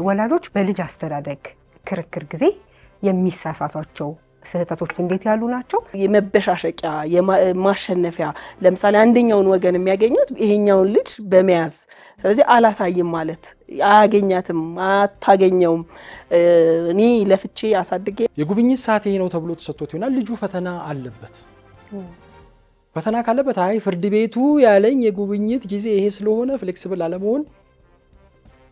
ወላጆች በልጅ አስተዳደግ ክርክር ጊዜ የሚሳሳቷቸው ስህተቶች እንዴት ያሉ ናቸው? የመበሻሸቂያ የማሸነፊያ ለምሳሌ አንደኛውን ወገን የሚያገኙት ይሄኛውን ልጅ በመያዝ ስለዚህ አላሳይም ማለት አያገኛትም አታገኘውም እኔ ለፍቼ አሳድጌ የጉብኝት ሰዓት ይሄ ነው ተብሎ ተሰጥቶት ይሆናል። ልጁ ፈተና አለበት። ፈተና ካለበት አይ ፍርድ ቤቱ ያለኝ የጉብኝት ጊዜ ይሄ ስለሆነ ፍሌክሲብል አለመሆን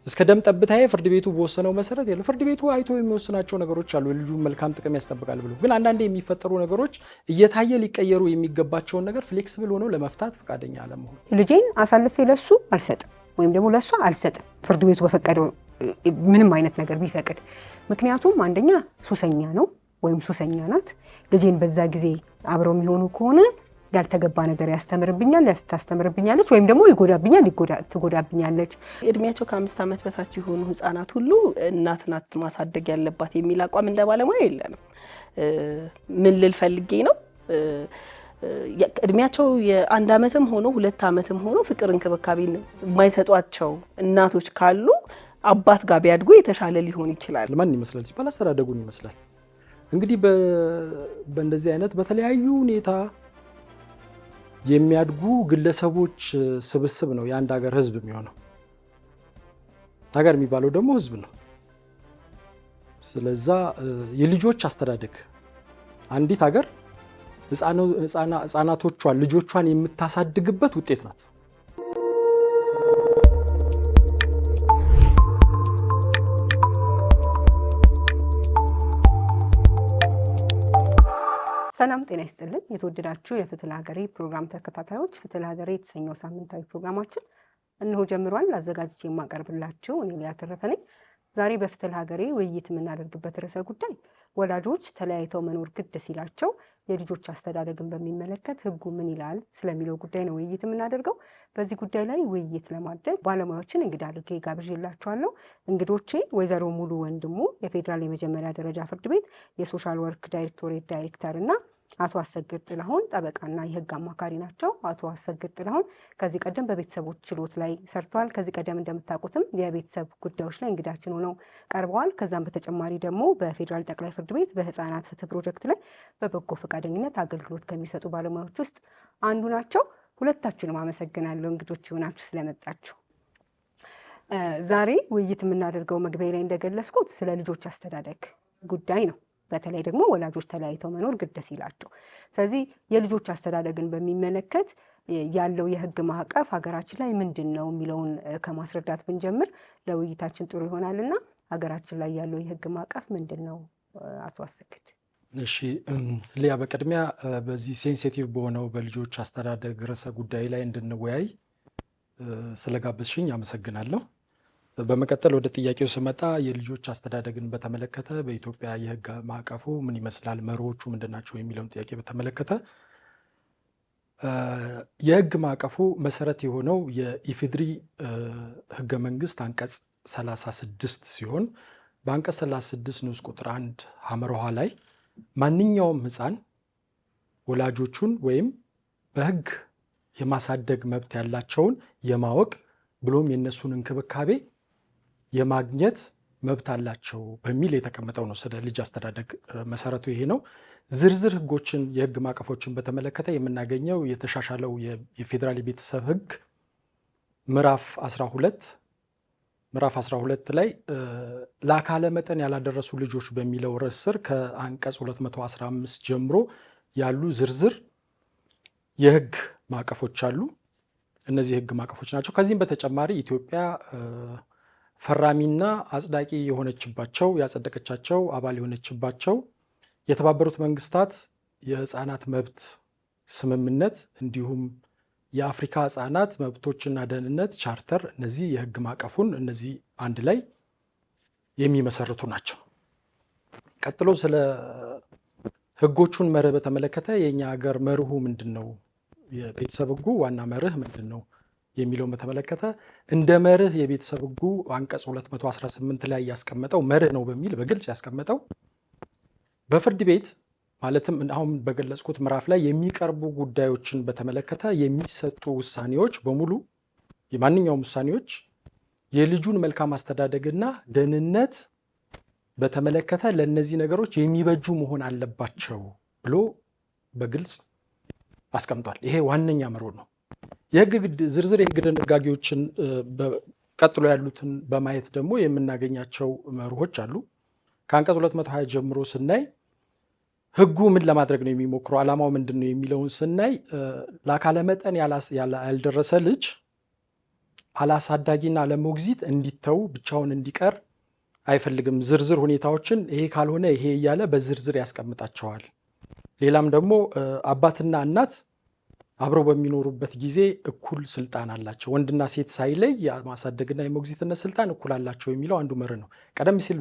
እስከ ደም ጠብታዬ ፍርድ ቤቱ በወሰነው መሰረት ያለው ፍርድ ቤቱ አይቶ የሚወስናቸው ነገሮች አሉ። ልጁ መልካም ጥቅም ያስጠብቃል ብሎ ግን አንዳንዴ የሚፈጠሩ ነገሮች እየታየ ሊቀየሩ የሚገባቸውን ነገር ፍሌክሲብል ሆነው ለመፍታት ፈቃደኛ አለመሆን። ልጄን አሳልፌ ለሱ አልሰጥም ወይም ደግሞ ለሷ አልሰጥም ፍርድ ቤቱ በፈቀደው ምንም አይነት ነገር ቢፈቅድ፣ ምክንያቱም አንደኛ ሱሰኛ ነው ወይም ሱሰኛ ናት። ልጄን በዛ ጊዜ አብረው የሚሆኑ ከሆነ ያልተገባ ነገር ያስተምርብኛል ያስታስተምርብኛለች ወይም ደግሞ ይጎዳብኛል ትጎዳብኛለች። እድሜያቸው ከ5 ዓመት በታች የሆኑ ህፃናት ሁሉ እናት ናት ማሳደግ ያለባት የሚል አቋም እንደ ባለሙያ የለንም። ምን ልል ፈልጌ ነው እድሜያቸው የ1 ዓመትም ሆኖ 2 ዓመትም ሆኖ ፍቅር እንክብካቤ የማይሰጧቸው እናቶች ካሉ አባት ጋር ቢያድጉ የተሻለ ሊሆን ይችላል። ማን ይመስላል ሲባል አስተዳደጉን ይመስላል። እንግዲህ በእንደዚህ አይነት በተለያዩ ሁኔታ የሚያድጉ ግለሰቦች ስብስብ ነው የአንድ ሀገር ህዝብ የሚሆነው። ሀገር የሚባለው ደግሞ ህዝብ ነው። ስለዛ የልጆች አስተዳደግ አንዲት ሀገር ህፃናቶቿን ልጆቿን የምታሳድግበት ውጤት ናት። ሰላም ጤና ይስጥልን። የተወደዳችሁ የፍትህ ለሀገሬ ፕሮግራም ተከታታዮች፣ ፍትህ ለሀገሬ የተሰኘው ሳምንታዊ ፕሮግራማችን እነሆ ጀምሯል። አዘጋጅቼ የማቀርብላችሁ እኔ ሊያ ተረፈ ነኝ። ዛሬ በፍትህ ለሀገሬ ውይይት የምናደርግበት ርዕሰ ጉዳይ ወላጆች ተለያይተው መኖር ግድ ሲላቸው የልጆች አስተዳደግን በሚመለከት ህጉ ምን ይላል ስለሚለው ጉዳይ ነው ውይይት የምናደርገው። በዚህ ጉዳይ ላይ ውይይት ለማድረግ ባለሙያዎችን እንግዳ አድርጌ ጋብዤላችኋለሁ። እንግዶቼ ወይዘሮ ሙሉ ወንድሙ የፌዴራል የመጀመሪያ ደረጃ ፍርድ ቤት የሶሻል ወርክ ዳይሬክቶሬት ዳይሬክተር እና አቶ አሰግድ ጥላሁን ጠበቃና የህግ አማካሪ ናቸው። አቶ አሰግድ ጥላሁን ከዚህ ቀደም በቤተሰቦች ችሎት ላይ ሰርተዋል። ከዚህ ቀደም እንደምታውቁትም የቤተሰብ ጉዳዮች ላይ እንግዳችን ሆነው ቀርበዋል። ከዛም በተጨማሪ ደግሞ በፌዴራል ጠቅላይ ፍርድ ቤት በህፃናት ፍትህ ፕሮጀክት ላይ በበጎ ፈቃደኝነት አገልግሎት ከሚሰጡ ባለሙያዎች ውስጥ አንዱ ናቸው። ሁለታችሁንም አመሰግናለሁ እንግዶች ሆናችሁ ስለመጣችሁ። ዛሬ ውይይት የምናደርገው መግቢያ ላይ እንደገለጽኩት ስለ ልጆች አስተዳደግ ጉዳይ ነው። በተለይ ደግሞ ወላጆች ተለያይተው መኖር ግድ ሲላቸው። ስለዚህ የልጆች አስተዳደግን በሚመለከት ያለው የህግ ማዕቀፍ ሀገራችን ላይ ምንድን ነው የሚለውን ከማስረዳት ብንጀምር ለውይይታችን ጥሩ ይሆናልና ሀገራችን ላይ ያለው የህግ ማዕቀፍ ምንድን ነው? አቶ አሰግድ። እሺ ሊያ፣ በቅድሚያ በዚህ ሴንሲቲቭ በሆነው በልጆች አስተዳደግ ርዕሰ ጉዳይ ላይ እንድንወያይ ስለጋበዝሽኝ አመሰግናለሁ። በመቀጠል ወደ ጥያቄው ስመጣ የልጆች አስተዳደግን በተመለከተ በኢትዮጵያ የህግ ማዕቀፉ ምን ይመስላል፣ መርሆቹ ምንድናቸው የሚለውን ጥያቄ በተመለከተ የህግ ማዕቀፉ መሰረት የሆነው የኢፌዴሪ ህገ መንግስት አንቀጽ 36 ሲሆን በአንቀጽ 36 ንዑስ ቁጥር 1 ሐመርኋ ላይ ማንኛውም ህፃን ወላጆቹን ወይም በህግ የማሳደግ መብት ያላቸውን የማወቅ ብሎም የነሱን እንክብካቤ የማግኘት መብት አላቸው በሚል የተቀመጠው ነው። ስለ ልጅ አስተዳደግ መሰረቱ ይሄ ነው። ዝርዝር ህጎችን የህግ ማዕቀፎችን በተመለከተ የምናገኘው የተሻሻለው የፌዴራል የቤተሰብ ህግ ምዕራፍ 12 ላይ ለአካለ መጠን ያላደረሱ ልጆች በሚለው ርዕስ ስር ከአንቀጽ 215 ጀምሮ ያሉ ዝርዝር የህግ ማዕቀፎች አሉ። እነዚህ ህግ ማዕቀፎች ናቸው። ከዚህም በተጨማሪ ኢትዮጵያ ፈራሚና አጽዳቂ የሆነችባቸው ያጸደቀቻቸው አባል የሆነችባቸው የተባበሩት መንግስታት የህፃናት መብት ስምምነት እንዲሁም የአፍሪካ ህፃናት መብቶችና ደህንነት ቻርተር እነዚህ የህግ ማዕቀፉን እነዚህ አንድ ላይ የሚመሰርቱ ናቸው። ቀጥሎ ስለ ህጎቹን መርህ በተመለከተ የኛ ሀገር መርሁ ምንድን ነው፣ የቤተሰብ ህጉ ዋና መርህ ምንድን ነው የሚለውን በተመለከተ እንደ መርህ የቤተሰብ ህጉ አንቀጽ 218 ላይ ያስቀመጠው መርህ ነው በሚል በግልጽ ያስቀመጠው በፍርድ ቤት ማለትም አሁን በገለጽኩት ምዕራፍ ላይ የሚቀርቡ ጉዳዮችን በተመለከተ የሚሰጡ ውሳኔዎች በሙሉ የማንኛውም ውሳኔዎች የልጁን መልካም አስተዳደግና ደህንነት በተመለከተ ለእነዚህ ነገሮች የሚበጁ መሆን አለባቸው ብሎ በግልጽ አስቀምጧል። ይሄ ዋነኛ መርህ ነው። ዝርዝር የህግ ድንጋጌዎችን ቀጥሎ ያሉትን በማየት ደግሞ የምናገኛቸው መርሆች አሉ። ከአንቀጽ 220 ጀምሮ ስናይ ህጉ ምን ለማድረግ ነው የሚሞክረው፣ ዓላማው ምንድን ነው የሚለውን ስናይ ለአካለ መጠን ያልደረሰ ልጅ አላሳዳጊና አለሞግዚት እንዲተው ብቻውን እንዲቀር አይፈልግም። ዝርዝር ሁኔታዎችን ይሄ ካልሆነ ይሄ እያለ በዝርዝር ያስቀምጣቸዋል። ሌላም ደግሞ አባትና እናት አብረው በሚኖሩበት ጊዜ እኩል ስልጣን አላቸው፣ ወንድና ሴት ሳይለይ የማሳደግና የሞግዚትነት ስልጣን እኩል አላቸው የሚለው አንዱ መርህ ነው። ቀደም ሲል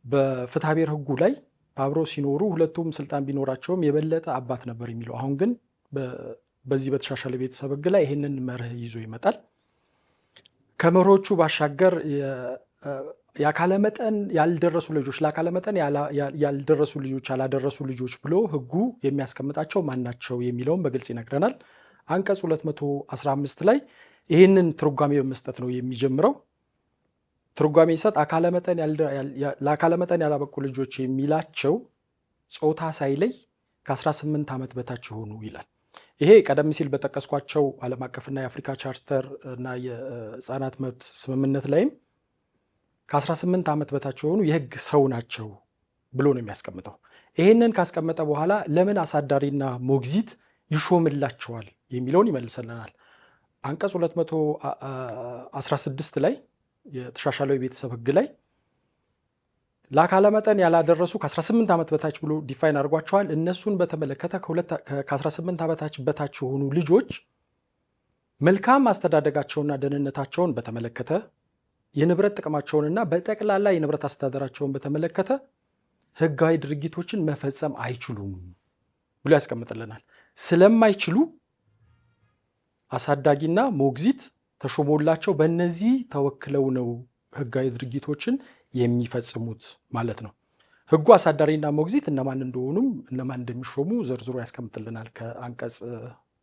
በፍትሐ ብሔር ህጉ ላይ አብረው ሲኖሩ ሁለቱም ስልጣን ቢኖራቸውም የበለጠ አባት ነበር የሚለው። አሁን ግን በዚህ በተሻሻለ ቤተሰብ ህግ ላይ ይህንን መርህ ይዞ ይመጣል። ከመርሆቹ ባሻገር የአካለ መጠን ያልደረሱ ልጆች ለአካለ መጠን ያልደረሱ ልጆች ያላደረሱ ልጆች ብሎ ህጉ የሚያስቀምጣቸው ማናቸው የሚለውን በግልጽ ይነግረናል። አንቀጽ 215 ላይ ይህንን ትርጓሜ በመስጠት ነው የሚጀምረው። ትርጓሜ ይሰጥ ለአካለ መጠን ያላበቁ ልጆች የሚላቸው ጾታ ሳይለይ ከ18 ዓመት በታች የሆኑ ይላል። ይሄ ቀደም ሲል በጠቀስኳቸው ዓለም አቀፍና የአፍሪካ ቻርተር እና የህፃናት መብት ስምምነት ላይም ከ18 ዓመት በታች የሆኑ የህግ ሰው ናቸው ብሎ ነው የሚያስቀምጠው። ይህንን ካስቀመጠ በኋላ ለምን አሳዳሪና ሞግዚት ይሾምላቸዋል የሚለውን ይመልሰልናል። አንቀጽ 216 ላይ የተሻሻለው የቤተሰብ ህግ ላይ ለአካለ መጠን ያላደረሱ ከ18 ዓመት በታች ብሎ ዲፋይን አድርጓቸዋል። እነሱን በተመለከተ ከ18 ዓመት በታች የሆኑ ልጆች መልካም አስተዳደጋቸውና ደህንነታቸውን በተመለከተ የንብረት ጥቅማቸውንና በጠቅላላ የንብረት አስተዳደራቸውን በተመለከተ ህጋዊ ድርጊቶችን መፈጸም አይችሉም ብሎ ያስቀምጥልናል። ስለማይችሉ አሳዳጊና ሞግዚት ተሾሞላቸው በእነዚህ ተወክለው ነው ህጋዊ ድርጊቶችን የሚፈጽሙት ማለት ነው። ህጉ አሳዳሪና ሞግዚት እነማን እንደሆኑም እነማን እንደሚሾሙ ዘርዝሮ ያስቀምጥልናል። ከአንቀጽ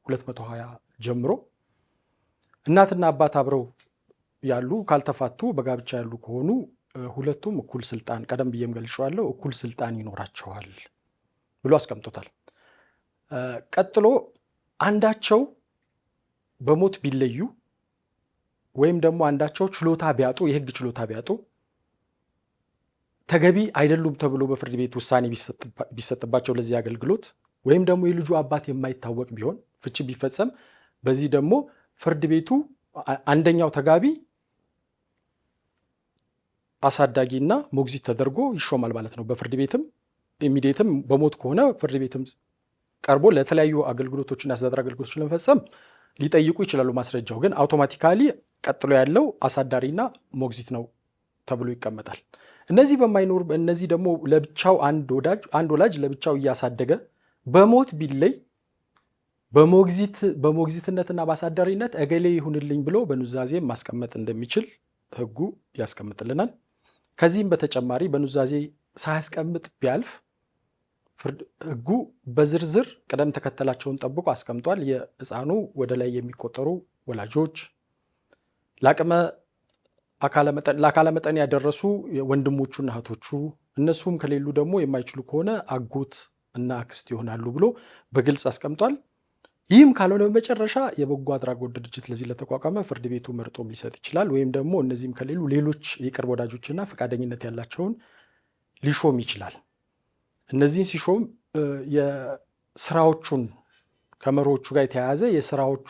220 ጀምሮ እናትና አባት አብረው ያሉ ካልተፋቱ በጋብቻ ያሉ ከሆኑ ሁለቱም እኩል ስልጣን፣ ቀደም ብዬም ገልጬዋለሁ፣ እኩል ስልጣን ይኖራቸዋል ብሎ አስቀምጦታል። ቀጥሎ አንዳቸው በሞት ቢለዩ ወይም ደግሞ አንዳቸው ችሎታ ቢያጡ፣ የህግ ችሎታ ቢያጡ ተገቢ አይደሉም ተብሎ በፍርድ ቤት ውሳኔ ቢሰጥባቸው ለዚህ አገልግሎት ወይም ደግሞ የልጁ አባት የማይታወቅ ቢሆን ፍቺ ቢፈጸም፣ በዚህ ደግሞ ፍርድ ቤቱ አንደኛው ተጋቢ አሳዳጊና ሞግዚት ተደርጎ ይሾማል ማለት ነው። በፍርድ ቤትም ኢሚዲየትም በሞት ከሆነ ፍርድ ቤትም ቀርቦ ለተለያዩ አገልግሎቶችና የአስተዳደር አገልግሎቶችን ለመፈጸም ሊጠይቁ ይችላሉ። ማስረጃው ግን አውቶማቲካሊ ቀጥሎ ያለው አሳዳሪና ሞግዚት ነው ተብሎ ይቀመጣል። እነዚህ ደግሞ ለብቻው አንድ ወላጅ ለብቻው እያሳደገ በሞት ቢለይ በሞግዚትነትና በአሳዳሪነት እገሌ ይሁንልኝ ብሎ በኑዛዜ ማስቀመጥ እንደሚችል ህጉ ያስቀምጥልናል። ከዚህም በተጨማሪ በኑዛዜ ሳያስቀምጥ ቢያልፍ ህጉ በዝርዝር ቅደም ተከተላቸውን ጠብቆ አስቀምጧል። የህፃኑ ወደ ላይ የሚቆጠሩ ወላጆች፣ ለአካለ መጠን ያደረሱ ወንድሞቹና እህቶቹ፣ እነሱም ከሌሉ ደግሞ የማይችሉ ከሆነ አጎት እና አክስት ይሆናሉ ብሎ በግልጽ አስቀምጧል። ይህም ካልሆነ በመጨረሻ የበጎ አድራጎት ድርጅት ለዚህ ለተቋቋመ ፍርድ ቤቱ መርጦም ሊሰጥ ይችላል። ወይም ደግሞ እነዚህም ከሌሉ ሌሎች የቅርብ ወዳጆችና ፈቃደኝነት ያላቸውን ሊሾም ይችላል። እነዚህን ሲሾም የስራዎቹን ከመርሆቹ ጋር የተያያዘ የስራዎቹ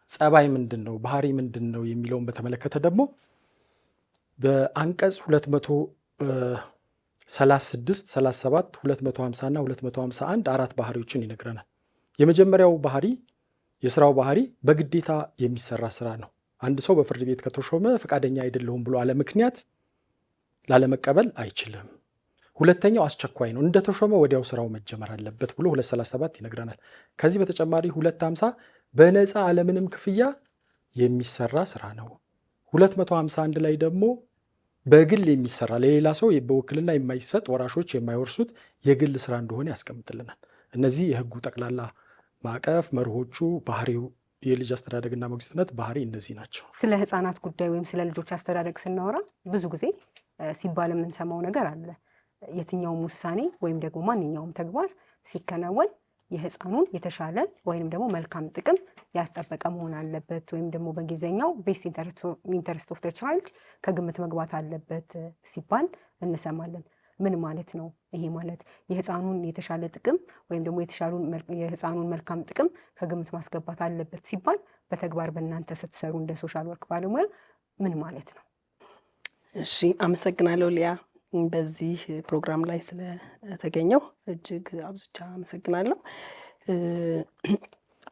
ጸባይ ምንድን ነው፣ ባህሪ ምንድን ነው የሚለውን በተመለከተ ደግሞ በአንቀጽ 236፣ 37፣ 250 እና 251 4 ባህሪዎችን ይነግረናል። የመጀመሪያው ባህሪ የስራው ባህሪ በግዴታ የሚሰራ ስራ ነው። አንድ ሰው በፍርድ ቤት ከተሾመ ፈቃደኛ አይደለሁም ብሎ አለ ምክንያት ላለመቀበል አይችልም። ሁለተኛው አስቸኳይ ነው፣ እንደተሾመ ወዲያው ስራው መጀመር አለበት ብሎ 237 ይነግረናል። ከዚህ በተጨማሪ 250 በነፃ አለምንም ክፍያ የሚሰራ ስራ ነው። 251 ላይ ደግሞ በግል የሚሰራ ለሌላ ሰው በውክልና የማይሰጥ ወራሾች የማይወርሱት የግል ስራ እንደሆነ ያስቀምጥልናል። እነዚህ የህጉ ጠቅላላ ማዕቀፍ መርሆቹ፣ ባህሪው የልጅ አስተዳደግና ሞግዚትነት ባህሪ እነዚህ ናቸው። ስለ ህፃናት ጉዳይ ወይም ስለ ልጆች አስተዳደግ ስናወራ ብዙ ጊዜ ሲባል የምንሰማው ነገር አለ። የትኛውም ውሳኔ ወይም ደግሞ ማንኛውም ተግባር ሲከናወን የህፃኑን የተሻለ ወይም ደግሞ መልካም ጥቅም ያስጠበቀ መሆን አለበት፣ ወይም ደግሞ በእንግሊዝኛው ቤስት ኢንተረስት ኦፍ ዘ ቻይልድ ከግምት መግባት አለበት ሲባል እንሰማለን። ምን ማለት ነው? ይሄ ማለት የህፃኑን የተሻለ ጥቅም ወይም ደግሞ የህፃኑን መልካም ጥቅም ከግምት ማስገባት አለበት ሲባል በተግባር በእናንተ ስትሰሩ እንደ ሶሻል ወርክ ባለሙያ ምን ማለት ነው? እሺ፣ አመሰግናለሁ ሊያ። በዚህ ፕሮግራም ላይ ስለተገኘው እጅግ አብዝቻ አመሰግናለሁ።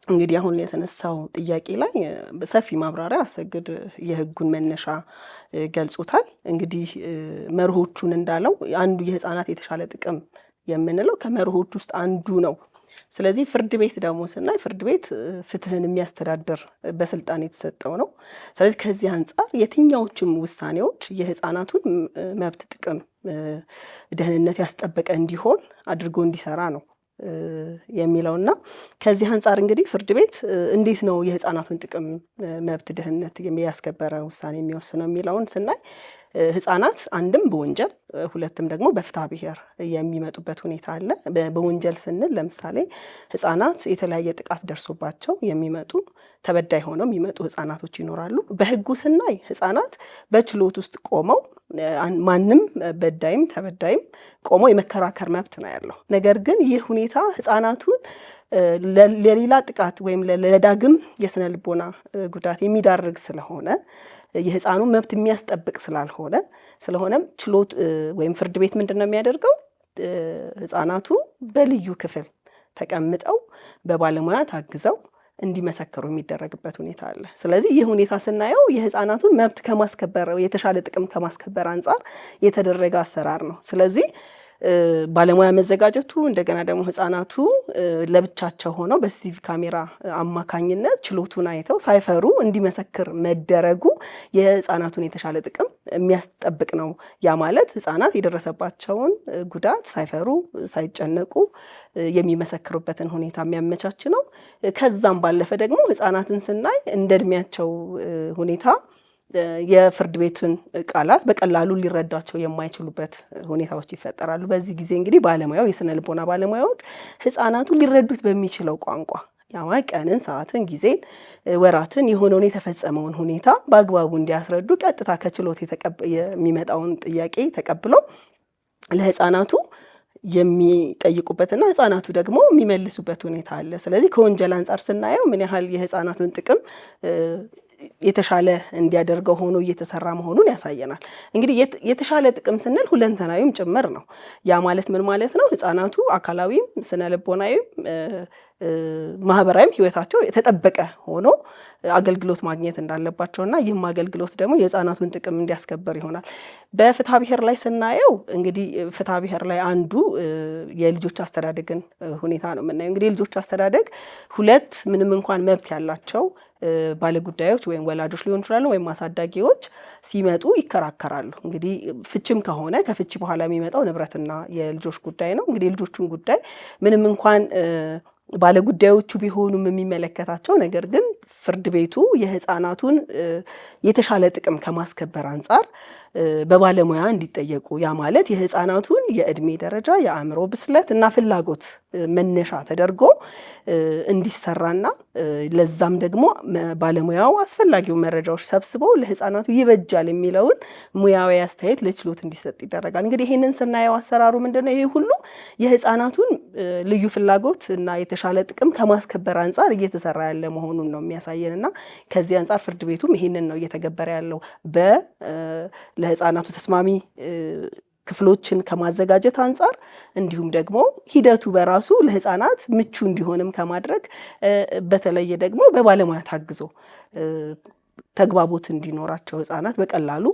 እንግዲህ አሁን የተነሳው ጥያቄ ላይ በሰፊ ማብራሪያ አሰግድ የህጉን መነሻ ገልጾታል። እንግዲህ መርሆቹን እንዳለው አንዱ የህፃናት የተሻለ ጥቅም የምንለው ከመርሆች ውስጥ አንዱ ነው። ስለዚህ ፍርድ ቤት ደግሞ ስናይ ፍርድ ቤት ፍትህን የሚያስተዳድር በስልጣን የተሰጠው ነው። ስለዚህ ከዚህ አንጻር የትኛዎችም ውሳኔዎች የህፃናቱን መብት፣ ጥቅም፣ ደህንነት ያስጠበቀ እንዲሆን አድርጎ እንዲሰራ ነው የሚለውና ከዚህ አንጻር እንግዲህ ፍርድ ቤት እንዴት ነው የህፃናቱን ጥቅም፣ መብት፣ ደህንነት ያስከበረ ውሳኔ የሚወስነው የሚለውን ስናይ ህፃናት አንድም በወንጀል ሁለትም ደግሞ በፍትሐ ብሔር የሚመጡበት ሁኔታ አለ። በወንጀል ስንል ለምሳሌ ህፃናት የተለያየ ጥቃት ደርሶባቸው የሚመጡ ተበዳይ ሆነው የሚመጡ ህፃናቶች ይኖራሉ። በህጉ ስናይ ህፃናት በችሎት ውስጥ ቆመው ማንም በዳይም ተበዳይም ቆመው የመከራከር መብት ነው ያለው። ነገር ግን ይህ ሁኔታ ህፃናቱን ለሌላ ጥቃት ወይም ለዳግም የስነ ልቦና ጉዳት የሚዳርግ ስለሆነ የህፃኑን መብት የሚያስጠብቅ ስለሆነም ችሎት ወይም ፍርድ ቤት ምንድን ነው የሚያደርገው? ህፃናቱ በልዩ ክፍል ተቀምጠው በባለሙያ ታግዘው እንዲመሰክሩ የሚደረግበት ሁኔታ አለ። ስለዚህ ይህ ሁኔታ ስናየው የህፃናቱን መብት ከማስከበር የተሻለ ጥቅም ከማስከበር አንጻር የተደረገ አሰራር ነው። ስለዚህ ባለሙያ መዘጋጀቱ እንደገና ደግሞ ህፃናቱ ለብቻቸው ሆነው በሲሲቲቪ ካሜራ አማካኝነት ችሎቱን አይተው ሳይፈሩ እንዲመሰክር መደረጉ የህፃናቱን የተሻለ ጥቅም የሚያስጠብቅ ነው። ያ ማለት ህፃናት የደረሰባቸውን ጉዳት ሳይፈሩ ሳይጨነቁ የሚመሰክሩበትን ሁኔታ የሚያመቻች ነው። ከዛም ባለፈ ደግሞ ህፃናትን ስናይ እንደ እድሜያቸው ሁኔታ የፍርድ ቤቱን ቃላት በቀላሉ ሊረዷቸው የማይችሉበት ሁኔታዎች ይፈጠራሉ። በዚህ ጊዜ እንግዲህ ባለሙያው የስነ ልቦና ባለሙያዎች ህፃናቱ ሊረዱት በሚችለው ቋንቋ ያማ ቀንን፣ ሰዓትን፣ ጊዜን፣ ወራትን የሆነውን የተፈጸመውን ሁኔታ በአግባቡ እንዲያስረዱ ቀጥታ ከችሎት የሚመጣውን ጥያቄ ተቀብለው ለህፃናቱ የሚጠይቁበትና ህፃናቱ ደግሞ የሚመልሱበት ሁኔታ አለ። ስለዚህ ከወንጀል አንጻር ስናየው ምን ያህል የህፃናቱን ጥቅም የተሻለ እንዲያደርገው ሆኖ እየተሰራ መሆኑን ያሳየናል። እንግዲህ የተሻለ ጥቅም ስንል ሁለንተናዊም ጭምር ነው። ያ ማለት ምን ማለት ነው? ህፃናቱ አካላዊም ስነ ልቦናዊም ማህበራዊም ህይወታቸው የተጠበቀ ሆኖ አገልግሎት ማግኘት እንዳለባቸውና ይህም አገልግሎት ደግሞ የህፃናቱን ጥቅም እንዲያስከበር ይሆናል። በፍትሐ ብሔር ላይ ስናየው እንግዲህ ፍትሐ ብሔር ላይ አንዱ የልጆች አስተዳደግን ሁኔታ ነው የምናየው። እንግዲህ የልጆች አስተዳደግ ሁለት ምንም እንኳን መብት ያላቸው ባለጉዳዮች ወይም ወላጆች ሊሆኑ ይችላሉ ወይም አሳዳጊዎች ሲመጡ ይከራከራሉ። እንግዲህ ፍችም ከሆነ ከፍቺ በኋላ የሚመጣው ንብረትና የልጆች ጉዳይ ነው። እንግዲህ የልጆቹን ጉዳይ ምንም እንኳን ባለጉዳዮቹ ቢሆኑም የሚመለከታቸው ነገር ግን ፍርድ ቤቱ የህፃናቱን የተሻለ ጥቅም ከማስከበር አንጻር በባለሙያ እንዲጠየቁ ያ ማለት የህፃናቱን የእድሜ ደረጃ የአእምሮ ብስለት እና ፍላጎት መነሻ ተደርጎ እንዲሰራና ለዛም ደግሞ ባለሙያው አስፈላጊውን መረጃዎች ሰብስበው ለህፃናቱ ይበጃል የሚለውን ሙያዊ አስተያየት ለችሎት እንዲሰጥ ይደረጋል። እንግዲህ ይህንን ስናየው አሰራሩ ምንድነው? ይሄ ሁሉ የህፃናቱን ልዩ ፍላጎት እና የተሻለ ጥቅም ከማስከበር አንጻር እየተሰራ ያለ መሆኑን ነው የሚያሳየንና ከዚህ አንጻር ፍርድ ቤቱም ይህንን ነው እየተገበረ ያለው ለህፃናቱ ተስማሚ ክፍሎችን ከማዘጋጀት አንጻር እንዲሁም ደግሞ ሂደቱ በራሱ ለህፃናት ምቹ እንዲሆንም ከማድረግ በተለየ ደግሞ በባለሙያ ታግዞ ተግባቦት እንዲኖራቸው ህፃናት በቀላሉ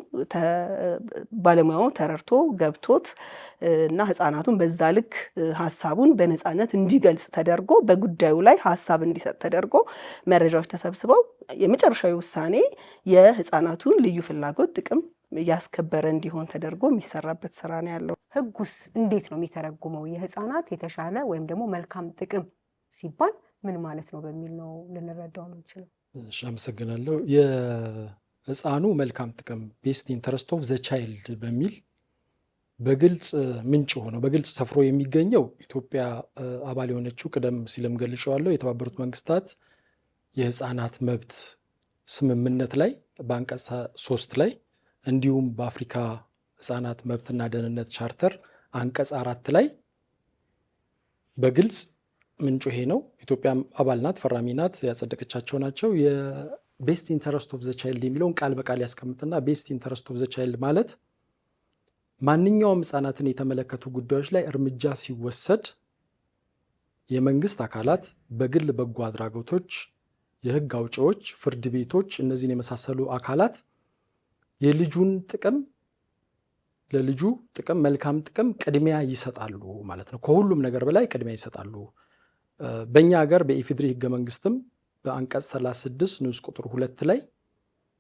ባለሙያው ተረድቶ ገብቶት እና ህፃናቱን በዛ ልክ ሀሳቡን በነፃነት እንዲገልጽ ተደርጎ በጉዳዩ ላይ ሀሳብ እንዲሰጥ ተደርጎ መረጃዎች ተሰብስበው የመጨረሻዊ ውሳኔ የህፃናቱን ልዩ ፍላጎት ጥቅም ያስከበረ እንዲሆን ተደርጎ የሚሰራበት ስራ ነው ያለው። ህጉስ እንዴት ነው የሚተረጉመው? የህፃናት የተሻለ ወይም ደግሞ መልካም ጥቅም ሲባል ምን ማለት ነው በሚል ነው ልንረዳው ነው እንችላለን። እሺ፣ አመሰግናለሁ። የህፃኑ መልካም ጥቅም ቤስት ኢንተረስት ኦፍ ዘ ቻይልድ በሚል በግልጽ ምንጭ ሆኖ በግልጽ ሰፍሮ የሚገኘው ኢትዮጵያ አባል የሆነችው ቀደም ሲልም ገልጬዋለሁ የተባበሩት መንግስታት የህፃናት መብት ስምምነት ላይ በአንቀጽ 3 ላይ እንዲሁም በአፍሪካ ህፃናት መብትና ደህንነት ቻርተር አንቀጽ 4 ላይ በግልጽ ምንጩ ይሄ ነው። ኢትዮጵያ አባል ናት፣ ፈራሚ ናት፣ ያጸደቀቻቸው ናቸው። የቤስት ኢንተረስት ኦፍ ዘ ቻይልድ የሚለውን ቃል በቃል ያስቀምጥና ቤስት ኢንተረስት ኦፍ ዘ ቻይልድ ማለት ማንኛውም ህፃናትን የተመለከቱ ጉዳዮች ላይ እርምጃ ሲወሰድ የመንግስት አካላት፣ በግል በጎ አድራጎቶች፣ የህግ አውጪዎች፣ ፍርድ ቤቶች፣ እነዚህን የመሳሰሉ አካላት የልጁን ጥቅም ለልጁ ጥቅም መልካም ጥቅም ቅድሚያ ይሰጣሉ ማለት ነው። ከሁሉም ነገር በላይ ቅድሚያ ይሰጣሉ። በእኛ ሀገር በኢፌዴሪ ህገ መንግስትም በአንቀጽ 36 ንዑስ ቁጥር 2 ላይ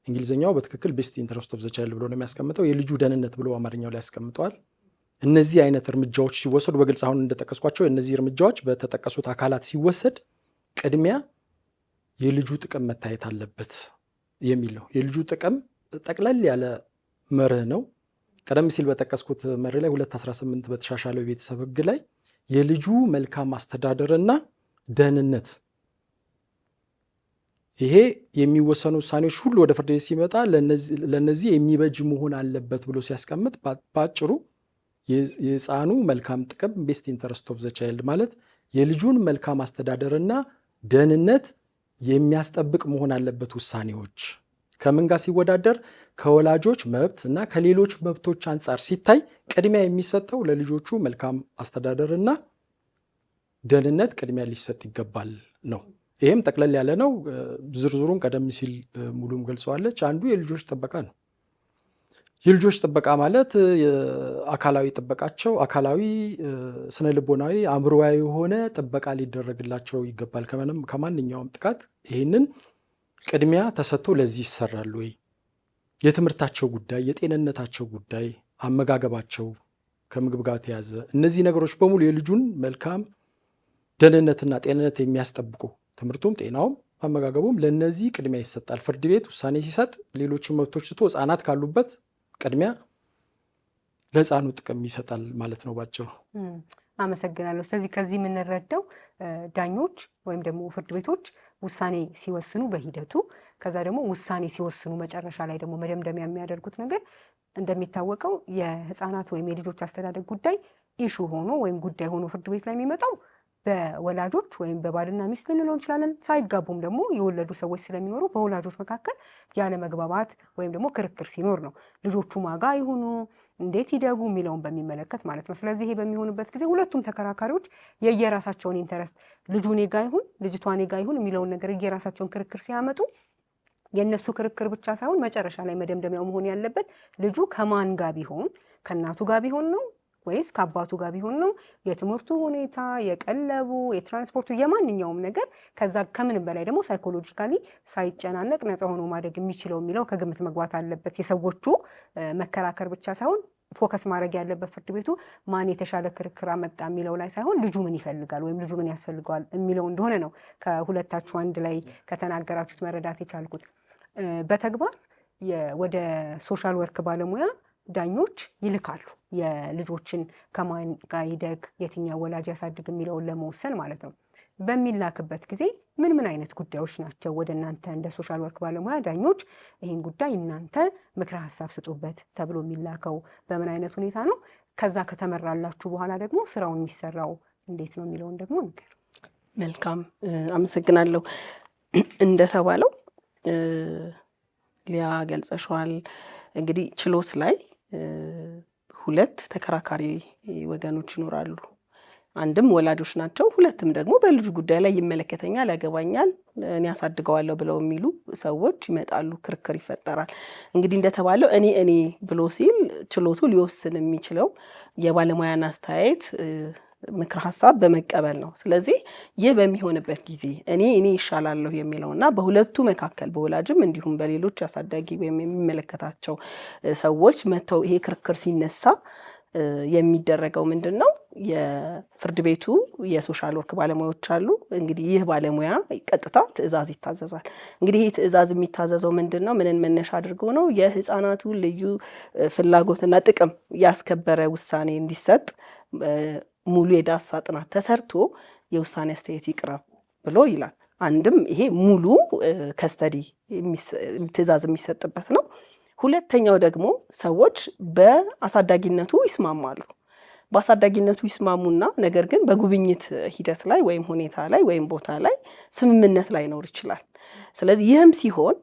እንግሊዝኛው በትክክል ቤስት ኢንተረስት ኦፍ ዘ ቻይልድ ብሎ ነው የሚያስቀምጠው፣ የልጁ ደህንነት ብሎ አማርኛው ላይ ያስቀምጠዋል። እነዚህ አይነት እርምጃዎች ሲወሰዱ በግልጽ አሁን እንደጠቀስኳቸው እነዚህ እርምጃዎች በተጠቀሱት አካላት ሲወሰድ ቅድሚያ የልጁ ጥቅም መታየት አለበት የሚል ነው። የልጁ ጥቅም ጠቅለል ያለ መርህ ነው። ቀደም ሲል በጠቀስኩት መርህ ላይ 218 በተሻሻለው የቤተሰብ ህግ ላይ የልጁ መልካም አስተዳደርና ደህንነት ይሄ የሚወሰኑ ውሳኔዎች ሁሉ ወደ ፍርድ ቤት ሲመጣ ለነዚህ የሚበጅ መሆን አለበት ብሎ ሲያስቀምጥ በአጭሩ የህፃኑ መልካም ጥቅም ቤስት ኢንተረስት ኦፍ ዘ ቻይልድ ማለት የልጁን መልካም አስተዳደርና ደህንነት የሚያስጠብቅ መሆን አለበት። ውሳኔዎች ከምን ጋር ሲወዳደር ከወላጆች መብት እና ከሌሎች መብቶች አንጻር ሲታይ ቅድሚያ የሚሰጠው ለልጆቹ መልካም አስተዳደርና ደህንነት ቅድሚያ ሊሰጥ ይገባል ነው። ይህም ጠቅለል ያለ ነው። ዝርዝሩን ቀደም ሲል ሙሉም ገልጸዋለች። አንዱ የልጆች ጥበቃ ነው። የልጆች ጥበቃ ማለት አካላዊ ጥበቃቸው አካላዊ፣ ስነ ልቦናዊ፣ አእምሮዊ የሆነ ጥበቃ ሊደረግላቸው ይገባል ከማንኛውም ጥቃት። ይህንን ቅድሚያ ተሰጥቶ ለዚህ ይሰራል ወይ? የትምህርታቸው ጉዳይ፣ የጤንነታቸው ጉዳይ፣ አመጋገባቸው ከምግብ ጋር ተያዘ እነዚህ ነገሮች በሙሉ የልጁን መልካም ደህንነትና ጤንነት የሚያስጠብቁ ትምህርቱም፣ ጤናውም፣ አመጋገቡም ለነዚህ ቅድሚያ ይሰጣል። ፍርድ ቤት ውሳኔ ሲሰጥ ሌሎችን መብቶች ትቶ ህፃናት ካሉበት ቅድሚያ ለህፃኑ ጥቅም ይሰጣል ማለት ነው ባጭሩ። አመሰግናለሁ። ስለዚህ ከዚህ የምንረዳው ዳኞች ወይም ደግሞ ፍርድ ቤቶች ውሳኔ ሲወስኑ በሂደቱ ከዛ ደግሞ ውሳኔ ሲወስኑ መጨረሻ ላይ ደግሞ መደምደሚያ የሚያደርጉት ነገር እንደሚታወቀው የህፃናት ወይም የልጆች አስተዳደግ ጉዳይ ኢሹ ሆኖ ወይም ጉዳይ ሆኖ ፍርድ ቤት ላይ የሚመጣው በወላጆች ወይም በባልና ሚስት ልንለው እንችላለን። ሳይጋቡም ደግሞ የወለዱ ሰዎች ስለሚኖሩ በወላጆች መካከል ያለ መግባባት ወይም ደግሞ ክርክር ሲኖር ነው ልጆቹ ማጋ ይሁኑ እንዴት ይደጉ የሚለውን በሚመለከት ማለት ነው። ስለዚህ ይሄ በሚሆንበት ጊዜ ሁለቱም ተከራካሪዎች የየራሳቸውን ኢንተረስት ልጁ እኔ ጋ ይሁን ልጅቷ እኔ ጋ ይሁን የሚለውን ነገር የየራሳቸውን ክርክር ሲያመጡ የእነሱ ክርክር ብቻ ሳይሆን መጨረሻ ላይ መደምደሚያው መሆን ያለበት ልጁ ከማን ጋር ቢሆን ከእናቱ ጋር ቢሆን ነው ወይስ ከአባቱ ጋር ቢሆን ነው፣ የትምህርቱ ሁኔታ፣ የቀለቡ፣ የትራንስፖርቱ፣ የማንኛውም ነገር ከዛ ከምንም በላይ ደግሞ ሳይኮሎጂካሊ ሳይጨናነቅ ነፃ ሆኖ ማደግ የሚችለው የሚለው ከግምት መግባት አለበት። የሰዎቹ መከራከር ብቻ ሳይሆን ፎከስ ማድረግ ያለበት ፍርድ ቤቱ ማን የተሻለ ክርክር አመጣ የሚለው ላይ ሳይሆን ልጁ ምን ይፈልጋል ወይም ልጁ ምን ያስፈልገዋል የሚለው እንደሆነ ነው ከሁለታችሁ አንድ ላይ ከተናገራችሁት መረዳት የቻልኩት። በተግባር ወደ ሶሻል ወርክ ባለሙያ ዳኞች ይልካሉ የልጆችን ከማን ጋር ይደግ የትኛው ወላጅ ያሳድግ የሚለውን ለመወሰን ማለት ነው። በሚላክበት ጊዜ ምን ምን አይነት ጉዳዮች ናቸው ወደ እናንተ እንደ ሶሻል ወርክ ባለሙያ ዳኞች ይህን ጉዳይ እናንተ ምክረ ሀሳብ ስጡበት ተብሎ የሚላከው በምን አይነት ሁኔታ ነው? ከዛ ከተመራላችሁ በኋላ ደግሞ ስራውን የሚሰራው እንዴት ነው የሚለውን ደግሞ ንገሩ። መልካም አመሰግናለሁ። እንደተባለው ሊያ ገልጸሻል። እንግዲህ ችሎት ላይ ሁለት ተከራካሪ ወገኖች ይኖራሉ። አንድም ወላጆች ናቸው፣ ሁለትም ደግሞ በልጁ ጉዳይ ላይ ይመለከተኛል፣ ያገባኛል፣ እኔ ያሳድገዋለሁ ብለው የሚሉ ሰዎች ይመጣሉ። ክርክር ይፈጠራል። እንግዲህ እንደተባለው እኔ ብሎ ሲል ችሎቱ ሊወስን የሚችለው የባለሙያን አስተያየት ምክር ሀሳብ በመቀበል ነው። ስለዚህ ይህ በሚሆንበት ጊዜ እኔ ይሻላለሁ የሚለውና በሁለቱ መካከል በወላጅም እንዲሁም በሌሎች አሳዳጊ ወይም የሚመለከታቸው ሰዎች መተው ይሄ ክርክር ሲነሳ የሚደረገው ምንድን ነው? የፍርድ ቤቱ የሶሻል ወርክ ባለሙያዎች አሉ። እንግዲህ ይህ ባለሙያ ቀጥታ ትዕዛዝ ይታዘዛል። እንግዲህ ይህ ትዕዛዝ የሚታዘዘው ምንድን ነው? ምንን መነሻ አድርጎ ነው? የህፃናቱ ልዩ ፍላጎትና ጥቅም ያስከበረ ውሳኔ እንዲሰጥ ሙሉ የዳሰሳ ጥናት ተሰርቶ የውሳኔ አስተያየት ይቅረብ ብሎ ይላል። አንድም ይሄ ሙሉ ከስተዲ ትዕዛዝ የሚሰጥበት ነው። ሁለተኛው ደግሞ ሰዎች በአሳዳጊነቱ ይስማማሉ። በአሳዳጊነቱ ይስማሙና ነገር ግን በጉብኝት ሂደት ላይ ወይም ሁኔታ ላይ ወይም ቦታ ላይ ስምምነት ላይኖር ይችላል። ስለዚህ ይህም ሲሆን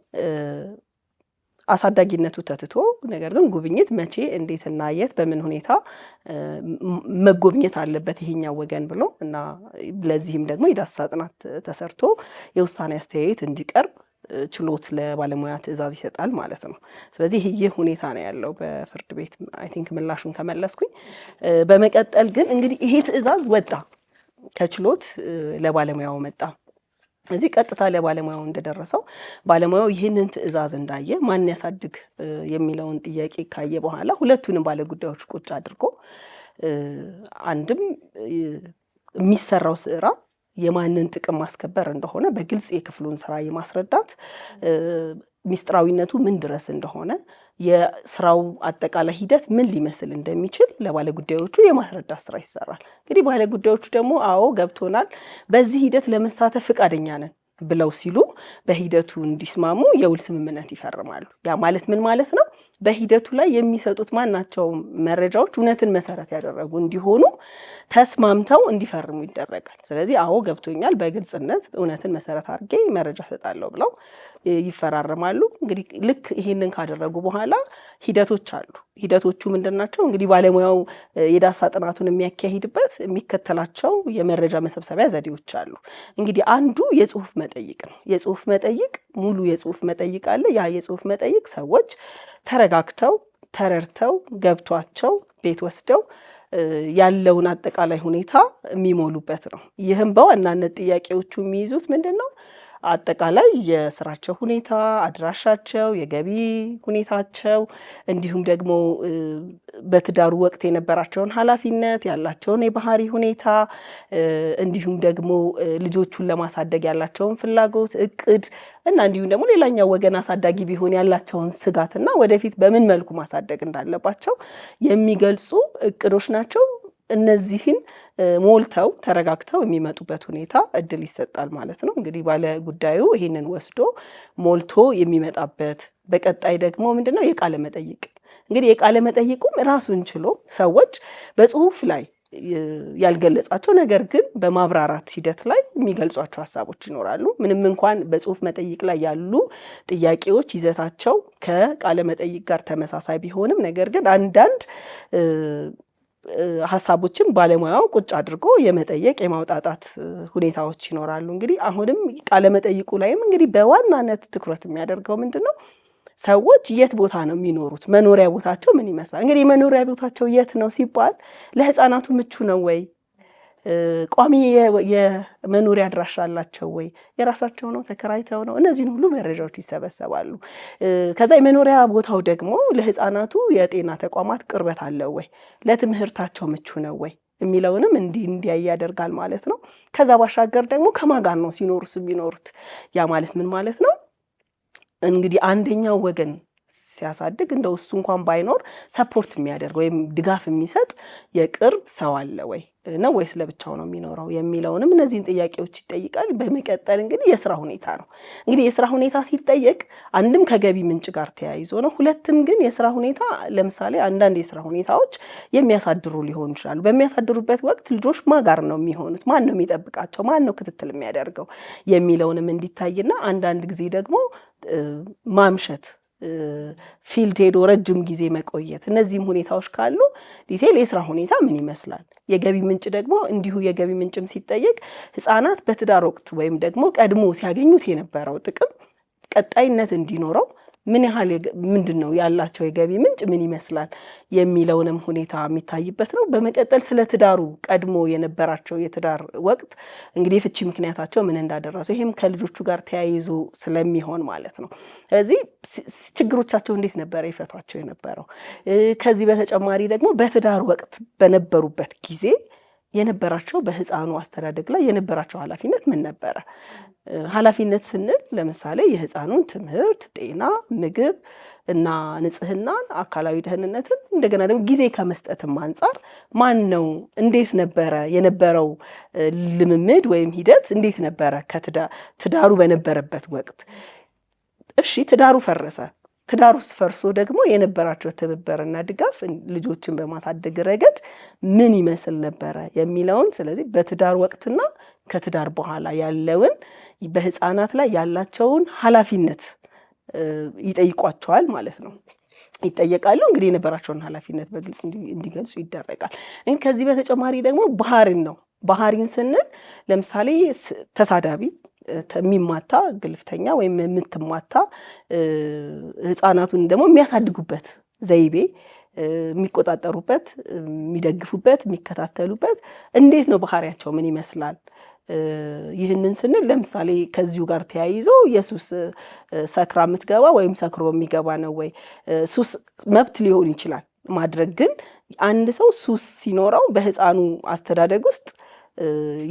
አሳዳጊነቱ ተትቶ ነገር ግን ጉብኝት መቼ፣ እንዴትና የት፣ በምን ሁኔታ መጎብኘት አለበት ይሄኛው ወገን ብሎ እና ለዚህም ደግሞ የዳሰሳ ጥናት ተሰርቶ የውሳኔ አስተያየት እንዲቀርብ ችሎት ለባለሙያ ትዕዛዝ ይሰጣል ማለት ነው። ስለዚህ ይህ ሁኔታ ነው ያለው በፍርድ ቤት። አይ ቲንክ ምላሹን ከመለስኩኝ። በመቀጠል ግን እንግዲህ ይሄ ትዕዛዝ ወጣ ከችሎት ለባለሙያው መጣ። እዚህ ቀጥታ ለባለሙያው እንደደረሰው ባለሙያው ይህንን ትዕዛዝ እንዳየ ማን ያሳድግ የሚለውን ጥያቄ ካየ በኋላ ሁለቱንም ባለጉዳዮች ቁጭ አድርጎ አንድም የሚሰራው ስራ የማንን ጥቅም ማስከበር እንደሆነ በግልጽ የክፍሉን ስራ የማስረዳት ሚስጥራዊነቱ ምን ድረስ እንደሆነ የስራው አጠቃላይ ሂደት ምን ሊመስል እንደሚችል ለባለጉዳዮቹ የማስረዳት ስራ ይሰራል። እንግዲህ ባለጉዳዮቹ ደግሞ አዎ ገብቶናል፣ በዚህ ሂደት ለመሳተፍ ፈቃደኛ ነን ብለው ሲሉ በሂደቱ እንዲስማሙ የውል ስምምነት ይፈርማሉ። ያ ማለት ምን ማለት ነው? በሂደቱ ላይ የሚሰጡት ማናቸውም መረጃዎች እውነትን መሰረት ያደረጉ እንዲሆኑ ተስማምተው እንዲፈርሙ ይደረጋል። ስለዚህ አዎ ገብቶኛል፣ በግልጽነት እውነትን መሰረት አድርጌ መረጃ ሰጣለሁ ብለው ይፈራረማሉ። እንግዲህ ልክ ይሄንን ካደረጉ በኋላ ሂደቶች አሉ። ሂደቶቹ ምንድን ናቸው? እንግዲህ ባለሙያው የዳሰሳ ጥናቱን የሚያካሂድበት የሚከተላቸው የመረጃ መሰብሰቢያ ዘዴዎች አሉ። እንግዲህ አንዱ የጽሁፍ መጠይቅ ነው። የጽሁፍ መጠይቅ ሙሉ የጽሁፍ መጠይቅ አለ። ያ የጽሁፍ መጠይቅ ሰዎች ተረጋግተው ተረድተው ገብቷቸው ቤት ወስደው ያለውን አጠቃላይ ሁኔታ የሚሞሉበት ነው። ይህም በዋናነት ጥያቄዎቹ የሚይዙት ምንድን ነው? አጠቃላይ የስራቸው ሁኔታ፣ አድራሻቸው፣ የገቢ ሁኔታቸው እንዲሁም ደግሞ በትዳሩ ወቅት የነበራቸውን ኃላፊነት፣ ያላቸውን የባህሪ ሁኔታ እንዲሁም ደግሞ ልጆቹን ለማሳደግ ያላቸውን ፍላጎት፣ እቅድ እና እንዲሁም ደግሞ ሌላኛው ወገን አሳዳጊ ቢሆን ያላቸውን ስጋትና ወደፊት በምን መልኩ ማሳደግ እንዳለባቸው የሚገልጹ እቅዶች ናቸው። እነዚህን ሞልተው ተረጋግተው የሚመጡበት ሁኔታ እድል ይሰጣል ማለት ነው። እንግዲህ ባለ ጉዳዩ ይህንን ወስዶ ሞልቶ የሚመጣበት በቀጣይ ደግሞ ምንድነው የቃለ መጠይቅ። እንግዲህ የቃለ መጠይቁም ራሱን ችሎ ሰዎች በጽሁፍ ላይ ያልገለጻቸው ነገር ግን በማብራራት ሂደት ላይ የሚገልጿቸው ሀሳቦች ይኖራሉ። ምንም እንኳን በጽሁፍ መጠይቅ ላይ ያሉ ጥያቄዎች ይዘታቸው ከቃለ መጠይቅ ጋር ተመሳሳይ ቢሆንም ነገር ግን አንዳንድ ሀሳቦችን ባለሙያው ቁጭ አድርጎ የመጠየቅ የማውጣጣት ሁኔታዎች ይኖራሉ። እንግዲህ አሁንም ቃለመጠይቁ ላይም እንግዲህ በዋናነት ትኩረት የሚያደርገው ምንድን ነው? ሰዎች የት ቦታ ነው የሚኖሩት? መኖሪያ ቦታቸው ምን ይመስላል? እንግዲህ የመኖሪያ ቦታቸው የት ነው ሲባል ለህፃናቱ ምቹ ነው ወይ? ቋሚ የመኖሪያ አድራሻ አላቸው ወይ? የራሳቸው ነው? ተከራይተው ነው? እነዚህን ሁሉ መረጃዎች ይሰበሰባሉ። ከዛ የመኖሪያ ቦታው ደግሞ ለህፃናቱ የጤና ተቋማት ቅርበት አለው ወይ? ለትምህርታቸው ምቹ ነው ወይ የሚለውንም እንዲያይ ያደርጋል ማለት ነው። ከዛ ባሻገር ደግሞ ከማን ጋር ነው ሲኖሩስ የሚኖሩት? ያ ማለት ምን ማለት ነው? እንግዲህ አንደኛው ወገን ሲያሳድግ እንደው እሱ እንኳን ባይኖር ሰፖርት የሚያደርግ ወይም ድጋፍ የሚሰጥ የቅርብ ሰው አለ ወይ ነው ወይስ ለብቻው ነው የሚኖረው የሚለውንም እነዚህን ጥያቄዎች ይጠይቃል። በመቀጠል እንግዲህ የስራ ሁኔታ ነው። እንግዲህ የስራ ሁኔታ ሲጠየቅ አንድም ከገቢ ምንጭ ጋር ተያይዞ ነው። ሁለትም ግን የስራ ሁኔታ ለምሳሌ አንዳንድ የስራ ሁኔታዎች የሚያሳድሩ ሊሆኑ ይችላሉ። በሚያሳድሩበት ወቅት ልጆች ማን ጋር ነው የሚሆኑት? ማን ነው የሚጠብቃቸው? ማን ነው ክትትል የሚያደርገው የሚለውንም እንዲታይና አንዳንድ ጊዜ ደግሞ ማምሸት ፊልድ ሄዶ ረጅም ጊዜ መቆየት፣ እነዚህም ሁኔታዎች ካሉ ዲቴል የስራ ሁኔታ ምን ይመስላል። የገቢ ምንጭ ደግሞ እንዲሁ የገቢ ምንጭም ሲጠየቅ ህፃናት በትዳር ወቅት ወይም ደግሞ ቀድሞ ሲያገኙት የነበረው ጥቅም ቀጣይነት እንዲኖረው ምን ያህል ምንድን ነው ያላቸው የገቢ ምንጭ ምን ይመስላል የሚለውንም ሁኔታ የሚታይበት ነው። በመቀጠል ስለ ትዳሩ ቀድሞ የነበራቸው የትዳር ወቅት እንግዲህ የፍቺ ምክንያታቸው ምን እንዳደረሰው ይህም ከልጆቹ ጋር ተያይዞ ስለሚሆን ማለት ነው። ስለዚህ ችግሮቻቸው እንዴት ነበረ ይፈቷቸው የነበረው። ከዚህ በተጨማሪ ደግሞ በትዳር ወቅት በነበሩበት ጊዜ የነበራቸው በህፃኑ አስተዳደግ ላይ የነበራቸው ኃላፊነት ምን ነበረ? ኃላፊነት ስንል ለምሳሌ የህፃኑን ትምህርት፣ ጤና፣ ምግብ እና ንጽህናን፣ አካላዊ ደህንነትን እንደገና ደግሞ ጊዜ ከመስጠትም አንጻር ማን ነው? እንዴት ነበረ የነበረው ልምምድ ወይም ሂደት እንዴት ነበረ? ትዳሩ በነበረበት ወቅት እሺ፣ ትዳሩ ፈረሰ። ትዳር ውስጥ ፈርሶ ደግሞ የነበራቸው ትብብርና ድጋፍ ልጆችን በማሳደግ ረገድ ምን ይመስል ነበረ የሚለውን ስለዚህ በትዳር ወቅትና ከትዳር በኋላ ያለውን በህፃናት ላይ ያላቸውን ኃላፊነት ይጠይቋቸዋል ማለት ነው። ይጠየቃሉ። እንግዲህ የነበራቸውን ኃላፊነት በግልጽ እንዲገልጹ ይደረጋል። ከዚህ በተጨማሪ ደግሞ ባህሪን ነው። ባህሪን ስንል ለምሳሌ ተሳዳቢ፣ የሚማታ ግልፍተኛ ወይም የምትማታ ህፃናቱን ደግሞ የሚያሳድጉበት ዘይቤ፣ የሚቆጣጠሩበት፣ የሚደግፉበት፣ የሚከታተሉበት እንዴት ነው? ባህሪያቸው ምን ይመስላል? ይህንን ስንል ለምሳሌ ከዚሁ ጋር ተያይዞ የሱስ ሰክራ የምትገባ ወይም ሰክሮ የሚገባ ነው ወይ? ሱስ መብት ሊሆን ይችላል ማድረግ። ግን አንድ ሰው ሱስ ሲኖረው በህፃኑ አስተዳደግ ውስጥ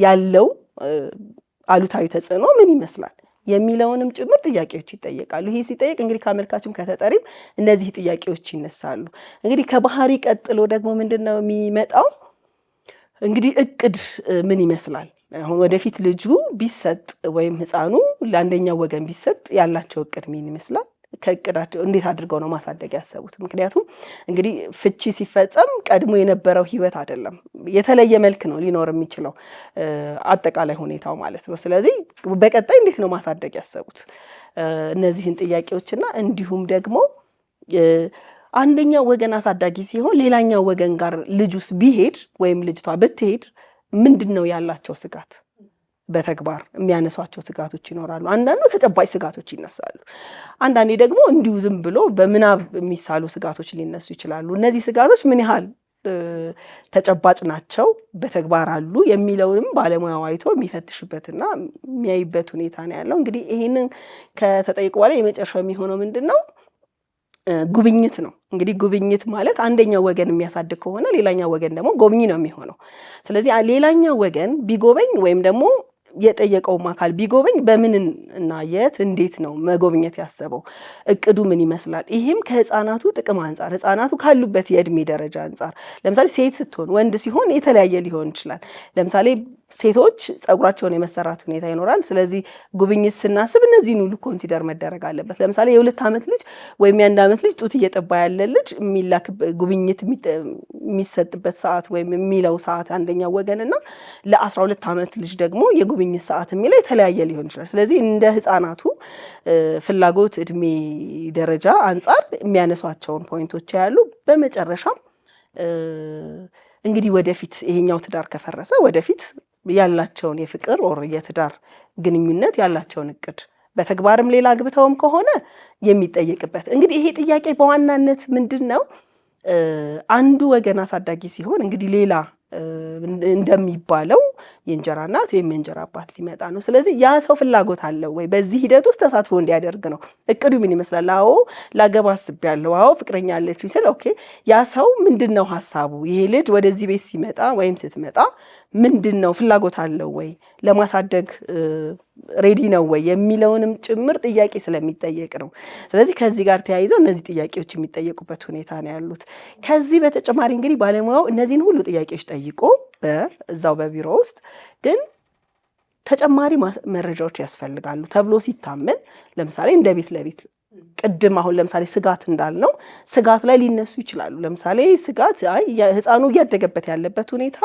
ያለው አሉታዊ ተጽዕኖ ምን ይመስላል የሚለውንም ጭምር ጥያቄዎች ይጠየቃሉ። ይሄ ሲጠየቅ እንግዲህ ከአመልካችም ከተጠሪም እነዚህ ጥያቄዎች ይነሳሉ። እንግዲህ ከባህሪ ቀጥሎ ደግሞ ምንድን ነው የሚመጣው? እንግዲህ እቅድ ምን ይመስላል? አሁን ወደፊት ልጁ ቢሰጥ ወይም ህፃኑ ለአንደኛው ወገን ቢሰጥ ያላቸው እቅድ ምን ይመስላል? ከእቅዳቸው እንዴት አድርገው ነው ማሳደግ ያሰቡት? ምክንያቱም እንግዲህ ፍቺ ሲፈጸም ቀድሞ የነበረው ህይወት አይደለም፣ የተለየ መልክ ነው ሊኖር የሚችለው አጠቃላይ ሁኔታው ማለት ነው። ስለዚህ በቀጣይ እንዴት ነው ማሳደግ ያሰቡት? እነዚህን ጥያቄዎችና እንዲሁም ደግሞ አንደኛው ወገን አሳዳጊ ሲሆን ሌላኛው ወገን ጋር ልጁስ ቢሄድ ወይም ልጅቷ ብትሄድ ምንድን ነው ያላቸው ስጋት? በተግባር የሚያነሷቸው ስጋቶች ይኖራሉ። አንዳንዱ ተጨባጭ ስጋቶች ይነሳሉ። አንዳንዴ ደግሞ እንዲሁ ዝም ብሎ በምናብ የሚሳሉ ስጋቶች ሊነሱ ይችላሉ። እነዚህ ስጋቶች ምን ያህል ተጨባጭ ናቸው፣ በተግባር አሉ የሚለውንም ባለሙያው አይቶ የሚፈትሽበትና የሚያይበት ሁኔታ ነው ያለው። እንግዲህ ይህንን ከተጠይቁ በኋላ የመጨረሻው የሚሆነው ምንድን ነው? ጉብኝት ነው። እንግዲህ ጉብኝት ማለት አንደኛው ወገን የሚያሳድግ ከሆነ ሌላኛው ወገን ደግሞ ጎብኚ ነው የሚሆነው። ስለዚህ ሌላኛው ወገን ቢጎበኝ ወይም ደግሞ የጠየቀውም አካል ቢጎበኝ በምን እና የት እንዴት ነው መጎብኘት ያሰበው? እቅዱ ምን ይመስላል? ይህም ከህፃናቱ ጥቅም አንጻር ህፃናቱ ካሉበት የእድሜ ደረጃ አንጻር ለምሳሌ ሴት ስትሆን ወንድ ሲሆን የተለያየ ሊሆን ይችላል። ለምሳሌ ሴቶች ፀጉራቸውን የመሰራት ሁኔታ ይኖራል። ስለዚህ ጉብኝት ስናስብ እነዚህን ሁሉ ኮንሲደር መደረግ አለበት። ለምሳሌ የ2 ዓመት ልጅ ወይም የ1 ዓመት ልጅ ጡት እየጠባ ያለ ልጅ ጉብኝት የሚሰጥበት ሰዓት ወይም የሚለው ሰዓት አንደኛው ወገን እና ለ12 ዓመት ልጅ ደግሞ የጉብኝት ሰዓት የሚለው የተለያየ ሊሆን ይችላል። ስለዚህ እንደ ህፃናቱ ፍላጎት እድሜ ደረጃ አንጻር የሚያነሷቸውን ፖይንቶች ያሉ። በመጨረሻም እንግዲህ ወደፊት ይሄኛው ትዳር ከፈረሰ ወደፊት ያላቸውን የፍቅር ኦር የትዳር ግንኙነት ያላቸውን እቅድ በተግባርም ሌላ አግብተውም ከሆነ የሚጠየቅበት እንግዲህ ይሄ ጥያቄ በዋናነት ምንድን ነው? አንዱ ወገን አሳዳጊ ሲሆን እንግዲህ ሌላ እንደሚባለው የእንጀራ እናት ወይም የእንጀራ አባት ሊመጣ ነው። ስለዚህ ያ ሰው ፍላጎት አለው ወይ በዚህ ሂደት ውስጥ ተሳትፎ እንዲያደርግ ነው። እቅዱ ምን ይመስላል? አዎ ላገባ አስቤያለሁ፣ አዎ ፍቅረኛ አለች ሲል ኦኬ፣ ያ ሰው ምንድን ነው ሀሳቡ? ይሄ ልጅ ወደዚህ ቤት ሲመጣ ወይም ስትመጣ ምንድን ነው ፍላጎት አለው ወይ ለማሳደግ ሬዲ ነው ወይ የሚለውንም ጭምር ጥያቄ ስለሚጠየቅ ነው። ስለዚህ ከዚህ ጋር ተያይዘው እነዚህ ጥያቄዎች የሚጠየቁበት ሁኔታ ነው ያሉት። ከዚህ በተጨማሪ እንግዲህ ባለሙያው እነዚህን ሁሉ ጥያቄዎች ጠይቆ በዛው በቢሮ ውስጥ ግን ተጨማሪ መረጃዎች ያስፈልጋሉ ተብሎ ሲታመን ለምሳሌ እንደ ቤት ለቤት ቅድም አሁን ለምሳሌ ስጋት እንዳልነው ስጋት ላይ ሊነሱ ይችላሉ። ለምሳሌ ስጋት ህፃኑ እያደገበት ያለበት ሁኔታ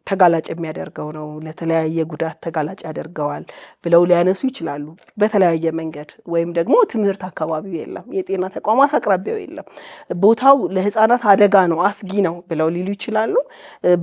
ተጋላጭ የሚያደርገው ነው፣ ለተለያየ ጉዳት ተጋላጭ ያደርገዋል ብለው ሊያነሱ ይችላሉ በተለያየ መንገድ። ወይም ደግሞ ትምህርት አካባቢው የለም፣ የጤና ተቋማት አቅራቢያው የለም፣ ቦታው ለህፃናት አደጋ ነው፣ አስጊ ነው ብለው ሊሉ ይችላሉ።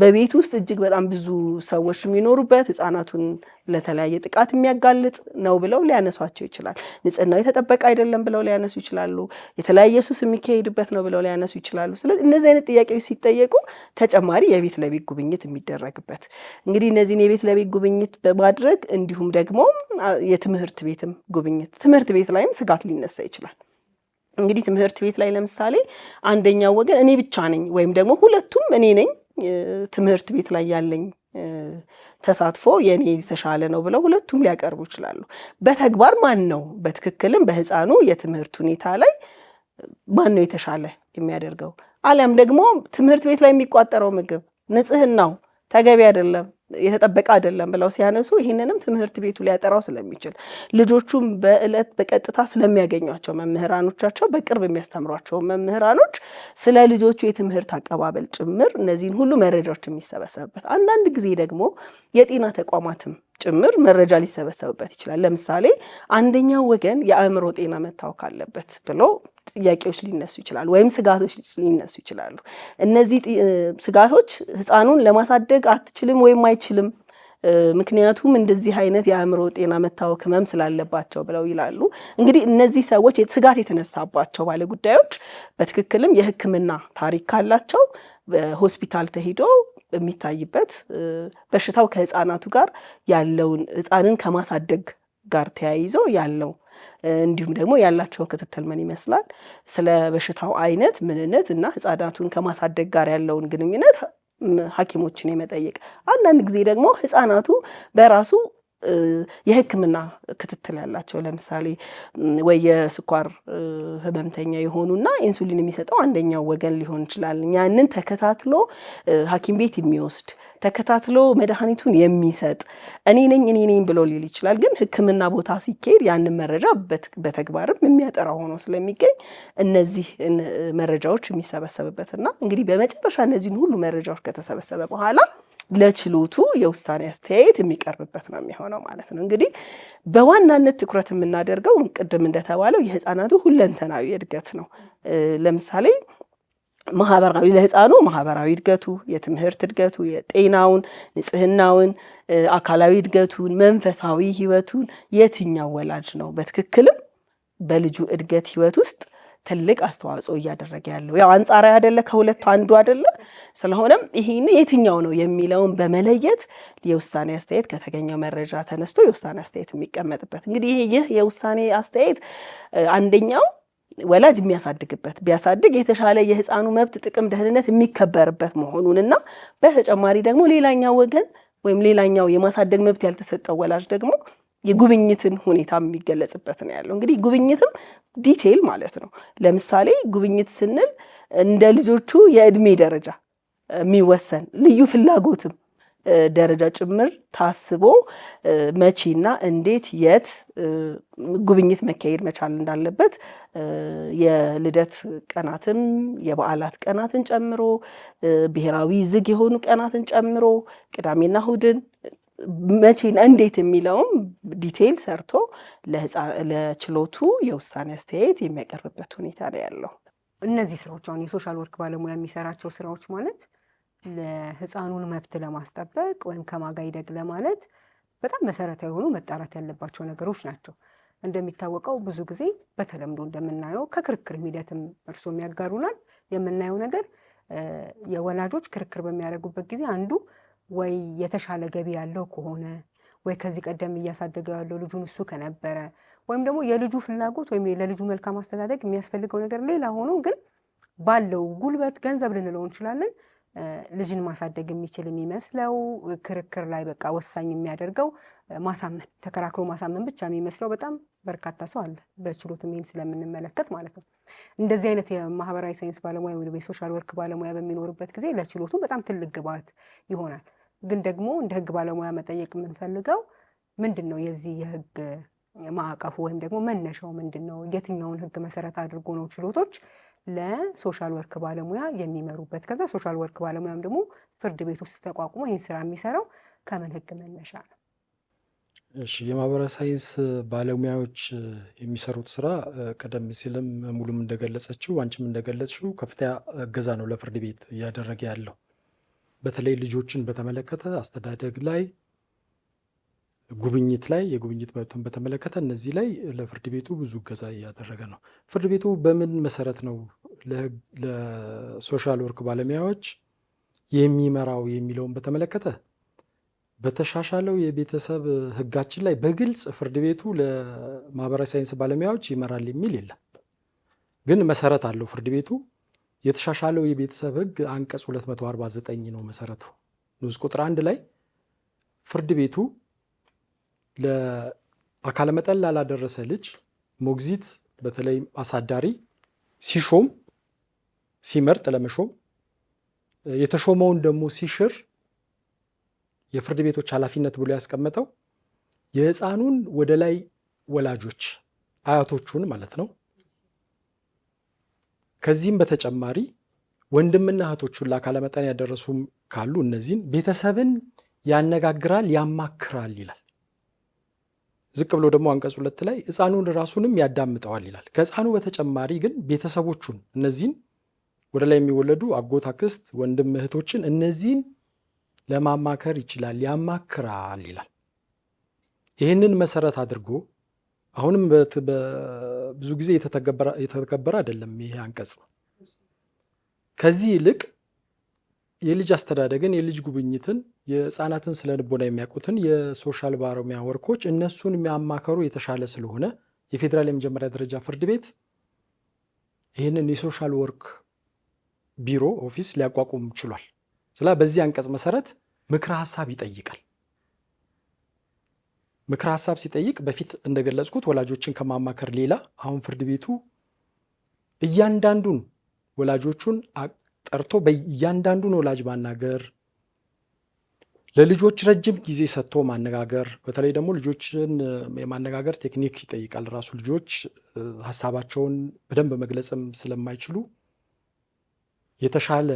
በቤት ውስጥ እጅግ በጣም ብዙ ሰዎች የሚኖሩበት ህፃናቱን ለተለያየ ጥቃት የሚያጋልጥ ነው ብለው ሊያነሷቸው ይችላል። ንጽህናው የተጠበቀ አይደለም ብለው ሊያነሱ ይችላሉ። የተለያየ ሱስ የሚካሄድበት ነው ብለው ሊያነሱ ይችላሉ። ስለዚህ እነዚህ አይነት ጥያቄዎች ሲጠየቁ ተጨማሪ የቤት ለቤት ጉብኝት የሚደረግበት እንግዲህ እነዚህን የቤት ለቤት ጉብኝት በማድረግ እንዲሁም ደግሞ የትምህርት ቤትም ጉብኝት፣ ትምህርት ቤት ላይም ስጋት ሊነሳ ይችላል። እንግዲህ ትምህርት ቤት ላይ ለምሳሌ አንደኛው ወገን እኔ ብቻ ነኝ ወይም ደግሞ ሁለቱም እኔ ነኝ ትምህርት ቤት ላይ ያለኝ ተሳትፎ የኔ የተሻለ ነው ብለው ሁለቱም ሊያቀርቡ ይችላሉ። በተግባር ማን ነው በትክክልም በህፃኑ የትምህርት ሁኔታ ላይ ማን ነው የተሻለ የሚያደርገው? አሊያም ደግሞ ትምህርት ቤት ላይ የሚቋጠረው ምግብ ንጽህናው ተገቢ አይደለም፣ የተጠበቀ አይደለም ብለው ሲያነሱ ይህንንም ትምህርት ቤቱ ሊያጠራው ስለሚችል ልጆቹም በእለት በቀጥታ ስለሚያገኟቸው መምህራኖቻቸው በቅርብ የሚያስተምሯቸው መምህራኖች ስለ ልጆቹ የትምህርት አቀባበል ጭምር እነዚህን ሁሉ መረጃዎች የሚሰበሰብበት አንዳንድ ጊዜ ደግሞ የጤና ተቋማትም ጭምር መረጃ ሊሰበሰብበት ይችላል። ለምሳሌ አንደኛው ወገን የአእምሮ ጤና መታወክ አለበት ብሎ ጥያቄዎች ሊነሱ ይችላሉ፣ ወይም ስጋቶች ሊነሱ ይችላሉ። እነዚህ ስጋቶች ህፃኑን ለማሳደግ አትችልም ወይም አይችልም ምክንያቱም እንደዚህ አይነት የአእምሮ ጤና መታወክ ህመም ስላለባቸው ብለው ይላሉ። እንግዲህ እነዚህ ሰዎች ስጋት የተነሳባቸው ባለጉዳዮች በትክክልም የሕክምና ታሪክ ካላቸው በሆስፒታል ተሄዶ የሚታይበት በሽታው ከህፃናቱ ጋር ያለውን ህፃንን ከማሳደግ ጋር ተያይዞ ያለው እንዲሁም ደግሞ ያላቸው ክትትል ምን ይመስላል፣ ስለ በሽታው አይነት ምንነት እና ህፃናቱን ከማሳደግ ጋር ያለውን ግንኙነት ሐኪሞችን የመጠየቅ አንዳንድ ጊዜ ደግሞ ህፃናቱ በራሱ የህክምና ክትትል ያላቸው ለምሳሌ ወይ የስኳር ህመምተኛ የሆኑና ኢንሱሊን የሚሰጠው አንደኛው ወገን ሊሆን ይችላል። ያንን ተከታትሎ ሐኪም ቤት የሚወስድ ተከታትሎ መድኃኒቱን የሚሰጥ እኔ ነኝ ብሎ ሊል ይችላል። ግን ህክምና ቦታ ሲካሄድ ያንን መረጃ በተግባርም የሚያጠራ ሆኖ ስለሚገኝ እነዚህ መረጃዎች የሚሰበሰብበትና እንግዲህ በመጨረሻ እነዚህን ሁሉ መረጃዎች ከተሰበሰበ በኋላ ለችሎቱ የውሳኔ አስተያየት የሚቀርብበት ነው የሚሆነው ማለት ነው። እንግዲህ በዋናነት ትኩረት የምናደርገው ቅድም እንደተባለው የህፃናቱ ሁለንተናዊ እድገት ነው። ለምሳሌ ማህበራዊ ለህፃኑ ማህበራዊ እድገቱ፣ የትምህርት እድገቱ፣ የጤናውን፣ ንጽህናውን፣ አካላዊ እድገቱን፣ መንፈሳዊ ህይወቱን የትኛው ወላጅ ነው በትክክልም በልጁ እድገት ህይወት ውስጥ ትልቅ አስተዋጽኦ እያደረገ ያለው? ያው አንጻራዊ አይደለ፣ ከሁለቱ አንዱ አይደለ። ስለሆነም ይሄን የትኛው ነው የሚለውን በመለየት የውሳኔ አስተያየት ከተገኘው መረጃ ተነስቶ የውሳኔ አስተያየት የሚቀመጥበት እንግዲህ ይህ የውሳኔ አስተያየት አንደኛው ወላጅ የሚያሳድግበት ቢያሳድግ የተሻለ የህፃኑ መብት፣ ጥቅም፣ ደህንነት የሚከበርበት መሆኑንና በተጨማሪ ደግሞ ሌላኛው ወገን ወይም ሌላኛው የማሳደግ መብት ያልተሰጠው ወላጅ ደግሞ የጉብኝትን ሁኔታ የሚገለጽበት ነው ያለው። እንግዲህ ጉብኝትም ዲቴይል ማለት ነው። ለምሳሌ ጉብኝት ስንል እንደ ልጆቹ የእድሜ ደረጃ የሚወሰን ልዩ ፍላጎትም ደረጃ ጭምር ታስቦ መቼና እንዴት የት ጉብኝት መካሄድ መቻል እንዳለበት የልደት ቀናትን የበዓላት ቀናትን ጨምሮ ብሔራዊ ዝግ የሆኑ ቀናትን ጨምሮ ቅዳሜና እሁድን መቼና እንዴት የሚለውም ዲቴይል ሰርቶ ለችሎቱ የውሳኔ አስተያየት የሚያቀርብበት ሁኔታ ነው ያለው። እነዚህ ስራዎች አሁን የሶሻል ወርክ ባለሙያ የሚሰራቸው ስራዎች ማለት ለህፃኑን መብት ለማስጠበቅ ወይም ከማጋ ይደግ ለማለት በጣም መሰረታዊ የሆኑ መጣራት ያለባቸው ነገሮች ናቸው። እንደሚታወቀው ብዙ ጊዜ በተለምዶ እንደምናየው ከክርክር ሂደትም እርሶም ያጋሩናል የምናየው ነገር የወላጆች ክርክር በሚያደርጉበት ጊዜ አንዱ ወይ የተሻለ ገቢ ያለው ከሆነ ወይ ከዚህ ቀደም እያሳደገው ያለው ልጁን እሱ ከነበረ ወይም ደግሞ የልጁ ፍላጎት ወይም ለልጁ መልካም አስተዳደግ የሚያስፈልገው ነገር ሌላ ሆኖ ግን ባለው ጉልበት ገንዘብ ልንለው እንችላለን ልጅን ማሳደግ የሚችል የሚመስለው ክርክር ላይ በቃ ወሳኝ የሚያደርገው ማሳመን ተከራክሮ ማሳመን ብቻ የሚመስለው በጣም በርካታ ሰው አለ። በችሎት ምን ስለምንመለከት ማለት ነው። እንደዚህ አይነት የማህበራዊ ሳይንስ ባለሙያ ወይ የሶሻል ወርክ ባለሙያ በሚኖርበት ጊዜ ለችሎቱ በጣም ትልቅ ግብዓት ይሆናል። ግን ደግሞ እንደ ህግ ባለሙያ መጠየቅ የምንፈልገው ምንድነው የዚህ የህግ ማዕቀፉ ወይም ደግሞ መነሻው ምንድነው? የትኛውን ህግ መሰረት አድርጎ ነው ችሎቶች ለሶሻል ወርክ ባለሙያ የሚመሩበት? ከዛ ሶሻል ወርክ ባለሙያም ደግሞ ፍርድ ቤት ውስጥ ተቋቁሞ ይህን ስራ የሚሰራው ከምን ህግ መነሻ ነው? እሺ፣ የማህበራዊ ሳይንስ ባለሙያዎች የሚሰሩት ስራ ቀደም ሲልም ሙሉም እንደገለጸችው አንቺም እንደገለጽሽው ከፍተኛ እገዛ ነው ለፍርድ ቤት እያደረገ ያለው። በተለይ ልጆችን በተመለከተ አስተዳደግ ላይ፣ ጉብኝት ላይ፣ የጉብኝት መብትን በተመለከተ እነዚህ ላይ ለፍርድ ቤቱ ብዙ እገዛ እያደረገ ነው። ፍርድ ቤቱ በምን መሰረት ነው ለሶሻል ወርክ ባለሙያዎች የሚመራው የሚለውን በተመለከተ በተሻሻለው የቤተሰብ ህጋችን ላይ በግልጽ ፍርድ ቤቱ ለማህበራዊ ሳይንስ ባለሙያዎች ይመራል የሚል የለም። ግን መሰረት አለው ፍርድ ቤቱ የተሻሻለው የቤተሰብ ሕግ አንቀጽ 249 ነው መሰረቱ። ንዑስ ቁጥር 1 ላይ ፍርድ ቤቱ ለአካለ መጠን ላላደረሰ ልጅ ሞግዚት በተለይ አሳዳሪ ሲሾም ሲመርጥ ለመሾም የተሾመውን ደግሞ ሲሽር የፍርድ ቤቶች ኃላፊነት ብሎ ያስቀመጠው የሕፃኑን ወደ ላይ ወላጆች አያቶቹን ማለት ነው። ከዚህም በተጨማሪ ወንድምና እህቶቹን ለአካለ መጠን ያደረሱም ካሉ እነዚህን ቤተሰብን ያነጋግራል፣ ያማክራል ይላል። ዝቅ ብሎ ደግሞ አንቀጽ 2 ላይ ሕፃኑን ራሱንም ያዳምጠዋል ይላል። ከሕፃኑ በተጨማሪ ግን ቤተሰቦቹን እነዚህን ወደ ላይ የሚወለዱ አጎት፣ አክስት፣ ወንድም እህቶችን እነዚህን ለማማከር ይችላል፣ ያማክራል ይላል። ይህንን መሰረት አድርጎ አሁንም ብዙ ጊዜ የተተገበረ አይደለም ይሄ አንቀጽ። ከዚህ ይልቅ የልጅ አስተዳደግን፣ የልጅ ጉብኝትን፣ የሕፃናትን ስነ ልቦና የሚያውቁትን የሶሻል ባለሙያ ወርኮች እነሱን የሚያማከሩ የተሻለ ስለሆነ የፌዴራል የመጀመሪያ ደረጃ ፍርድ ቤት ይህንን የሶሻል ወርክ ቢሮ ኦፊስ ሊያቋቁም ችሏል። በዚህ አንቀጽ መሰረት ምክረ ሀሳብ ይጠይቃል። ምክረ ሀሳብ ሲጠይቅ በፊት እንደገለጽኩት ወላጆችን ከማማከር ሌላ አሁን ፍርድ ቤቱ እያንዳንዱን ወላጆቹን ጠርቶ በእያንዳንዱን ወላጅ ማናገር፣ ለልጆች ረጅም ጊዜ ሰጥቶ ማነጋገር፣ በተለይ ደግሞ ልጆችን የማነጋገር ቴክኒክ ይጠይቃል። ራሱ ልጆች ሀሳባቸውን በደንብ መግለጽም ስለማይችሉ የተሻለ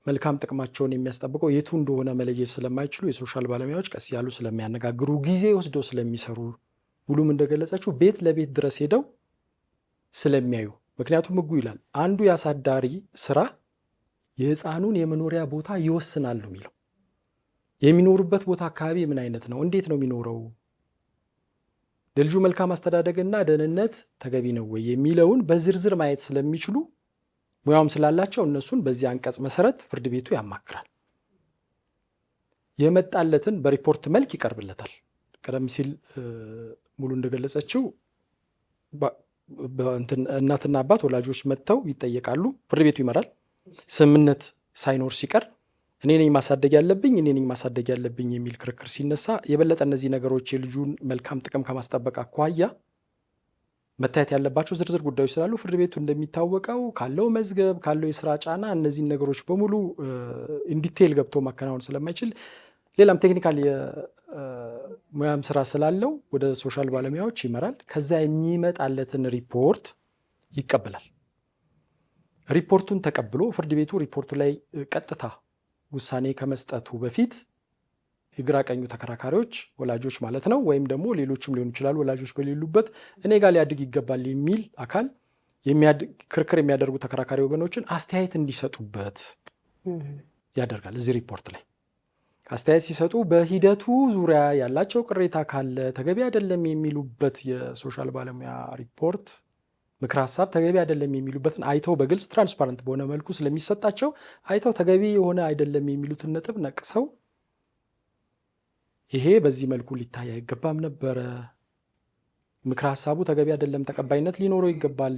መልካም ጥቅማቸውን የሚያስጠብቀው የቱ እንደሆነ መለየት ስለማይችሉ የሶሻል ባለሙያዎች ቀስ ያሉ ስለሚያነጋግሩ፣ ጊዜ ወስደው ስለሚሰሩ፣ ሙሉም እንደገለጸችው ቤት ለቤት ድረስ ሄደው ስለሚያዩ። ምክንያቱም ሕጉ ይላል አንዱ የአሳዳሪ ስራ የሕፃኑን የመኖሪያ ቦታ ይወስናል ነው የሚለው። የሚኖሩበት ቦታ አካባቢ ምን አይነት ነው፣ እንዴት ነው የሚኖረው፣ ለልጁ መልካም አስተዳደግና ደህንነት ተገቢ ነው ወይ የሚለውን በዝርዝር ማየት ስለሚችሉ ሙያውም ስላላቸው እነሱን በዚህ አንቀጽ መሰረት ፍርድ ቤቱ ያማክራል። የመጣለትን በሪፖርት መልክ ይቀርብለታል። ቀደም ሲል ሙሉ እንደገለጸችው እናትና አባት ወላጆች መጥተው ይጠየቃሉ፣ ፍርድ ቤቱ ይመራል። ስምምነት ሳይኖር ሲቀር እኔ ነኝ ማሳደግ ያለብኝ የሚል ክርክር ሲነሳ የበለጠ እነዚህ ነገሮች የልጁን መልካም ጥቅም ከማስጠበቅ አኳያ መታየት ያለባቸው ዝርዝር ጉዳዮች ስላሉ ፍርድ ቤቱ እንደሚታወቀው ካለው መዝገብ ካለው የስራ ጫና እነዚህን ነገሮች በሙሉ ኢንዲቴይል ገብቶ ማከናወን ስለማይችል ሌላም ቴክኒካል የሙያም ስራ ስላለው ወደ ሶሻል ባለሙያዎች ይመራል። ከዛ የሚመጣለትን ሪፖርት ይቀበላል። ሪፖርቱን ተቀብሎ ፍርድ ቤቱ ሪፖርቱ ላይ ቀጥታ ውሳኔ ከመስጠቱ በፊት የግራ ቀኙ ተከራካሪዎች ወላጆች ማለት ነው፣ ወይም ደግሞ ሌሎችም ሊሆኑ ይችላሉ፣ ወላጆች በሌሉበት እኔ ጋር ሊያድግ ይገባል የሚል አካል ክርክር የሚያደርጉ ተከራካሪ ወገኖችን አስተያየት እንዲሰጡበት ያደርጋል። እዚህ ሪፖርት ላይ አስተያየት ሲሰጡ በሂደቱ ዙሪያ ያላቸው ቅሬታ ካለ ተገቢ አይደለም የሚሉበት የሶሻል ባለሙያ ሪፖርት ምክር ሀሳብ ተገቢ አይደለም የሚሉበትን አይተው በግልጽ ትራንስፓረንት በሆነ መልኩ ስለሚሰጣቸው አይተው ተገቢ የሆነ አይደለም የሚሉትን ነጥብ ነቅሰው ይሄ በዚህ መልኩ ሊታይ አይገባም ነበረ፣ ምክር ሀሳቡ ተገቢ አይደለም፣ ተቀባይነት ሊኖረው ይገባል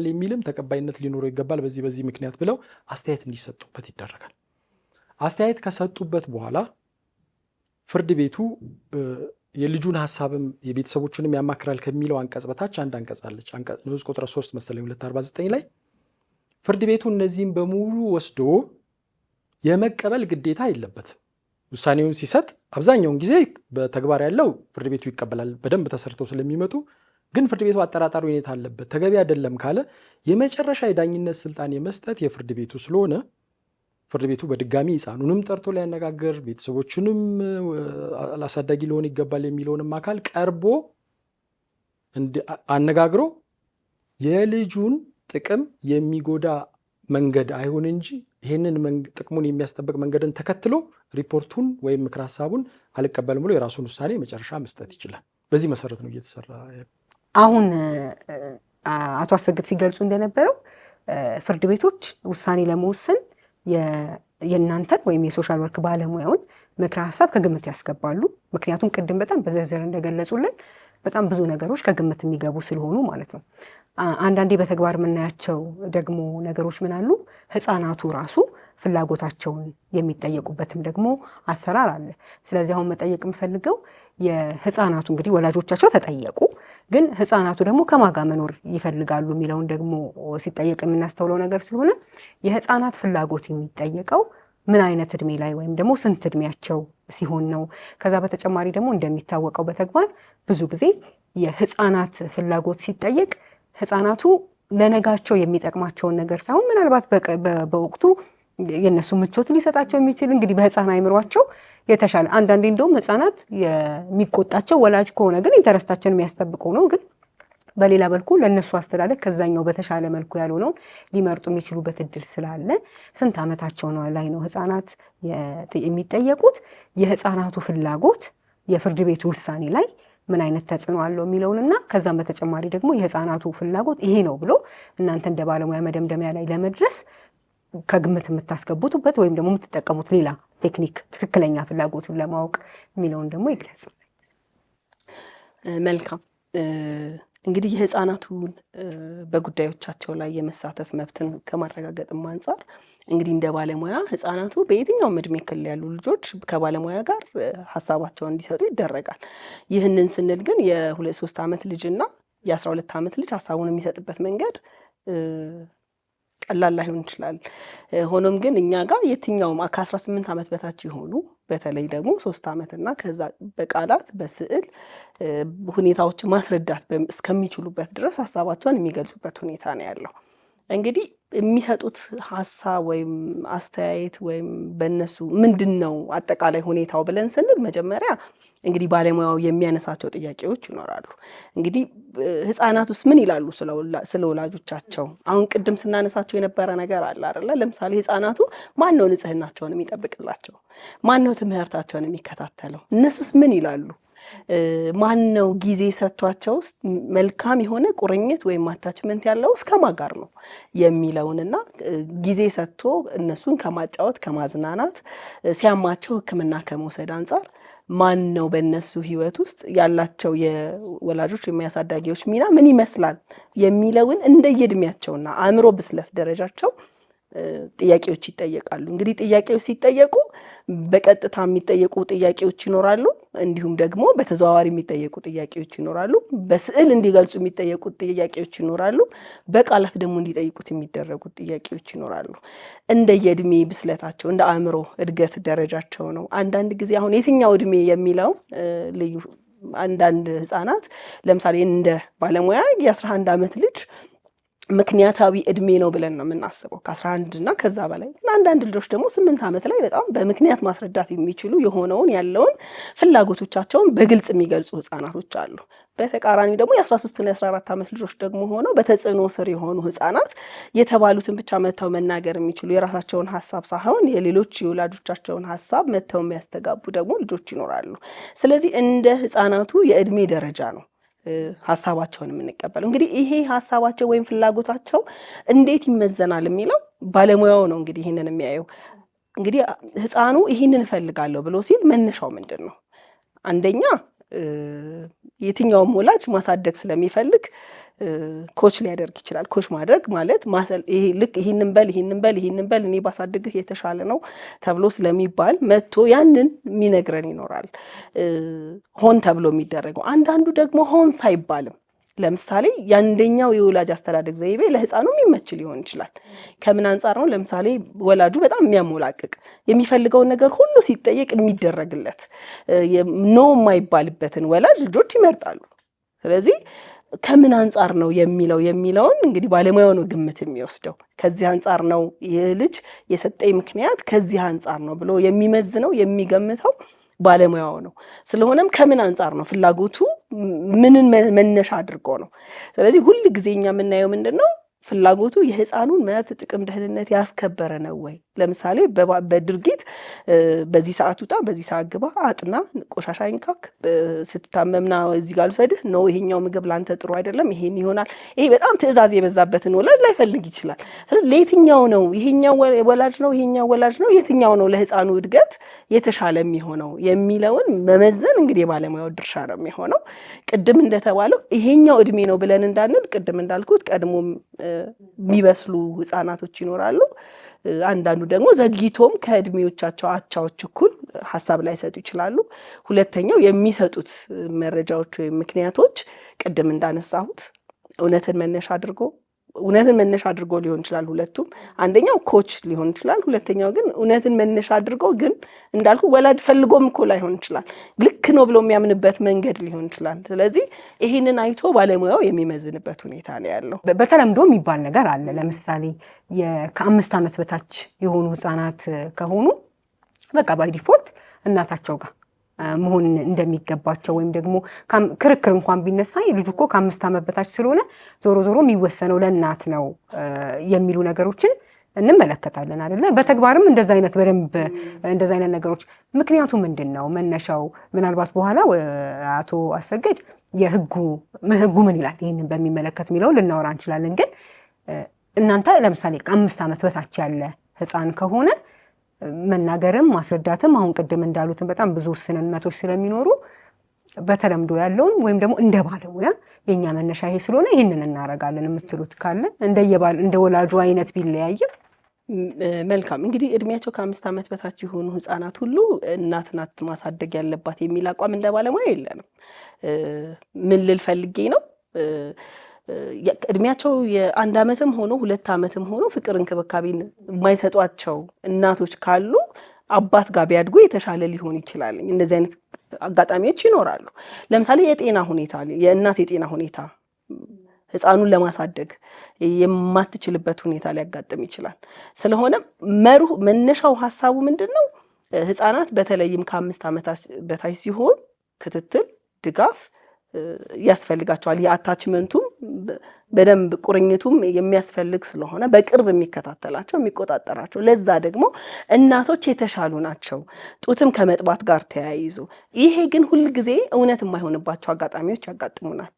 የሚልም ተቀባይነት ሊኖረው ይገባል በዚህ ምክንያት ብለው አስተያየት እንዲሰጡበት ይደረጋል። አስተያየት ከሰጡበት በኋላ ፍርድ ቤቱ የልጁን ሀሳብም የቤተሰቦቹንም ያማክራል ከሚለው አንቀጽ በታች አንድ አንቀጽ አለች። ንዑስ ቁጥር 3 መሰለኝ 249 ላይ ፍርድ ቤቱ እነዚህም በሙሉ ወስዶ የመቀበል ግዴታ የለበትም። ውሳኔውን ሲሰጥ አብዛኛውን ጊዜ በተግባር ያለው ፍርድ ቤቱ ይቀበላል፣ በደንብ ተሰርተው ስለሚመጡ። ግን ፍርድ ቤቱ አጠራጣሪ ሁኔታ አለበት፣ ተገቢ አይደለም ካለ የመጨረሻ የዳኝነት ስልጣን የመስጠት የፍርድ ቤቱ ስለሆነ ፍርድ ቤቱ በድጋሚ ሕፃኑንም ጠርቶ ሊያነጋግር ቤተሰቦቹንም አሳዳጊ ሊሆን ይገባል የሚለውንም አካል ቀርቦ አነጋግሮ የልጁን ጥቅም የሚጎዳ መንገድ አይሁን እንጂ ይህንን ጥቅሙን የሚያስጠብቅ መንገድን ተከትሎ ሪፖርቱን ወይም ምክር ሀሳቡን አልቀበልም ብሎ የራሱን ውሳኔ መጨረሻ መስጠት ይችላል። በዚህ መሰረት ነው እየተሰራ። አሁን አቶ አሰግድ ሲገልጹ እንደነበረው ፍርድ ቤቶች ውሳኔ ለመወሰን የእናንተን ወይም የሶሻል ወርክ ባለሙያውን ምክረ ሀሳብ ከግምት ያስገባሉ። ምክንያቱም ቅድም በጣም በዝርዝር እንደገለጹልን በጣም ብዙ ነገሮች ከግምት የሚገቡ ስለሆኑ ማለት ነው። አንዳንዴ በተግባር የምናያቸው ደግሞ ነገሮች ምን አሉ፣ ህፃናቱ ራሱ ፍላጎታቸውን የሚጠየቁበትም ደግሞ አሰራር አለ። ስለዚህ አሁን መጠየቅ የምፈልገው የህፃናቱ እንግዲህ ወላጆቻቸው ተጠየቁ፣ ግን ህፃናቱ ደግሞ ከማጋ መኖር ይፈልጋሉ የሚለውን ደግሞ ሲጠየቅ የምናስተውለው ነገር ስለሆነ የህፃናት ፍላጎት የሚጠየቀው ምን አይነት እድሜ ላይ ወይም ደግሞ ስንት እድሜያቸው ሲሆን ነው? ከዛ በተጨማሪ ደግሞ እንደሚታወቀው በተግባር ብዙ ጊዜ የህፃናት ፍላጎት ሲጠየቅ ህፃናቱ ለነጋቸው የሚጠቅማቸውን ነገር ሳይሆን ምናልባት በወቅቱ የነሱ ምቾት ሊሰጣቸው የሚችል እንግዲህ በህፃን አይምሯቸው የተሻለ አንዳንዴ እንደውም ህፃናት የሚቆጣቸው ወላጅ ከሆነ ግን ኢንተረስታቸውን የሚያስጠብቀው ነው። ግን በሌላ መልኩ ለነሱ አስተዳደግ ከዛኛው በተሻለ መልኩ ያልሆነውን ሊመርጡ የሚችሉበት እድል ስላለ ስንት ዓመታቸው ነው ላይ ነው ህፃናት የሚጠየቁት? የህፃናቱ ፍላጎት የፍርድ ቤቱ ውሳኔ ላይ ምን አይነት ተጽዕኖ አለው የሚለውንና ከዛም በተጨማሪ ደግሞ የህፃናቱ ፍላጎት ይሄ ነው ብሎ እናንተ እንደ ባለሙያ መደምደሚያ ላይ ለመድረስ ከግምት የምታስገቡትበት ወይም ደግሞ የምትጠቀሙት ሌላ ቴክኒክ ትክክለኛ ፍላጎቱን ለማወቅ የሚለውን ደግሞ ይግለጹ። መልካም። እንግዲህ የህፃናቱን በጉዳዮቻቸው ላይ የመሳተፍ መብትን ከማረጋገጥም አንጻር እንግዲህ እንደ ባለሙያ ህፃናቱ በየትኛውም እድሜ ክልል ያሉ ልጆች ከባለሙያ ጋር ሀሳባቸውን እንዲሰጡ ይደረጋል። ይህንን ስንል ግን የ2-3 ዓመት ልጅና የ12 ዓመት ልጅ ሀሳቡን የሚሰጥበት መንገድ ቀላል ላይሆን ይችላል። ሆኖም ግን እኛ ጋር የትኛውም ከ18 ዓመት በታች የሆኑ በተለይ ደግሞ 3 ዓመትና ከዛ በቃላት በስዕል ሁኔታዎችን ማስረዳት እስከሚችሉበት ድረስ ሀሳባቸውን የሚገልጹበት ሁኔታ ነው ያለው። እንግዲህ የሚሰጡት ሀሳብ ወይም አስተያየት ወይም በእነሱ ምንድን ነው አጠቃላይ ሁኔታው ብለን ስንል መጀመሪያ እንግዲህ ባለሙያው የሚያነሳቸው ጥያቄዎች ይኖራሉ። እንግዲህ ህፃናት ውስጥ ምን ይላሉ ስለ ወላጆቻቸው? አሁን ቅድም ስናነሳቸው የነበረ ነገር አለ አይደለ? ለምሳሌ ህፃናቱ ማን ነው ንጽህናቸውን የሚጠብቅላቸው? ማን ነው ትምህርታቸውን የሚከታተለው? እነሱስ ምን ይላሉ? ማን ነው ጊዜ ሰጥቷቸው ውስጥ መልካም የሆነ ቁርኝት ወይም አታችመንት ያለው እስከ ማጋር ነው የሚለውንና ጊዜ ሰጥቶ እነሱን ከማጫወት ከማዝናናት ሲያማቸው ሕክምና ከመውሰድ አንጻር ማን ነው በእነሱ ህይወት ውስጥ ያላቸው የወላጆች የሚያሳዳጊዎች ሚና ምን ይመስላል የሚለውን እንደየእድሜያቸውና አእምሮ ብስለት ደረጃቸው ጥያቄዎች ይጠየቃሉ። እንግዲህ ጥያቄዎች ሲጠየቁ በቀጥታ የሚጠየቁ ጥያቄዎች ይኖራሉ፣ እንዲሁም ደግሞ በተዘዋዋሪ የሚጠየቁ ጥያቄዎች ይኖራሉ፣ በስዕል እንዲገልጹ የሚጠየቁ ጥያቄዎች ይኖራሉ፣ በቃላት ደግሞ እንዲጠይቁት የሚደረጉት ጥያቄዎች ይኖራሉ። እንደየእድሜ ብስለታቸው እንደ አእምሮ እድገት ደረጃቸው ነው። አንዳንድ ጊዜ አሁን የትኛው እድሜ የሚለው ልዩ አንዳንድ ህፃናት ለምሳሌ እንደ ባለሙያ የ11 ዓመት ልጅ ምክንያታዊ እድሜ ነው ብለን ነው የምናስበው ከ11 እና ከዛ በላይ። አንዳንድ ልጆች ደግሞ 8 ዓመት ላይ በጣም በምክንያት ማስረዳት የሚችሉ የሆነውን ያለውን ፍላጎቶቻቸውን በግልጽ የሚገልጹ ህፃናቶች አሉ። በተቃራኒ ደግሞ የ13 እና የ14 ዓመት ልጆች ደግሞ ሆነው በተጽዕኖ ስር የሆኑ ህፃናት የተባሉትን ብቻ መተው መናገር የሚችሉ የራሳቸውን ሀሳብ ሳይሆን የሌሎች የወላጆቻቸውን ሀሳብ መተው የሚያስተጋቡ ደግሞ ልጆች ይኖራሉ። ስለዚህ እንደ ህፃናቱ የእድሜ ደረጃ ነው ሀሳባቸውን የምንቀበለው። እንግዲህ ይሄ ሀሳባቸው ወይም ፍላጎታቸው እንዴት ይመዘናል የሚለው ባለሙያው ነው እንግዲህ ይህንን የሚያየው። እንግዲህ ህፃኑ ይህንን እፈልጋለሁ ብሎ ሲል መነሻው ምንድን ነው? አንደኛ የትኛውም ወላጅ ማሳደግ ስለሚፈልግ ኮች ሊያደርግ ይችላል። ኮች ማድረግ ማለት ይሄ ልክ ይህንን በል እኔ ባሳድግህ የተሻለ ነው ተብሎ ስለሚባል መጥቶ ያንን የሚነግረን ይኖራል። ሆን ተብሎ የሚደረገው አንዳንዱ ደግሞ ሆን ሳይባልም ለምሳሌ የአንደኛው የወላጅ አስተዳደግ ዘይቤ ለህፃኑ የሚመች ሊሆን ይችላል። ከምን አንጻር ነው? ለምሳሌ ወላጁ በጣም የሚያሞላቅቅ የሚፈልገውን ነገር ሁሉ ሲጠየቅ የሚደረግለት ኖ የማይባልበትን ወላጅ ልጆች ይመርጣሉ። ስለዚህ ከምን አንጻር ነው የሚለውን እንግዲህ ባለሙያው ነው ግምት የሚወስደው። ከዚህ አንጻር ነው ይህ ልጅ የሰጠኝ ምክንያት ከዚህ አንጻር ነው ብሎ የሚመዝነው የሚገምተው ባለሙያው ነው። ስለሆነም ከምን አንጻር ነው ፍላጎቱ ምንን መነሻ አድርጎ ነው። ስለዚህ ሁል ጊዜ እኛ የምናየው ምንድን ነው ፍላጎቱ የህፃኑን መብት፣ ጥቅም፣ ደህንነት ያስከበረ ነው ወይ? ለምሳሌ በድርጊት በዚህ ሰዓት ውጣ፣ በዚህ ሰዓት ግባ፣ አጥና፣ ቆሻሻ ይንካክ፣ ስትታመምና እዚህ ጋር ልውሰድህ ነው፣ ይሄኛው ምግብ ላንተ ጥሩ አይደለም፣ ይሄን ይሆናል። ይሄ በጣም ትዕዛዝ የበዛበትን ወላጅ ላይፈልግ ይችላል። ስለዚህ ለየትኛው ነው ይሄኛው ወላጅ ነው ይሄኛው ወላጅ ነው የትኛው ነው ለህፃኑ እድገት የተሻለ የሚሆነው የሚለውን መመዘን እንግዲህ የባለሙያው ድርሻ ነው የሚሆነው። ቅድም እንደተባለው ይሄኛው እድሜ ነው ብለን እንዳንል፣ ቅድም እንዳልኩት ቀድሞም የሚበስሉ ህፃናቶች ይኖራሉ። አንዳንዱ ደግሞ ዘግይቶም ከእድሜዎቻቸው አቻዎች እኩል ሀሳብ ላይ ሰጡ ይችላሉ። ሁለተኛው የሚሰጡት መረጃዎች ወይም ምክንያቶች ቅድም እንዳነሳሁት እውነትን መነሻ አድርጎ ሊሆን ይችላል። ሁለቱም አንደኛው ኮች ሊሆን ይችላል። ሁለተኛው ግን እውነትን መነሻ አድርጎ ግን እንዳልኩ ወላጅ ፈልጎም እኮ ላይሆን ይችላል። ልክ ነው ብሎ የሚያምንበት መንገድ ሊሆን ይችላል። ስለዚህ ይህንን አይቶ ባለሙያው የሚመዝንበት ሁኔታ ነው ያለው። በተለምዶ የሚባል ነገር አለ። ለምሳሌ ከ5 ዓመት በታች የሆኑ ህፃናት ከሆኑ በቃ ባይ ዲፎልት እናታቸው ጋር መሆን እንደሚገባቸው ወይም ደግሞ ክርክር እንኳን ቢነሳ ልጁ እኮ ከ5 ዓመት በታች ስለሆነ ዞሮ ዞሮ የሚወሰነው ለእናት ነው የሚሉ ነገሮችን እንመለከታለን አይደለ? በተግባርም እንደዛ አይነት በደንብ እንደዛ አይነት ነገሮች ምክንያቱ ምንድን ነው መነሻው? ምናልባት በኋላ አቶ አሰገድ የህጉ ምን ይላል ይህንን በሚመለከት የሚለው ልናወራ እንችላለን። ግን እናንተ ለምሳሌ ከ5 ዓመት በታች ያለ ህፃን ከሆነ መናገርም ማስረዳትም አሁን ቅድም እንዳሉትን በጣም ብዙ ውስንነቶች ስለሚኖሩ በተለምዶ ያለውን ወይም ደግሞ እንደ ባለሙያ የኛ መነሻ ይሄ ስለሆነ ይህንን እናደርጋለን የምትሉት ካለ እንደ ወላጁ አይነት ቢለያይም። መልካም እንግዲህ እድሜያቸው ከ5 ዓመት በታች የሆኑ ህፃናት ሁሉ እናት ናት ማሳደግ ያለባት የሚል አቋም እንደ ባለሙያ የለንም። ምን ልል ፈልጌ ነው፣ እድሜያቸው የ1 ዓመትም ሆኖ 2 ዓመትም ሆኖ ፍቅር እንክብካቤን የማይሰጧቸው እናቶች ካሉ አባት ጋር ቢያድጉ የተሻለ ሊሆን ይችላል። እንደዚህ አይነት አጋጣሚዎች ይኖራሉ። ለምሳሌ የእናት የጤና ሁኔታ ህፃኑን ለማሳደግ የማትችልበት ሁኔታ ሊያጋጥም ይችላል። ስለሆነ መነሻው ሀሳቡ ምንድን ነው? ህፃናት በተለይም ከ5 ዓመት በታች ሲሆን ክትትል፣ ድጋፍ ያስፈልጋቸዋል። የአታችመንቱም በደንብ ቁርኝቱም የሚያስፈልግ ስለሆነ በቅርብ የሚከታተላቸው የሚቆጣጠራቸው፣ ለዛ ደግሞ እናቶች የተሻሉ ናቸው ጡትም ከመጥባት ጋር ተያይዞ። ይሄ ግን ሁልጊዜ እውነት የማይሆንባቸው አጋጣሚዎች ያጋጥሙናል።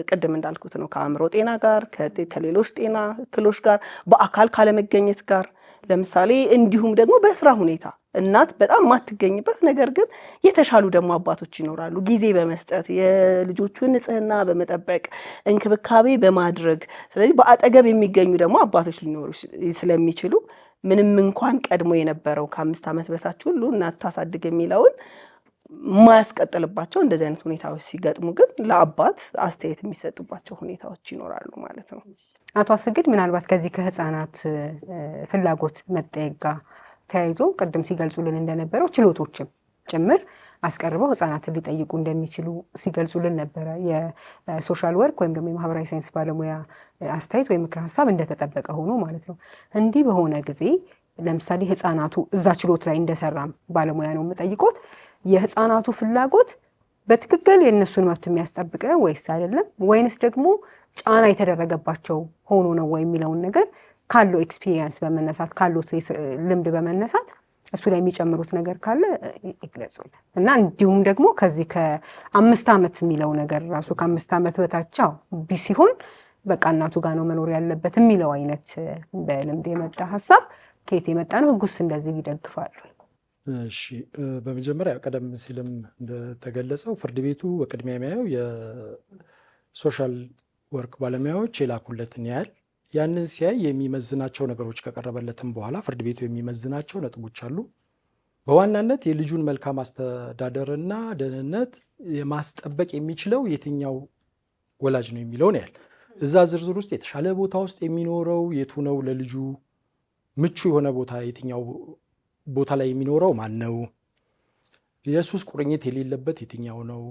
ቅድም እንዳልኩት ነው ከአእምሮ ጤና ጋር ከሌሎች ጤና እክሎች ጋር በአካል ካለመገኘት ጋር ለምሳሌ እንዲሁም ደግሞ በስራ ሁኔታ እናት በጣም የማትገኝበት ነገር ግን የተሻሉ ደግሞ አባቶች ይኖራሉ። ጊዜ በመስጠት የልጆቹን ንጽህና በመጠበቅ እንክብካቤ በማድረግ ስለዚህ በአጠገብ የሚገኙ ደግሞ አባቶች ሊኖሩ ስለሚችሉ ምንም እንኳን ቀድሞ የነበረው ከ5 ዓመት በታች ሁሉ እናት ታሳድግ የሚለውን የማያስቀጥልባቸው እንደዚህ አይነት ሁኔታዎች ሲገጥሙ ግን ለአባት አስተያየት የሚሰጡባቸው ሁኔታዎች ይኖራሉ ማለት ነው። አቶ አሰግድ ምናልባት ከዚህ ከህፃናት ፍላጎት መጠየቅ ጋር ተያይዞ ቅድም ሲገልጹልን እንደነበረው ችሎቶችም ጭምር አስቀርበው ህፃናትን ሊጠይቁ እንደሚችሉ ሲገልጹልን ነበረ። የሶሻል ወርክ ወይም ደግሞ የማህበራዊ ሳይንስ ባለሙያ አስተያየት ወይም ምክር ሀሳብ እንደተጠበቀ ሆኖ ማለት ነው። እንዲህ በሆነ ጊዜ ለምሳሌ ህፃናቱ እዛ ችሎት ላይ እንደሰራም ባለሙያ ነው የምጠይቆት፣ የህፃናቱ ፍላጎት በትክክል የእነሱን መብት የሚያስጠብቅ ነው ወይስ አይደለም፣ ወይንስ ደግሞ ጫና የተደረገባቸው ሆኖ ነው ወይ የሚለውን ነገር ካለው ኤክስፒሪየንስ በመነሳት ካለው ልምድ በመነሳት እሱ ላይ የሚጨምሩት ነገር ካለ ይግለጹልን እና እንዲሁም ደግሞ ከዚህ ከ5 ዓመት የሚለው ነገር ራሱ ከ5 ዓመት በታች ሲሆን በቃ እናቱ ጋር ነው መኖር ያለበት የሚለው አይነት በልምድ የመጣ ሀሳብ ከየት የመጣ ነው? ህጉስ እንደዚህ ይደግፋሉ? እሺ፣ በመጀመሪያ ቀደም ሲልም እንደተገለጸው ፍርድ ቤቱ በቅድሚያ የሚያየው የሶሻል ወርክ ባለሙያዎች የላኩለትን ያህል ያንን ሲያይ የሚመዝናቸው ነገሮች ከቀረበለትም በኋላ ፍርድ ቤቱ የሚመዝናቸው ነጥቦች አሉ። በዋናነት የልጁን መልካም አስተዳደርና ደህንነት የማስጠበቅ የሚችለው የትኛው ወላጅ ነው የሚለውን ያህል እዛ ዝርዝር ውስጥ የተሻለ ቦታ ውስጥ የሚኖረው የቱ ነው፣ ለልጁ ምቹ የሆነ ቦታ የትኛው ቦታ ላይ የሚኖረው ማን ነው፣ የሱስ ቁርኝት የሌለበት የትኛው ነው፣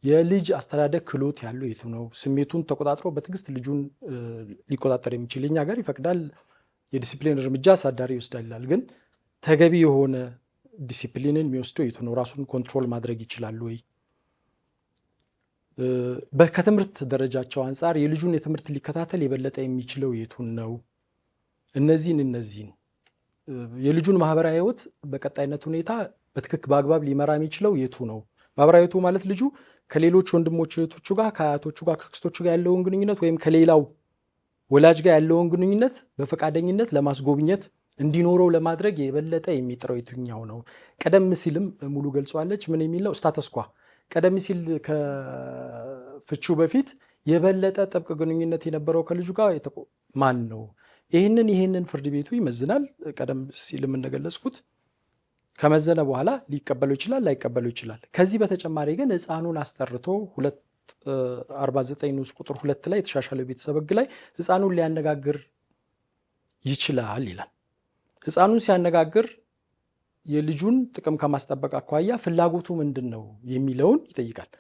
የልጅ አስተዳደግ ክህሎት ያለው የቱ ነው፣ ስሜቱን ተቆጣጥሮ በትዕግስት ልጁን ሊቆጣጠር የሚችል የኛ ሀገር ይፈቅዳል፣ የዲሲፕሊን እርምጃ አሳዳሪ ይወስዳል ይላል። ግን ተገቢ የሆነ ዲሲፕሊንን የሚወስደው የቱ ነው፣ ራሱን ኮንትሮል ማድረግ ይችላል ወይ፣ ከትምህርት ደረጃቸው አንጻር የልጁን የትምህርት ሊከታተል የበለጠ የሚችለው የቱን ነው፣ እነዚህን የልጁን ማህበራዊ ህይወት በቀጣይነት ሁኔታ በአግባብ ሊመራ የሚችለው የቱ ነው። ማህበራዊ ህይወቱ ማለት ልጁ ከሌሎች ወንድሞች እህቶቹ ጋር ከአያቶቹ ጋር ከክስቶቹ ጋር ያለውን ግንኙነት ወይም ከሌላው ወላጅ ጋር ያለውን ግንኙነት በፈቃደኝነት ለማስጎብኘት እንዲኖረው ለማድረግ የበለጠ የሚጥረው የትኛው ነው? ቀደም ሲልም ሙሉ ገልጿለች። ምን የሚለው ስታተስኳ ቀደም ሲል ከፍቺው በፊት የበለጠ ጥብቅ ግንኙነት የነበረው ከልጁ ጋር ማን ነው? ይህንን ፍርድ ቤቱ ይመዝናል። ቀደም ሲልም እንደገለጽኩት ከመዘነ በኋላ ሊቀበለው ይችላል፣ ላይቀበለው ይችላል። ከዚህ በተጨማሪ ግን ሕፃኑን አስጠርቶ 249 ንዑስ ቁጥር 2 ላይ የተሻሻለው ቤተሰብ ሕግ ላይ ሕፃኑን ሊያነጋግር ይችላል ይላል። ሕፃኑን ሲያነጋግር የልጁን ጥቅም ከማስጠበቅ አኳያ ፍላጎቱ ምንድን ነው የሚለውን ይጠይቃል።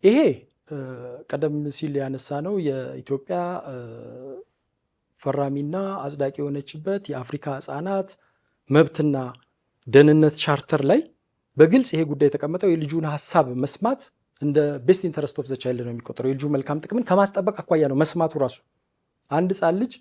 ይሄ ቀደም ሲል ያነሳ ነው የኢትዮጵያ ፈራሚና አጽዳቂ የሆነችበት የአፍሪካ ሕፃናት መብትና ደህንነት ቻርተር ላይ በግልጽ ይሄ ጉዳይ የተቀመጠው የልጁን ሀሳብ መስማት እንደ ቤስት ኢንተረስት ኦፍ ዘ ቻይልድ ነው የሚቆጠረው። የልጁ መልካም ጥቅምን ከማስጠበቅ አኳያ ነው መስማቱ ራሱ። አንድ ሕፃን ልጅ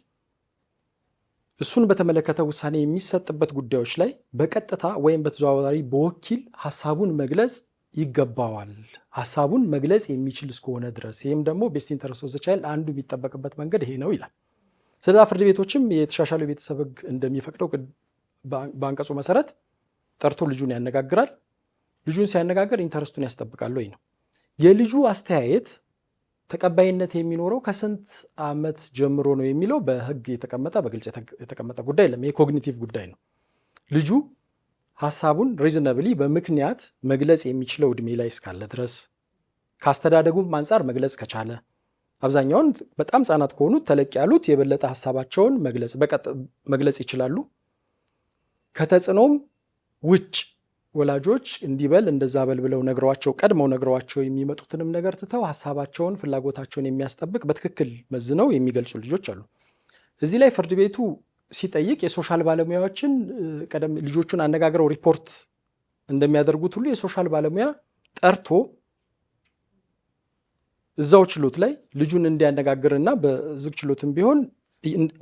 እሱን በተመለከተ ውሳኔ የሚሰጥበት ጉዳዮች ላይ በቀጥታ ወይም በተዘዋዋሪ በወኪል ሀሳቡን መግለጽ ይገባዋል። ሀሳቡን መግለጽ የሚችል እስከሆነ ድረስ ይህም ደግሞ ቤስት ኢንተረስት ኦፍ ዘ ቻይልድ አንዱ የሚጠበቅበት መንገድ ይሄ ነው ይላል። ስለዛ ፍርድ ቤቶችም የተሻሻለው የቤተሰብ ሕግ እንደሚፈቅደው በአንቀጹ መሰረት ጠርቶ ልጁን ያነጋግራል። ልጁን ሲያነጋግር ኢንተረስቱን ያስጠብቃል ወይ ነው። የልጁ አስተያየት ተቀባይነት የሚኖረው ከስንት ዓመት ጀምሮ ነው የሚለው በሕግ የተቀመጠ በግልጽ የተቀመጠ ጉዳይ የለም። የኮግኒቲቭ ጉዳይ ነው። ልጁ ሀሳቡን ሪዝነብሊ በምክንያት መግለጽ የሚችለው እድሜ ላይ እስካለ ድረስ ከአስተዳደጉም አንጻር መግለጽ ከቻለ፣ አብዛኛውን በጣም ሕፃናት ከሆኑት ተለቅ ያሉት የበለጠ ሀሳባቸውን መግለጽ ይችላሉ። ከተጽዕኖም ውጭ ወላጆች እንዲበል እንደዛ በል ብለው ነግረዋቸው ቀድመው ነግረዋቸው የሚመጡትንም ነገር ትተው ሀሳባቸውን ፍላጎታቸውን የሚያስጠብቅ በትክክል መዝነው የሚገልጹ ልጆች አሉ። እዚህ ላይ ፍርድ ቤቱ ሲጠይቅ የሶሻል ባለሙያዎችን ቀደም ልጆቹን አነጋግረው ሪፖርት እንደሚያደርጉት ሁሉ የሶሻል ባለሙያ ጠርቶ እዛው ችሎት ላይ ልጁን እንዲያነጋግርና በዝግ ችሎትም ቢሆን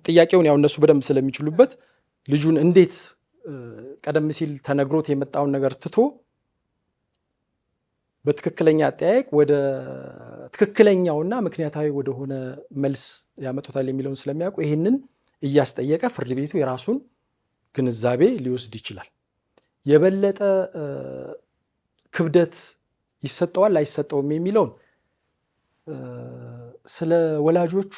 ጥያቄውን ያው እነሱ በደንብ ስለሚችሉበት ልጁን እንዴት ቀደም ሲል ተነግሮት የመጣውን ነገር ትቶ በትክክለኛ አጠያየቅ ወደ ትክክለኛውና ምክንያታዊ ወደሆነ መልስ ያመጡታል የሚለውን ስለሚያውቁ ይህንን እያስጠየቀ ፍርድ ቤቱ የራሱን ግንዛቤ ሊወስድ ይችላል። የበለጠ ክብደት ይሰጠዋል አይሰጠውም የሚለውን ስለ ወላጆቹ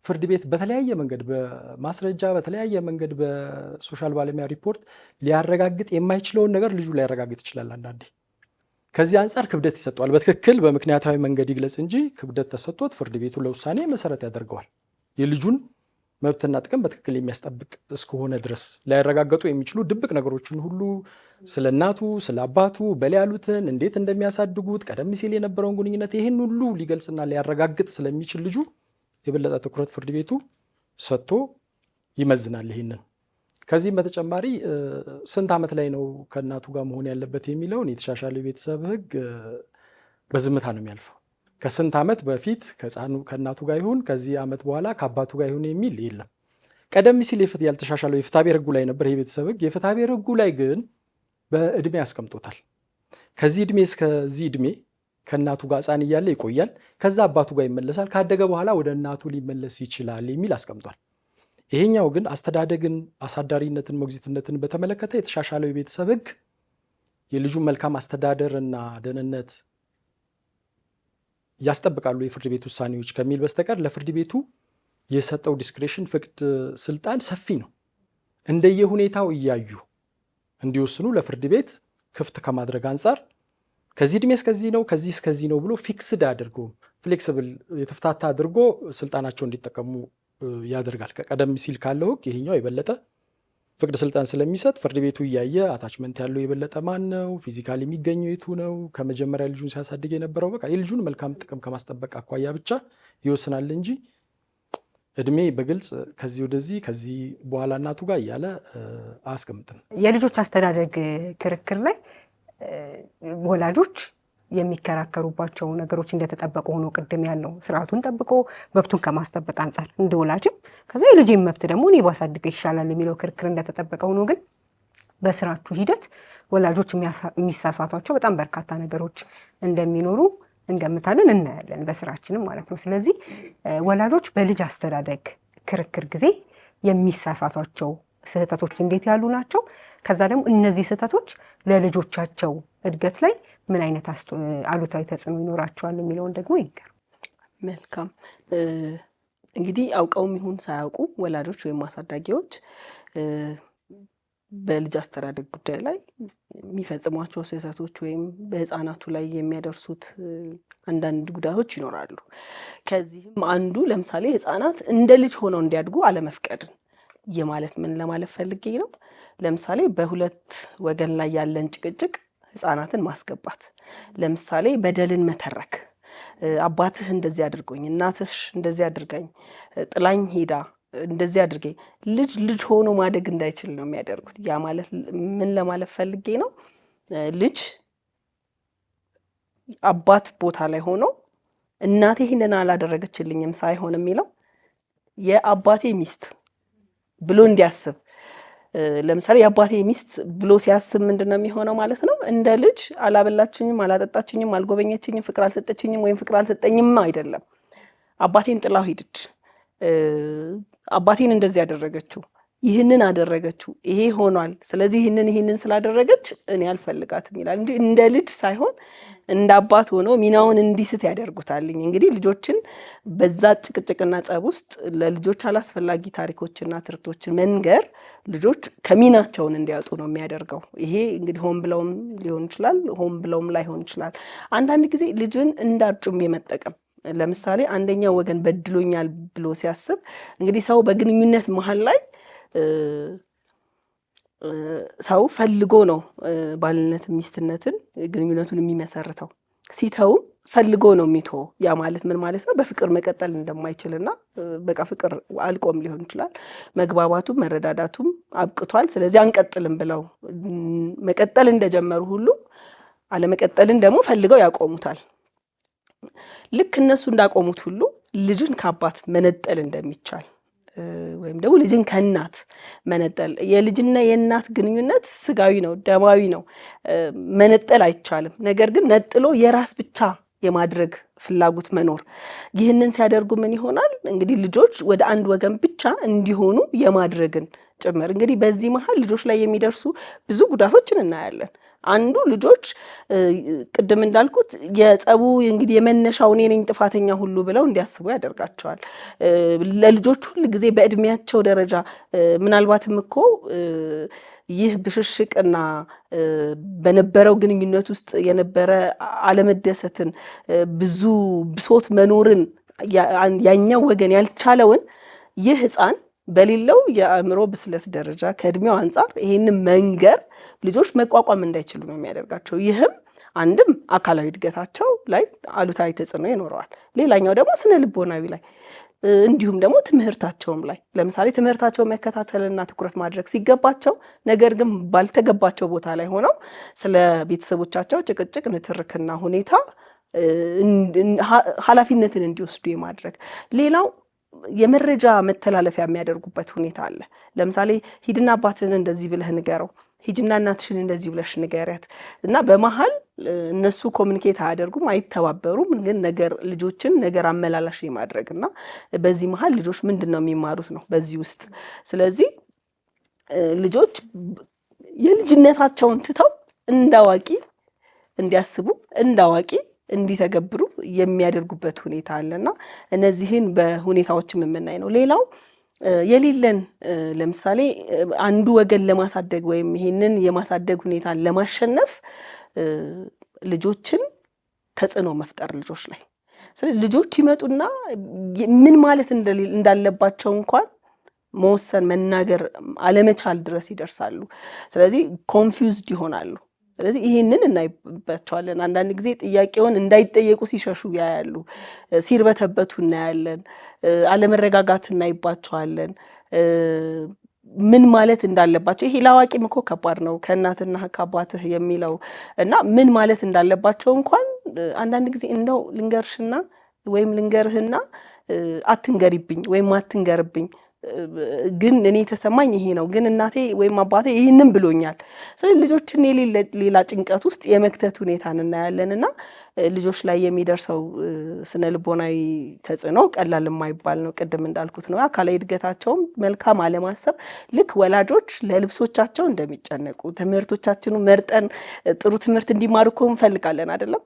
ፍርድ ቤት በተለያየ መንገድ በማስረጃ በተለያየ መንገድ በሶሻል ባለሙያ ሪፖርት ሊያረጋግጥ የማይችለውን ነገር ልጁ ሊያረጋግጥ ይችላል። አንዳንዴ ከዚህ አንጻር ክብደት ይሰጠዋል። በትክክል በምክንያታዊ መንገድ ይግለጽ እንጂ ክብደት ተሰጥቶት ፍርድ ቤቱ ለውሳኔ መሰረት ያደርገዋል። የልጁን መብትና ጥቅም በትክክል የሚያስጠብቅ እስከሆነ ድረስ ሊያረጋግጡ የሚችሉ ድብቅ ነገሮችን ሁሉ ስለ እናቱ ስለ አባቱ በል ያሉትን እንዴት እንደሚያሳድጉት ቀደም ሲል የነበረውን ግንኙነት ይህን ሁሉ ሊገልጽና ሊያረጋግጥ ስለሚችል ልጁ የበለጠ ትኩረት ፍርድ ቤቱ ሰጥቶ ይመዝናል ይህንን። ከዚህም በተጨማሪ ስንት ዓመት ላይ ነው ከእናቱ ጋር መሆን ያለበት የሚለውን የተሻሻለው የቤተሰብ ሕግ በዝምታ ነው የሚያልፈው። ከስንት ዓመት በፊት ከእናቱ ጋር ይሁን ከዚህ ዓመት በኋላ ከአባቱ ጋር ይሁን የሚል የለም። ቀደም ሲል ያልተሻሻለው የፍትሐብሔር ሕጉ ላይ ነበር የቤተሰብ ሕግ። የፍትሐብሔር ሕጉ ላይ ግን በዕድሜ ያስቀምጦታል። ከዚህ ዕድሜ እስከዚህ ዕድሜ ከእናቱ ጋር ሕፃን እያለ ይቆያል። ከዛ አባቱ ጋር ይመለሳል። ካደገ በኋላ ወደ እናቱ ሊመለስ ይችላል የሚል አስቀምጧል። ይሄኛው ግን አስተዳደግን፣ አሳዳሪነትን፣ ሞግዚትነትን በተመለከተ የተሻሻለው የቤተሰብ ሕግ የልጁን መልካም አስተዳደር እና ደህንነት ያስጠብቃሉ የፍርድ ቤት ውሳኔዎች ከሚል በስተቀር ለፍርድ ቤቱ የሰጠው ዲስክሬሽን ፍቅድ ስልጣን ሰፊ ነው። እንደየሁኔታው እያዩ እንዲወስኑ ለፍርድ ቤት ክፍት ከማድረግ አንጻር ከዚህ ዕድሜ እስከዚህ ነው ከዚህ እስከዚህ ነው ብሎ ፊክስድ አድርጎ ፍሌክስብል የተፍታታ አድርጎ ስልጣናቸው እንዲጠቀሙ ያደርጋል። ከቀደም ሲል ካለው ሕግ ይሄኛው የበለጠ ፍቅድ ስልጣን ስለሚሰጥ ፍርድ ቤቱ እያየ አታችመንት ያለው የበለጠ ማን ነው፣ ፊዚካል የሚገኘው የቱ ነው፣ ከመጀመሪያ ልጁን ሲያሳድግ የነበረው በቃ የልጁን መልካም ጥቅም ከማስጠበቅ አኳያ ብቻ ይወስናል እንጂ እድሜ በግልጽ ከዚህ ወደዚህ ከዚህ በኋላ እናቱ ጋር እያለ አያስቀምጥም። የልጆች አስተዳደግ ክርክር ላይ ወላጆች የሚከራከሩባቸው ነገሮች እንደተጠበቁ ሆኖ ቅድም ያለው ስርዓቱን ጠብቆ መብቱን ከማስጠበቅ አንጻር እንደ ወላጅም ከዛ የልጅን መብት ደግሞ እኔ ባሳድገው ይሻላል የሚለው ክርክር እንደተጠበቀ ሆኖ ግን በስራችሁ ሂደት ወላጆች የሚሳሳቷቸው በጣም በርካታ ነገሮች እንደሚኖሩ እንገምታለን፣ እናያለን በስራችንም ማለት ነው። ስለዚህ ወላጆች በልጅ አስተዳደግ ክርክር ጊዜ የሚሳሳቷቸው ስህተቶች እንዴት ያሉ ናቸው? ከዛ ደግሞ እነዚህ ስህተቶች ለልጆቻቸው እድገት ላይ ምን አይነት አሉታዊ ተጽዕኖ ይኖራቸዋል የሚለውን ደግሞ ይንገር። መልካም። እንግዲህ አውቀውም ይሁን ሳያውቁ ወላጆች ወይም አሳዳጊዎች በልጅ አስተዳደግ ጉዳይ ላይ የሚፈጽሟቸው ስህተቶች ወይም በህፃናቱ ላይ የሚያደርሱት አንዳንድ ጉዳቶች ይኖራሉ። ከዚህም አንዱ ለምሳሌ ህፃናት እንደ ልጅ ሆነው እንዲያድጉ አለመፍቀድን የማለት ምን ለማለት ፈልጌ ነው? ለምሳሌ በሁለት ወገን ላይ ያለን ጭቅጭቅ ህፃናትን ማስገባት፣ ለምሳሌ በደልን መተረክ፣ አባትህ እንደዚህ አድርጎኝ፣ እናትሽ እንደዚህ አድርጋኝ፣ ጥላኝ ሄዳ እንደዚህ አድርገኝ፣ ልጅ ሆኖ ማደግ እንዳይችል ነው የሚያደርጉት። ያ ማለት ምን ለማለት ፈልጌ ነው? ልጅ አባት ቦታ ላይ ሆኖ እናቴ ይህንን አላደረገችልኝም ሳይሆን የሚለው የአባቴ ሚስት ብሎ እንዲያስብ። ለምሳሌ የአባቴ ሚስት ብሎ ሲያስብ ምንድን ነው የሚሆነው ማለት ነው? እንደ ልጅ አላበላችኝም፣ አላጠጣችኝም፣ አልጎበኘችኝም፣ ፍቅር አልሰጠችኝም ወይም ፍቅር አልሰጠኝም አይደለም። አባቴን ጥላው ሄደች፣ አባቴን እንደዚህ ያደረገችው፣ ይህንን አደረገችው፣ ይሄ ሆኗል፣ ስለዚህ ይህንን ስላደረገች እኔ አልፈልጋትም ይላል እንጂ እንደ ልጅ ሳይሆን እንደ አባት ሆኖ ሚናውን እንዲስት ያደርጉታልኝ። እንግዲህ ልጆችን በዛ ጭቅጭቅና ጸብ ውስጥ ለልጆች አላስፈላጊ ታሪኮችና ትርክቶችን መንገር ልጆች ከሚናቸውን እንዲያጡ ነው የሚያደርገው። ይሄ እንግዲህ ሆን ብለውም ሊሆን ይችላል፣ ሆን ብለውም ላይሆን ይችላል። አንዳንድ ጊዜ ልጅን እንዳርጩም የመጠቀም ለምሳሌ አንደኛው ወገን በድሎኛል ብሎ ሲያስብ እንግዲህ ሰው በግንኙነት መሀል ላይ ሰው ፈልጎ ነው ባልነት ሚስትነትን ግንኙነቱን የሚመሰርተው። ሲተው ፈልጎ ነው የሚተው። ያ ማለት ምን ማለት ነው? በፍቅር መቀጠል እንደማይችልና በቃ ፍቅር አልቆም ሊሆን ይችላል፣ መግባባቱም መረዳዳቱም አብቅቷል፣ ስለዚህ አንቀጥልም ብለው መቀጠል እንደጀመሩ ሁሉ አለመቀጠልን ደግሞ ፈልገው ያቆሙታል። ልክ እነሱ እንዳቆሙት ሁሉ ልጅን ከአባት መነጠል እንደሚቻል ወይም ደግሞ ልጅን ከእናት መነጠል፣ የልጅና የእናት ግንኙነት ስጋዊ ነው፣ ደማዊ ነው፣ መነጠል አይቻልም። ነገር ግን ነጥሎ የራስ ብቻ የማድረግ ፍላጎት መኖር፣ ይህንን ሲያደርጉ ምን ይሆናል እንግዲህ ልጆች ወደ አንድ ወገን ብቻ እንዲሆኑ የማድረግን ጭምር። እንግዲህ በዚህ መሀል ልጆች ላይ የሚደርሱ ብዙ ጉዳቶችን እናያለን። አንዱ ልጆች ቅድም እንዳልኩት የጸቡ እንግዲህ የመነሻው እኔ ነኝ ጥፋተኛ ሁሉ ብለው እንዲያስቡ ያደርጋቸዋል። ለልጆች ሁል ጊዜ በእድሜያቸው ደረጃ ምናልባትም እኮ ይህ ብሽሽቅና በነበረው ግንኙነት ውስጥ የነበረ አለመደሰትን፣ ብዙ ብሶት መኖርን ያኛው ወገን ያልቻለውን ይህ ህፃን በሌለው የአእምሮ ብስለት ደረጃ ከእድሜው አንጻር ይሄንን መንገር ልጆች መቋቋም እንዳይችሉ ነው የሚያደርጋቸው። ይህም አንድም አካላዊ እድገታቸው ላይ አሉታዊ ተጽዕኖ ይኖረዋል። ሌላኛው ደግሞ ስነ ልቦናዊ ላይ እንዲሁም ደግሞ ትምህርታቸውም ላይ ለምሳሌ ትምህርታቸው መከታተልና ትኩረት ማድረግ ሲገባቸው ነገር ግን ባልተገባቸው ቦታ ላይ ሆነው ስለ ቤተሰቦቻቸው ጭቅጭቅ፣ ንትርክና ሁኔታ ኃላፊነትን እንዲወስዱ የማድረግ ሌላው የመረጃ መተላለፊያ የሚያደርጉበት ሁኔታ አለ። ለምሳሌ ሂድና አባትህን እንደዚህ ብለህ ንገረው፣ ሂጅና እናትሽን እንደዚህ ብለሽ ንገሪያት እና በመሀል እነሱ ኮሚኒኬት አያደርጉም፣ አይተባበሩም። ግን ልጆችን ነገር አመላላሽ የማድረግ እና በዚህ መሀል ልጆች ምንድን ነው የሚማሩት ነው በዚህ ውስጥ። ስለዚህ ልጆች የልጅነታቸውን ትተው እንዳዋቂ እንዲያስቡ እንዳዋቂ እንዲተገብሩ የሚያደርጉበት ሁኔታ አለና እነዚህን በሁኔታዎችም የምናይ ነው። ሌላው የሌለን ለምሳሌ አንዱ ወገን ለማሳደግ ወይም ይሄንን የማሳደግ ሁኔታን ለማሸነፍ ልጆችን ተጽዕኖ መፍጠር ልጆች ላይ። ስለዚህ ልጆች ይመጡና ምን ማለት እንዳለባቸው እንኳን መወሰን መናገር አለመቻል ድረስ ይደርሳሉ። ስለዚህ ኮንፊውዝድ ይሆናሉ። ስለዚህ ይህንን እናይባቸዋለን። አንዳንድ ጊዜ ጥያቄውን እንዳይጠየቁ ሲሸሹ ያያሉ፣ ሲርበተበቱ እናያለን፣ አለመረጋጋት እናይባቸዋለን። ምን ማለት እንዳለባቸው ይሄ ለአዋቂም እኮ ከባድ ነው፣ ከእናትና ከአባትህ የሚለው እና ምን ማለት እንዳለባቸው እንኳን አንዳንድ ጊዜ እንደው ልንገርሽና ወይም ልንገርህና አትንገሪብኝ ወይም አትንገርብኝ ግን እኔ ተሰማኝ ይሄ ነው፣ ግን እናቴ ወይም አባቴ ይህንን ብሎኛል። ስለዚህ ልጆችን ሌላ ጭንቀት ውስጥ የመክተት ሁኔታን እናያለን እና ልጆች ላይ የሚደርሰው ስነ ልቦናዊ ተጽዕኖ ቀላል የማይባል ነው። ቅድም እንዳልኩት ነው። አካላዊ እድገታቸውም መልካም አለማሰብ፣ ልክ ወላጆች ለልብሶቻቸው እንደሚጨነቁ ትምህርቶቻችንን መርጠን ጥሩ ትምህርት እንዲማሩ እኮ እንፈልጋለን አይደለም?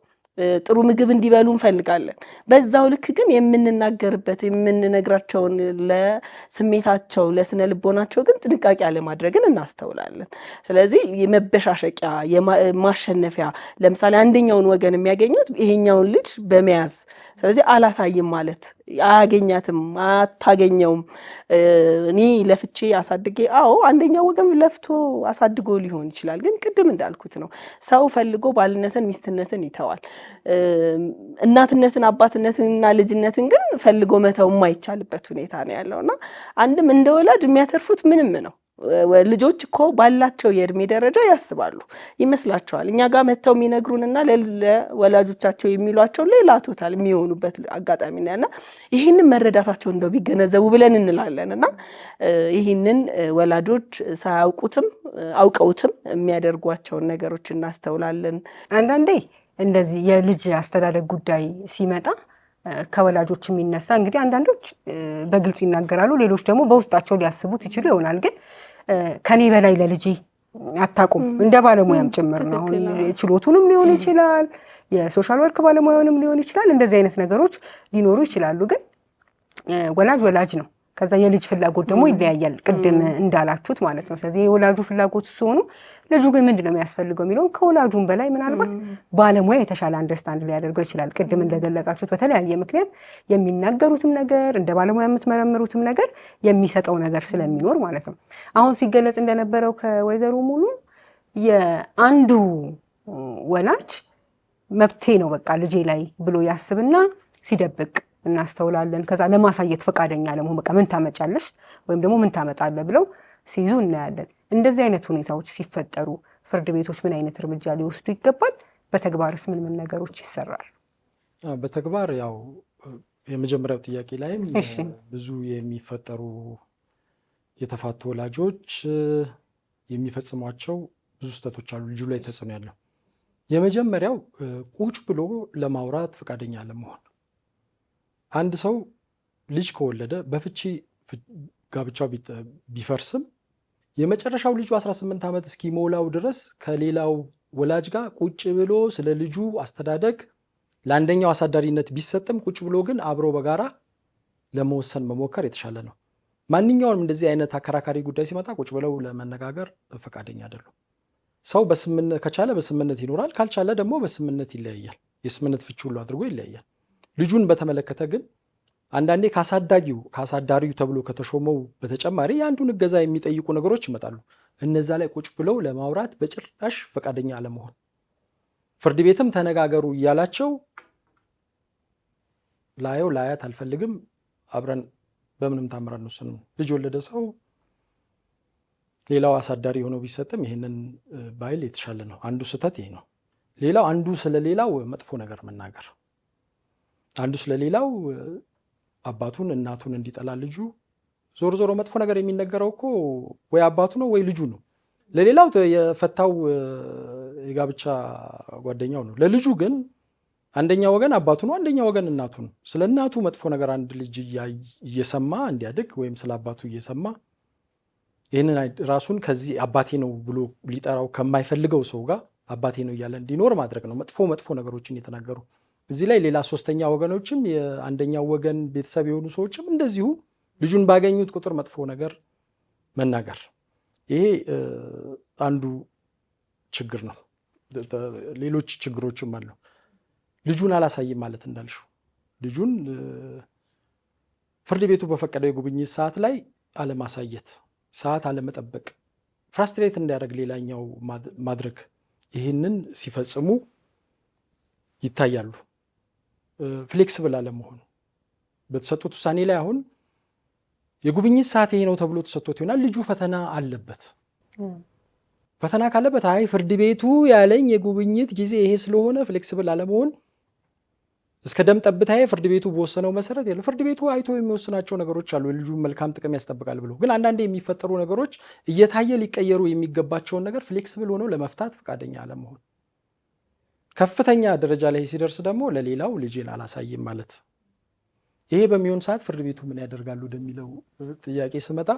ጥሩ ምግብ እንዲበሉ እንፈልጋለን። በዛው ልክ ግን የምንናገርበት የምንነግራቸውን ለስሜታቸው ለስነ ልቦናቸው ግን ጥንቃቄ አለማድረግን እናስተውላለን። ስለዚህ የመበሻሸቂያ ማሸነፊያ፣ ለምሳሌ አንደኛውን ወገን የሚያገኙት ይሄኛውን ልጅ በመያዝ ስለዚህ አላሳይም ማለት አያገኛትም፣ አታገኘውም። እኔ ለፍቼ አሳድጌ አንደኛው ወገን ለፍቶ አሳድጎ ሊሆን ይችላል። ግን ቅድም እንዳልኩት ነው፣ ሰው ፈልጎ ባልነትን ሚስትነትን ይተዋል። እናትነትን አባትነትንና ልጅነትን ግን ፈልጎ መተው የማይቻልበት ሁኔታ ነው ያለውና አንድም እንደ ወላጅ የሚያተርፉት ምንም ነው። ልጆች እኮ ባላቸው የእድሜ ደረጃ ያስባሉ ይመስላቸዋል። እኛ ጋር መጥተው የሚነግሩንና ለወላጆቻቸው የሚሏቸው ሌላ ቶታል የሚሆኑበት አጋጣሚ ነው ያለና ይህንን መረዳታቸው እንደው ቢገነዘቡ ብለን እንላለን እና ይህንን ወላጆች ሳያውቁትም አውቀውትም የሚያደርጓቸውን ነገሮች እናስተውላለን። አንዳንዴ እንደዚህ የልጅ አስተዳደግ ጉዳይ ሲመጣ ከወላጆች የሚነሳ እንግዲህ አንዳንዶች በግልጽ ይናገራሉ፣ ሌሎች ደግሞ በውስጣቸው ሊያስቡት ይችሉ ይሆናል። ግን ከኔ በላይ ለልጄ አታውቁም፣ እንደ ባለሙያም ጭምር ነው። አሁን ችሎቱንም ሊሆን ይችላል፣ የሶሻል ወርክ ባለሙያውንም ሊሆን ይችላል። እንደዚህ አይነት ነገሮች ሊኖሩ ይችላሉ። ግን ወላጅ ነው። ከዛ የልጅ ፍላጎት ደግሞ ይለያያል፣ ቅድም እንዳላችሁት ማለት ነው። ስለዚህ የወላጁ ፍላጎት ሲሆኑ ልጁ ግን ምንድን ነው የሚያስፈልገው የሚለውን ከወላጁም በላይ ምናልባት ባለሙያ የተሻለ አንደርስታንድ ሊያደርገው ይችላል። ቅድም እንደገለጻችሁት በተለያየ ምክንያት የሚናገሩትም ነገር እንደ ባለሙያ የምትመረምሩትም ነገር የሚሰጠው ነገር ስለሚኖር ማለት ነው። አሁን ሲገለጽ እንደነበረው ከወይዘሮ ሙሉ የአንዱ ወላጅ መብቴ ነው በቃ ልጄ ላይ ብሎ ያስብና ሲደብቅ እናስተውላለን። ከዛ ለማሳየት ፈቃደኛ ለመሆን በቃ ምን ታመጫለሽ ወይም ደግሞ ምን ታመጣለህ ብለው ሲይዙ እናያለን። እንደዚህ አይነት ሁኔታዎች ሲፈጠሩ ፍርድ ቤቶች ምን አይነት እርምጃ ሊወስዱ ይገባል? በተግባርስ ምን ነገሮች ይሰራል? በተግባር ያው የመጀመሪያው ጥያቄ ላይም ብዙ የሚፈጠሩ የተፋቱ ወላጆች የሚፈጽሟቸው ብዙ ስህተቶች አሉ፣ ልጁ ላይ ተጽዕኖ ያለው። የመጀመሪያው ቁጭ ብሎ ለማውራት ፈቃደኛ ለመሆን። አንድ ሰው ልጅ ከወለደ በፍቺ ጋብቻው ቢፈርስም የመጨረሻው ልጁ 18 ዓመት እስኪሞላው ድረስ ከሌላው ወላጅ ጋር ቁጭ ብሎ ስለ ልጁ አስተዳደግ ለአንደኛው አሳዳሪነት ቢሰጥም ቁጭ ብሎ ግን አብሮ በጋራ ለመወሰን መሞከር የተሻለ ነው። ማንኛውንም እንደዚህ አይነት አከራካሪ ጉዳይ ሲመጣ ቁጭ ብለው ለመነጋገር ፈቃደኛ አይደሉም። ሰው ከቻለ በስምምነት ይኖራል፣ ካልቻለ ደግሞ በስምምነት ይለያያል። የስምምነት ፍቺ ሁሉ አድርጎ ይለያያል። ልጁን በተመለከተ ግን አንዳንዴ ከአሳዳሪው ተብሎ ከተሾመው በተጨማሪ የአንዱን እገዛ የሚጠይቁ ነገሮች ይመጣሉ። እነዛ ላይ ቁጭ ብለው ለማውራት በጭራሽ ፈቃደኛ አለመሆን፣ ፍርድ ቤትም ተነጋገሩ እያላቸው ላያት አልፈልግም፣ አብረን በምንም ታምር አንወስንም። ልጅ ወለደ ሰው ሌላው አሳዳሪ ሆኖ ቢሰጥም ይህንን ባይል የተሻለ ነው። አንዱ ስህተት ይሄ ነው። ሌላው አንዱ ስለሌላው መጥፎ ነገር መናገር፣ አንዱ ስለሌላው አባቱን እናቱን እንዲጠላ ልጁ ዞሮ መጥፎ ነገር የሚነገረው እኮ ወይ አባቱ ነው ወይ ልጁ ነው። ለሌላው የፈታው የጋብቻ ጓደኛው ነው። ለልጁ ግን አንደኛ ወገን አባቱ ነው፣ አንደኛ ወገን እናቱ ነው። ስለ እናቱ መጥፎ ነገር አንድ ልጅ እየሰማ እንዲያድግ ወይም ስለ አባቱ እየሰማ ይህንን ራሱን ከዚህ አባቴ ነው ብሎ ሊጠራው ከማይፈልገው ሰው ጋር አባቴ ነው እያለ እንዲኖር ማድረግ ነው። መጥፎ ነገሮችን የተናገሩ እዚህ ላይ ሌላ ሶስተኛ ወገኖችም የአንደኛው ወገን ቤተሰብ የሆኑ ሰዎችም እንደዚሁ ልጁን ባገኙት ቁጥር መጥፎ ነገር መናገር፣ ይሄ አንዱ ችግር ነው። ሌሎች ችግሮችም አሉ። ልጁን አላሳይም ማለት እንዳልሽው ልጁን ፍርድ ቤቱ በፈቀደው የጉብኝት ሰዓት ላይ አለማሳየት፣ ሰዓት አለመጠበቅ፣ ፍራስትሬት እንዲያደርግ ሌላኛው ማድረግ፣ ይህንን ሲፈጽሙ ይታያሉ። ፍሌክስብል አለመሆን በተሰጡት ውሳኔ ላይ አሁን የጉብኝት ሰዓት ይሄ ነው ተብሎ ተሰጥቶት ይሆናል። ልጁ ፈተና አለበት። ፈተና ካለበት አይ ፍርድ ቤቱ ያለኝ የጉብኝት ጊዜ ይሄ ስለሆነ ፍሌክስብል አለመሆን እስከ ደም ጠብታዬ ፍርድ ቤቱ በወሰነው መሰረት ያለው ፍርድ ቤቱ አይቶ የሚወስናቸው ነገሮች አሉ የልጁን መልካም ጥቅም ያስጠብቃል ብሎ። ግን አንዳንዴ የሚፈጠሩ ነገሮች እየታየ ሊቀየሩ የሚገባቸውን ነገር ፍሌክስብል ሆነው ለመፍታት ፈቃደኛ አለመሆን፣ ከፍተኛ ደረጃ ላይ ሲደርስ ደግሞ ለሌላው ልጄን አላሳይም ማለት። ይሄ በሚሆን ሰዓት ፍርድ ቤቱ ምን ያደርጋሉ ወደሚለው ጥያቄ ስመጣ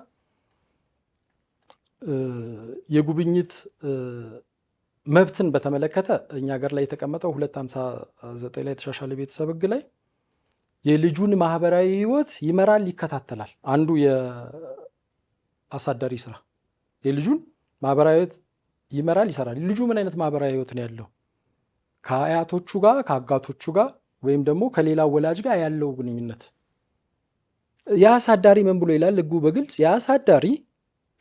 የጉብኝት መብትን በተመለከተ እኛ ሀገር ላይ የተቀመጠው 259 ላይ የተሻሻለ ቤተሰብ ሕግ ላይ የልጁን ማህበራዊ ህይወት ይመራል፣ ይከታተላል። አንዱ የአሳዳሪ ስራ የልጁን ማህበራዊ ህይወት ይመራል፣ ይሰራል። ልጁ ምን አይነት ማህበራዊ ህይወት ነው ያለው? ከአያቶቹ ጋር ከአጋቶቹ ጋር ወይም ደግሞ ከሌላ ወላጅ ጋር ያለው ግንኙነት። የአሳዳሪ ምን ብሎ ይላል ሕጉ በግልጽ የአሳዳሪ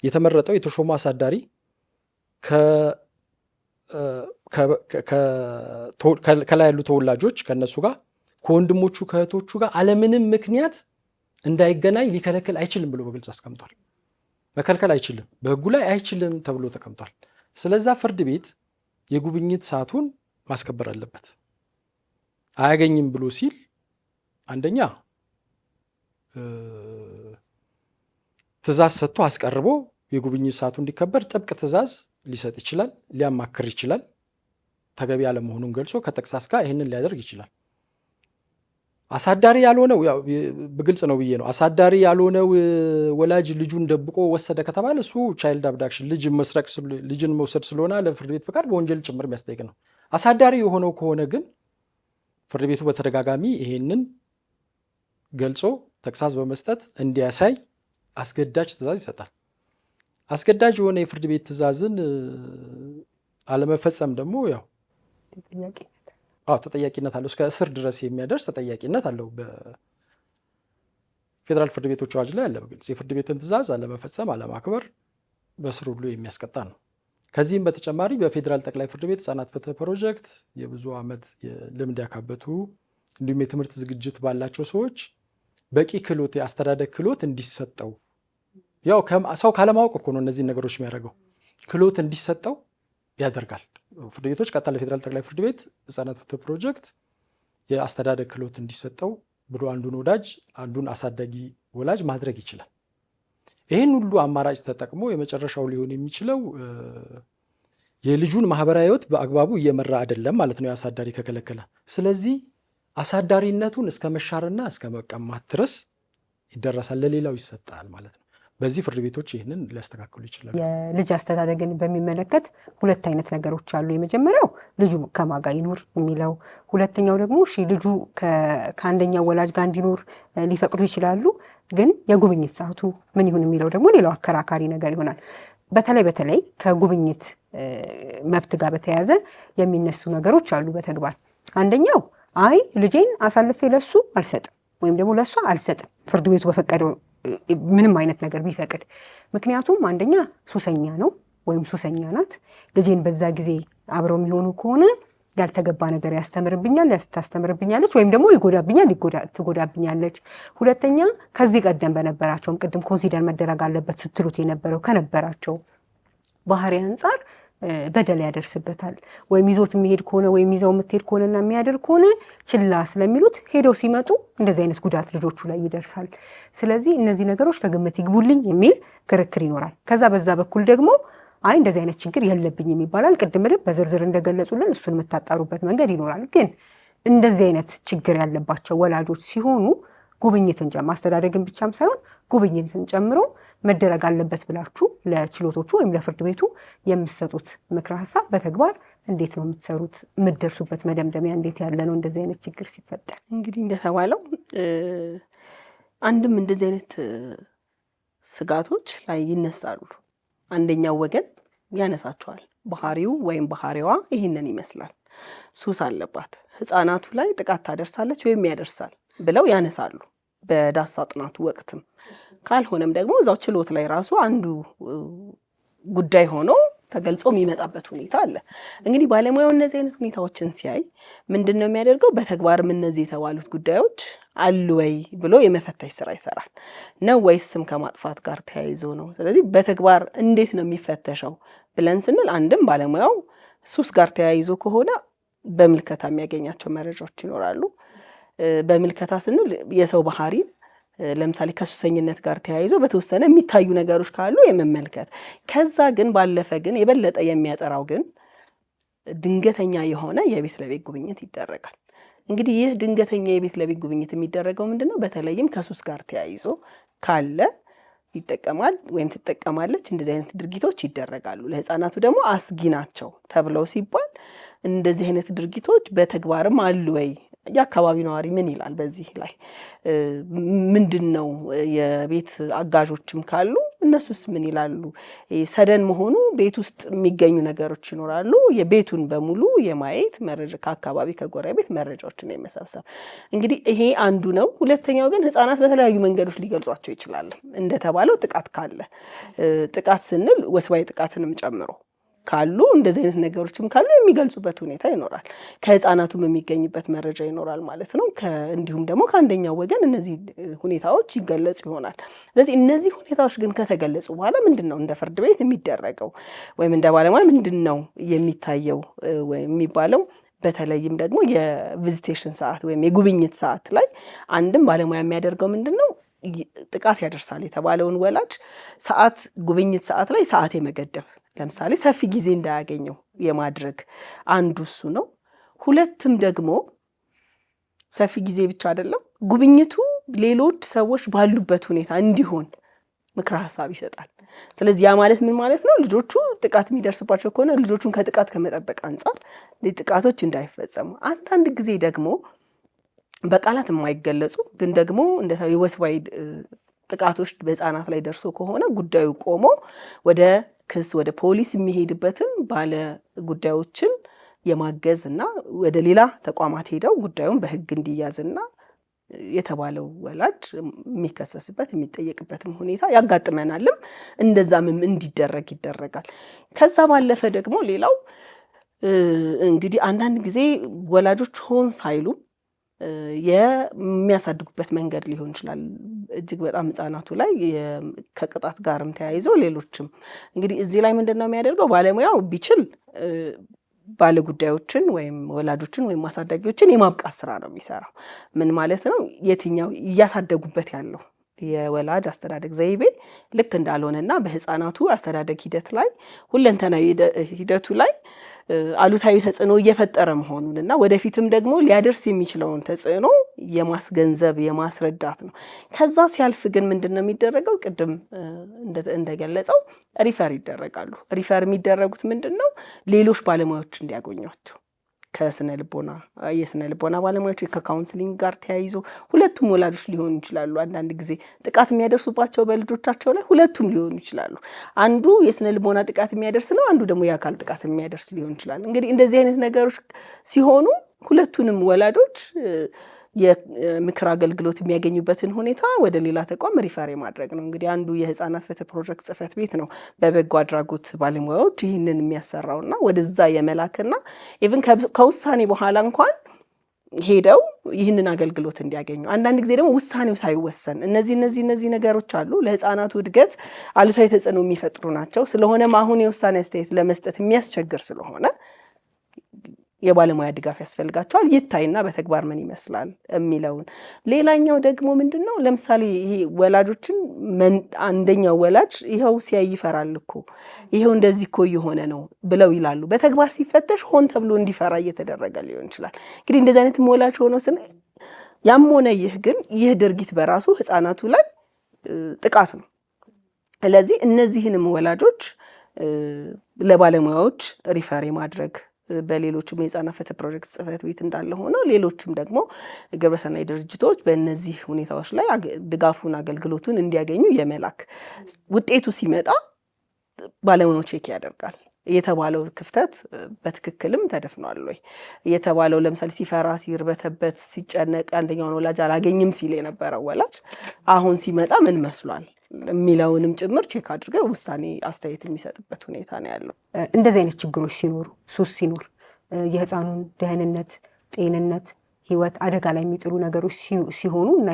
የተመረጠው የተሾመ አሳዳሪ ከላይ ያሉ ተወላጆች ከነሱ ጋር ከወንድሞቹ ከእህቶቹ ጋር አለምንም ምክንያት እንዳይገናኝ ሊከለክል አይችልም ብሎ በግልጽ አስቀምጧል። መከልከል አይችልም፣ በህጉ ላይ አይችልም ተብሎ ተቀምጧል። ስለዛ ፍርድ ቤት የጉብኝት ሰዓቱን ማስከበር አለበት። አያገኝም ብሎ ሲል አንደኛ ትእዛዝ ሰጥቶ አስቀርቦ የጉብኝት ሰዓቱ እንዲከበር ጥብቅ ትእዛዝ ሊሰጥ ይችላል፣ ሊያማክር ይችላል። ተገቢ አለመሆኑን ገልጾ ከተክሳስ ጋር ይህንን ሊያደርግ ይችላል። አሳዳሪ ያልሆነው ያው በግልጽ ነው ብዬ ነው። አሳዳሪ ያልሆነው ወላጅ ልጁን ደብቆ ወሰደ ከተባለ እሱ ቻይልድ አብዳክሽን ልጅን መውሰድ ስለሆነ ለፍርድ ቤት ፈቃድ በወንጀል ጭምር የሚያስጠይቅ ነው። አሳዳሪ የሆነው ከሆነ ግን ፍርድ ቤቱ በተደጋጋሚ ይሄንን ገልጾ ተክሳስ በመስጠት እንዲያሳይ አስገዳጅ ትእዛዝ ይሰጣል። አስገዳጅ የሆነ የፍርድ ቤት ትእዛዝን አለመፈጸም ደግሞ ያው ተጠያቂነት አለው። እስከ እስር ድረስ የሚያደርስ ተጠያቂነት አለው። በፌዴራል ፍርድ ቤቶች አዋጅ ላይ አለ በግልጽ የፍርድ ቤትን ትእዛዝ አለመፈጸም፣ አለማክበር በእስር ሁሉ የሚያስቀጣ ነው። ከዚህም በተጨማሪ በፌዴራል ጠቅላይ ፍርድ ቤት ሕፃናት ፍትህ ፕሮጀክት የብዙ ዓመት ልምድ ያካበቱ እንዲሁም የትምህርት ዝግጅት ባላቸው ሰዎች በቂ ክህሎት የአስተዳደግ ክህሎት እንዲሰጠው ያው ሰው ካለማወቅ እኮ ነው እነዚህን ነገሮች የሚያደርገው። ክህሎት እንዲሰጠው ያደርጋል። ፍርድ ቤቶች ቀጥታ ለፌዴራል ጠቅላይ ፍርድ ቤት ሕፃናት ፍትህ ፕሮጀክት የአስተዳደግ ክህሎት እንዲሰጠው ብሎ አንዱን ወዳጅ አንዱን አሳዳጊ ወላጅ ማድረግ ይችላል። ይህን ሁሉ አማራጭ ተጠቅሞ የመጨረሻው ሊሆን የሚችለው የልጁን ማህበራዊ ህይወት በአግባቡ እየመራ አይደለም ማለት ነው የአሳዳሪ ከከለከለ። ስለዚህ አሳዳሪነቱን እስከ መሻርና እስከ መቀማት ድረስ ይደረሳል፣ ለሌላው ይሰጣል ማለት ነው። በዚህ ፍርድ ቤቶች ይህንን ሊያስተካክሉ ይችላሉ። የልጅ አስተዳደግን በሚመለከት ሁለት አይነት ነገሮች አሉ። የመጀመሪያው ልጁ ከማጋ ይኖር የሚለው፣ ሁለተኛው ደግሞ ልጁ ከአንደኛው ወላጅ ጋር እንዲኖር ሊፈቅዱ ይችላሉ። ግን የጉብኝት ሰዓቱ ምን ይሁን የሚለው ደግሞ ሌላው አከራካሪ ነገር ይሆናል። በተለይ ከጉብኝት መብት ጋር በተያያዘ የሚነሱ ነገሮች አሉ በተግባር። አንደኛው አይ ልጄን አሳልፌ ለሱ አልሰጥም ወይም ደግሞ ለሷ አልሰጥም ፍርድ ቤቱ በፈቀደው ምንም አይነት ነገር ቢፈቅድ። ምክንያቱም አንደኛ ሱሰኛ ነው ወይም ሱሰኛ ናት። ልጄን በዛ ጊዜ አብረው የሚሆኑ ከሆነ ያልተገባ ነገር ያስተምርብኛል፣ ታስተምርብኛለች፣ ወይም ደግሞ ይጎዳብኛል፣ ትጎዳብኛለች። ሁለተኛ ከዚህ ቀደም በነበራቸውም ቅድም ኮንሲደር መደረግ አለበት ስትሉት የነበረው ከነበራቸው ባህሪ አንጻር በደል ያደርስበታል። ወይም ይዞት የሚሄድ ከሆነ ወይም ይዘው የምትሄድ ከሆነና የሚያደርግ ከሆነ ችላ ስለሚሉት ሄደው ሲመጡ እንደዚህ አይነት ጉዳት ልጆቹ ላይ ይደርሳል። ስለዚህ እነዚህ ነገሮች ከግምት ይግቡልኝ የሚል ክርክር ይኖራል። ከዛ በዛ በኩል ደግሞ አይ እንደዚህ አይነት ችግር የለብኝም ይባላል። ቅድም በዝርዝር እንደገለጹልን እሱን የምታጣሩበት መንገድ ይኖራል። ግን እንደዚህ አይነት ችግር ያለባቸው ወላጆች ሲሆኑ ጉብኝትን ማስተዳደግን ብቻም ሳይሆን ጉብኝትን ጨምሮ መደረግ አለበት ብላችሁ ለችሎቶቹ ወይም ለፍርድ ቤቱ የምትሰጡት ምክረ ሀሳብ በተግባር እንዴት ነው የምትሰሩት? የምትደርሱበት መደምደሚያ እንዴት ያለ ነው? እንደዚህ አይነት ችግር ሲፈጠር እንግዲህ እንደተባለው አንድም እንደዚህ አይነት ስጋቶች ላይ ይነሳሉ። አንደኛው ወገን ያነሳቸዋል። ባህሪው ወይም ባህሪዋ ይህንን ይመስላል፣ ሱስ አለባት፣ ሕፃናቱ ላይ ጥቃት ታደርሳለች ወይም ያደርሳል ብለው ያነሳሉ። በዳሳ ጥናቱ ወቅትም ካልሆነም ደግሞ እዛው ችሎት ላይ ራሱ አንዱ ጉዳይ ሆኖ ተገልጾ የሚመጣበት ሁኔታ አለ። እንግዲህ ባለሙያው እነዚህ አይነት ሁኔታዎችን ሲያይ ምንድን ነው የሚያደርገው? በተግባርም እነዚህ የተባሉት ጉዳዮች አሉ ወይ ብሎ የመፈተሽ ስራ ይሰራል። ነው ወይስ ስም ከማጥፋት ጋር ተያይዞ ነው? ስለዚህ በተግባር እንዴት ነው የሚፈተሸው ብለን ስንል አንድም ባለሙያው ሱስ ጋር ተያይዞ ከሆነ በምልከታ የሚያገኛቸው መረጃዎች ይኖራሉ። በምልከታ ስንል የሰው ባህሪ ለምሳሌ ከሱሰኝነት ጋር ተያይዞ በተወሰነ የሚታዩ ነገሮች ካሉ የመመልከት ከዛ ግን ባለፈ ግን የበለጠ የሚያጠራው ግን ድንገተኛ የሆነ የቤት ለቤት ጉብኝት ይደረጋል። እንግዲህ ይህ ድንገተኛ የቤት ለቤት ጉብኝት የሚደረገው ምንድነው? በተለይም ከሱስ ጋር ተያይዞ ካለ ይጠቀማል ወይም ትጠቀማለች፣ እንደዚህ አይነት ድርጊቶች ይደረጋሉ። ለህፃናቱ ደግሞ አስጊ ናቸው ተብለው ሲባል እንደዚህ አይነት ድርጊቶች በተግባርም አሉ ወይ? የአካባቢ ነዋሪ ምን ይላል? በዚህ ላይ ምንድነው? የቤት አጋዦችም ካሉ እነሱስ ምን ይላሉ? ሰደን መሆኑ ቤት ውስጥ የሚገኙ ነገሮች ይኖራሉ። የቤቱን በሙሉ የማየት መረጃ ከአካባቢ ከጎረቤት መረጃዎችን የመሰብሰብ እንግዲህ ይሄ አንዱ ነው። ሁለተኛው ግን ህፃናት በተለያዩ መንገዶች ሊገልጿቸው ይችላል። እንደተባለው ጥቃት ካለ ጥቃት ስንል ወስባዊ ጥቃትንም ጨምሮ ካሉ እንደዚህ አይነት ነገሮችም ካሉ የሚገልጹበት ሁኔታ ይኖራል። ከህፃናቱም የሚገኝበት መረጃ ይኖራል ማለት ነው። እንዲሁም ደግሞ ከአንደኛው ወገን እነዚህ ሁኔታዎች ይገለጹ ይሆናል። ስለዚህ እነዚህ ሁኔታዎች ግን ከተገለጹ በኋላ ምንድን ነው እንደ ፍርድ ቤት የሚደረገው ወይም እንደ ባለሙያ ምንድን ነው የሚታየው ወይም የሚባለው? በተለይም ደግሞ የቪዚቴሽን ሰዓት ወይም የጉብኝት ሰዓት ላይ አንድም ባለሙያ የሚያደርገው ምንድን ነው? ጥቃት ያደርሳል የተባለውን ወላጅ ሰዓት ጉብኝት ሰዓት ላይ ሰዓት የመገደብ ለምሳሌ ሰፊ ጊዜ እንዳያገኘው የማድረግ አንዱ እሱ ነው። ሁለትም ደግሞ ሰፊ ጊዜ ብቻ አይደለም፣ ጉብኝቱ ሌሎች ሰዎች ባሉበት ሁኔታ እንዲሆን ምክረ ሀሳብ ይሰጣል። ስለዚህ ያ ማለት ምን ማለት ነው? ልጆቹ ጥቃት የሚደርስባቸው ከሆነ ልጆቹን ከጥቃት ከመጠበቅ አንጻር ጥቃቶች እንዳይፈጸሙ፣ አንዳንድ ጊዜ ደግሞ በቃላት የማይገለጹ ግን ደግሞ እንደ የወሲባዊ ጥቃቶች በህፃናት ላይ ደርሶ ከሆነ ጉዳዩ ቆሞ ወደ ክስ ወደ ፖሊስ የሚሄድበትን ባለ ጉዳዮችን የማገዝ እና ወደ ሌላ ተቋማት ሄደው ጉዳዩን በህግ እንዲያዝና የተባለው ወላጅ የሚከሰስበት የሚጠየቅበትም ሁኔታ ያጋጥመናልም እንደዛም እንዲደረግ ይደረጋል። ከዛ ባለፈ ደግሞ ሌላው እንግዲህ አንዳንድ ጊዜ ወላጆች ሆን ሳይሉ የሚያሳድጉበት መንገድ ሊሆን ይችላል። እጅግ በጣም ህፃናቱ ላይ ከቅጣት ጋርም ተያይዞ ሌሎችም እንግዲህ እዚህ ላይ ምንድን ነው የሚያደርገው? ባለሙያው ቢችል ባለጉዳዮችን ወይም ወላጆችን ወይም አሳዳጊዎችን የማብቃት ስራ ነው የሚሰራው። ምን ማለት ነው? የትኛው እያሳደጉበት ያለው የወላጅ አስተዳደግ ዘይቤ ልክ እንዳልሆነና በህፃናቱ አስተዳደግ ሂደት ላይ ሁለንተናዊ ሂደቱ ላይ አሉታዊ ተጽዕኖ እየፈጠረ መሆኑን እና ወደፊትም ደግሞ ሊያደርስ የሚችለውን ተጽዕኖ የማስገንዘብ የማስረዳት ነው። ከዛ ሲያልፍ ግን ምንድን ነው የሚደረገው? ቅድም እንደገለጸው ሪፈር ይደረጋሉ። ሪፈር የሚደረጉት ምንድን ነው? ሌሎች ባለሙያዎች እንዲያገኟቸው ከስነ ልቦና የስነ ልቦና ባለሙያዎች ከካውንስሊንግ ጋር ተያይዞ ሁለቱም ወላጆች ሊሆኑ ይችላሉ። አንዳንድ ጊዜ ጥቃት የሚያደርሱባቸው በልጆቻቸው ላይ ሁለቱም ሊሆኑ ይችላሉ። አንዱ የስነ ልቦና ጥቃት የሚያደርስ ነው፣ አንዱ ደግሞ የአካል ጥቃት የሚያደርስ ሊሆን ይችላል። እንግዲህ እንደዚህ አይነት ነገሮች ሲሆኑ ሁለቱንም ወላጆች የምክር አገልግሎት የሚያገኙበትን ሁኔታ ወደ ሌላ ተቋም ሪፈር ማድረግ ነው። እንግዲህ አንዱ የህፃናት ፍትህ ፕሮጀክት ጽሕፈት ቤት ነው በበጎ አድራጎት ባለሙያዎች ይህንን የሚያሰራውና ወደዛ የመላክና ኢቭን ከውሳኔ በኋላ እንኳን ሄደው ይህንን አገልግሎት እንዲያገኙ፣ አንዳንድ ጊዜ ደግሞ ውሳኔው ሳይወሰን እነዚህ ነገሮች አሉ ለህፃናቱ እድገት አሉታዊ ተጽዕኖ የሚፈጥሩ ናቸው። ስለሆነም አሁን የውሳኔ አስተያየት ለመስጠት የሚያስቸግር ስለሆነ የባለሙያ ድጋፍ ያስፈልጋቸዋል። ይታይና በተግባር ምን ይመስላል የሚለውን። ሌላኛው ደግሞ ምንድን ነው? ለምሳሌ ይሄ ወላጆችን አንደኛው ወላጅ ይኸው ሲያይ ይፈራል እኮ ይኸው እንደዚህ እኮ እየሆነ ነው ብለው ይላሉ። በተግባር ሲፈተሽ ሆን ተብሎ እንዲፈራ እየተደረገ ሊሆን ይችላል። እንግዲህ እንደዚህ አይነትም ወላጅ ሆኖ ያም ሆነ ይህ ግን ይህ ድርጊት በራሱ ህፃናቱ ላይ ጥቃት ነው። ስለዚህ እነዚህንም ወላጆች ለባለሙያዎች ሪፈር ማድረግ በሌሎችም የህፃናት ፍትህ ፕሮጀክት ጽሕፈት ቤት እንዳለ ሆኖ ሌሎችም ደግሞ ግብረሰናይ ድርጅቶች በእነዚህ ሁኔታዎች ላይ ድጋፉን አገልግሎቱን እንዲያገኙ የመላክ ውጤቱ ሲመጣ ባለሙያው ቼክ ያደርጋል። የተባለው ክፍተት በትክክልም ተደፍኗል ወይ? የተባለው ለምሳሌ ሲፈራ፣ ሲርበተበት፣ ሲጨነቅ አንደኛውን ወላጅ አላገኝም ሲል የነበረው ወላጅ አሁን ሲመጣ ምን መስሏል የሚለውንም ጭምር ቼክ አድርገው ውሳኔ አስተያየት የሚሰጥበት ሁኔታ ነው ያለው። እንደዚህ አይነት ችግሮች ሲኖሩ፣ ሱስ ሲኖር የህፃኑን ደህንነት፣ ጤንነት፣ ህይወት አደጋ ላይ የሚጥሉ ነገሮች ሲሆኑ እና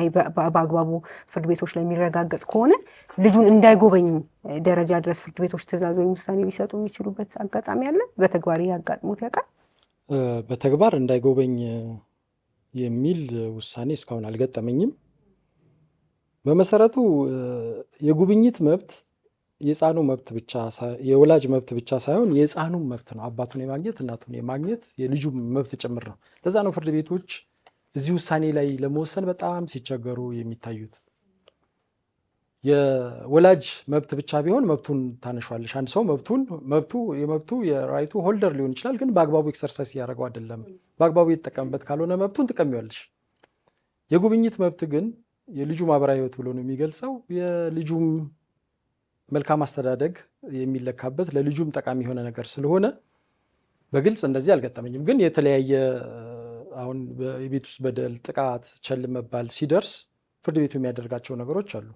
በአግባቡ ፍርድ ቤቶች ላይ የሚረጋገጥ ከሆነ ልጁን እንዳይጎበኙ ደረጃ ድረስ ፍርድ ቤቶች ትዕዛዝ ወይም ውሳኔ ሊሰጡ የሚችሉበት አጋጣሚ አለ። በተግባር ያጋጥሞት ያውቃል? በተግባር እንዳይጎበኝ የሚል ውሳኔ እስካሁን አልገጠመኝም። በመሰረቱ የጉብኝት መብት የህፃኑ መብት ብቻ የወላጅ መብት ብቻ ሳይሆን የህፃኑ መብት ነው። አባቱን የማግኘት እናቱን የማግኘት የልጁ መብት ጭምር ነው። ለዛ ነው ፍርድ ቤቶች እዚህ ውሳኔ ላይ ለመወሰን በጣም ሲቸገሩ የሚታዩት። የወላጅ መብት ብቻ ቢሆን መብቱን ታነሿለሽ። አንድ ሰው የመብቱ የራይቱ ሆልደር ሊሆን ይችላል፣ ግን በአግባቡ ኤክሰርሳይዝ እያደረገው አይደለም። በአግባቡ የተጠቀምበት ካልሆነ መብቱን ትቀሚዋለሽ። የጉብኝት መብት ግን የልጁ ማህበራዊ ህይወት ብሎ ነው የሚገልጸው። የልጁም መልካም አስተዳደግ የሚለካበት ለልጁም ጠቃሚ የሆነ ነገር ስለሆነ በግልጽ እንደዚህ አልገጠመኝም። ግን የተለያየ አሁን የቤት ውስጥ በደል፣ ጥቃት፣ ቸል መባል ሲደርስ ፍርድ ቤቱ የሚያደርጋቸው ነገሮች አሉ።